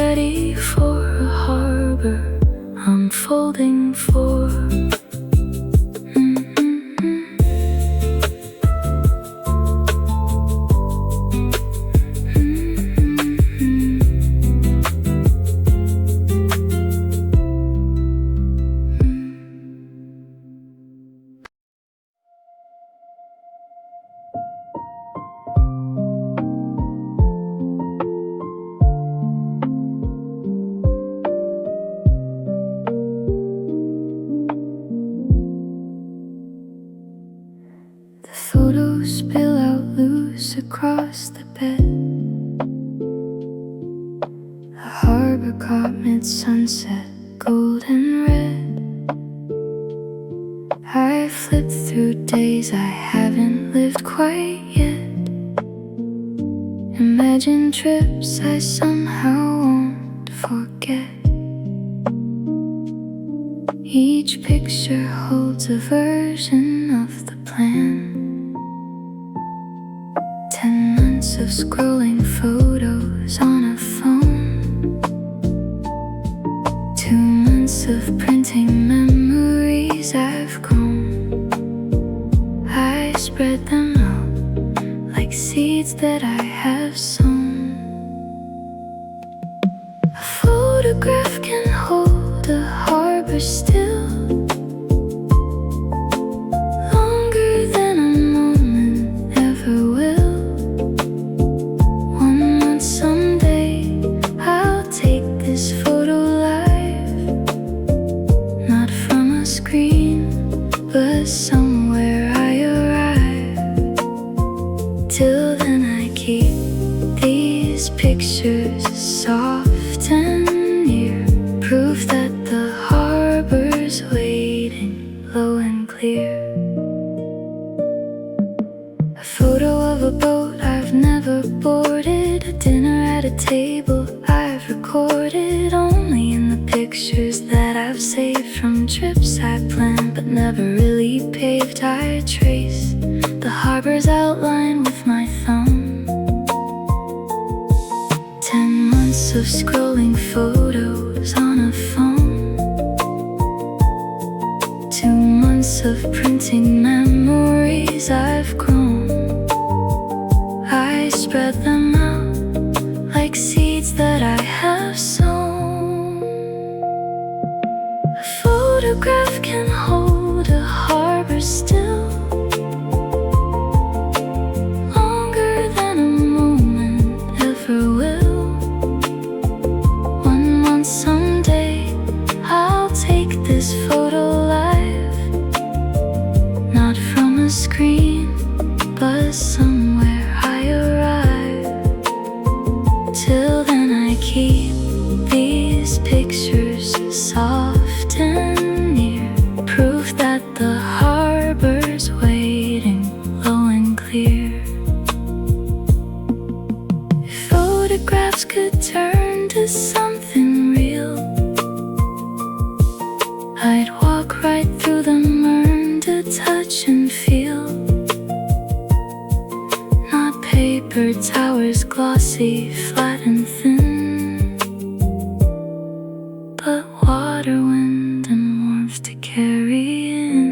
ready for a harbor I'm folding for. photos spill out loose across the bed. The harbor caught mid-sunset, golden red. I flipped through days I haven't lived quite yet. Imagine trips I somehow won't forget. Each picture holds a version of the plan. 10 months of scrolling photos on a phone. 2 months of printing memories I've grown. I spread them out like seeds that I have sown. A photograph can hold a harbor still, longer than a moment ever will. 1 month someday I'll take this photo live, not from a screen, but somewhere I arrive. Till then I keep these pictures soft and near, proof that the harbor's waiting low and clear. A photo of a boat I've never boarded, a dinner at a table I've recorded, only in the pictures that I've saved from trips I planned but never really paved. I trace the harbor's outline with my thumb. 10 months of scrolling photos on a phone. 2 months of printing memories I've grown. I spread them out like seeds that I have sown. A photograph can hold a harbor still, longer than a moment ever will. 1 month someday I'll take this photo live, not from a screen, but somewhere I arrive. Till then I keep these pictures soft and near, proof that the harbor's waiting low and clear. If photographs could turn to something real, I'd walk right through them, learn to touch and feel. Not paper towers, glossy, flat and thin, but water, wind and warmth to carry in.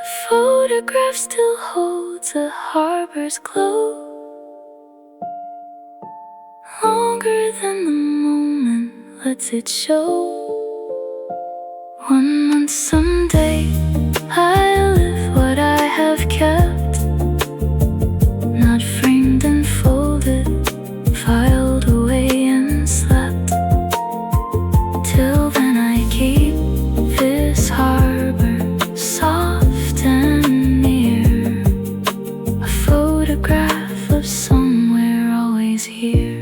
A photograph still holds a harbor's glow, longer than the moment lets it show. 1 month someday I'll live what I have kept, not framed and folded, filed away and slept. Till then I keep this harbor soft and near, a photograph of somewhere always here.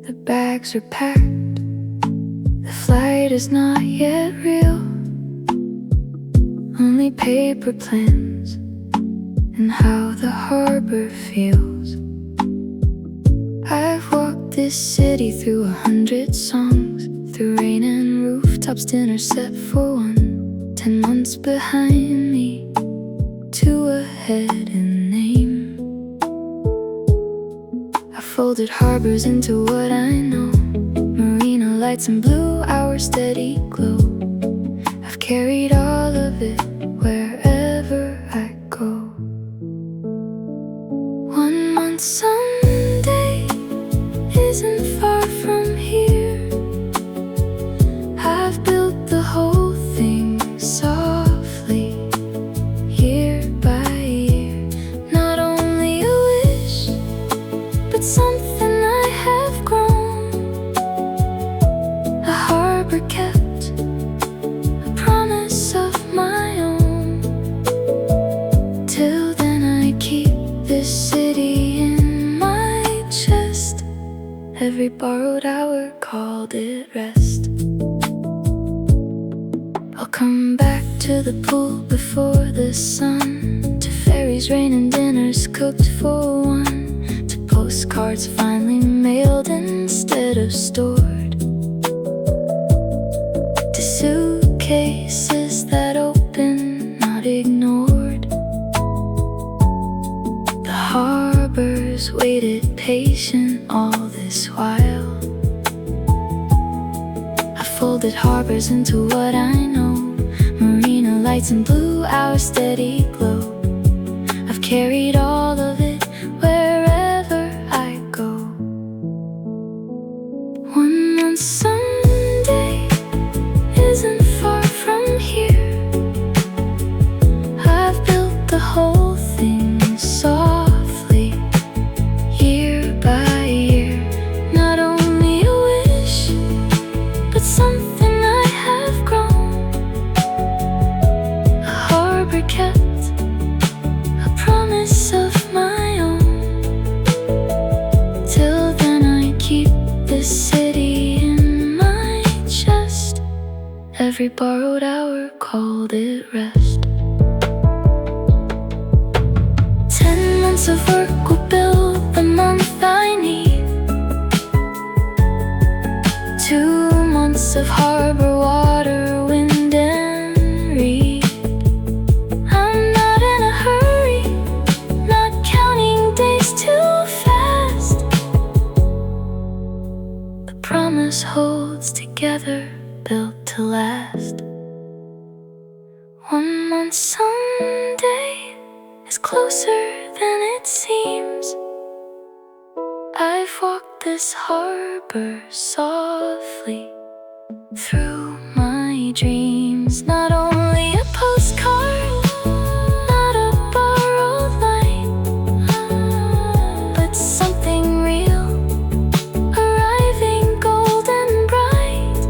The bags are packed, the flight is not yet real, only paper plans and how the harbor feels. I've walked this city through 100 songs, through rain and rooftops, dinner set for one. 10 months behind me, 2 ahead in name. I folded harbors into what I know, marina lights and blue, our steady glow. I've carried all of it wherever I go. 1 month someday isn't far from here. I've built the whole thing softly, year by year. Not only a wish, but something I have grown. A harbor kept, a promise of my own. Till then I keep this city in my chest. Every borrowed hour called it rest. I'll come back to the pool before the sun, to fairies, rain and dinners cooked for one, to postcards finally mailed instead of stored, to suitcases that open, not ignored. The harbors waited patient all this while. I folded harbors into what I know. Marina lights and blue, our steady glow. I've carried all of it wherever I go. 1 month someday isn't far from here. I've built the whole thing softly, year by year. Not only a wish, but something I have grown. A harbor kept, a promise of my own. Till then I keep this city in my chest. Every borrowed hour called it rest. 10 months of work will build the month I need. 2 months of harbor water, wind and reed. I'm not in a hurry, not counting days too fast. The promise holds together, built to last. 1 month someday is closer than it seems. I've walked this harbor softly through my dreams. Not only a postcard, not a borrowed line, but something real, arriving golden bright.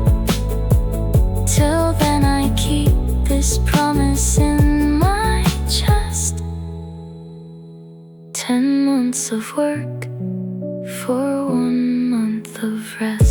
Till then I keep this promise in my chest. 10 months of work for 1 month of rest.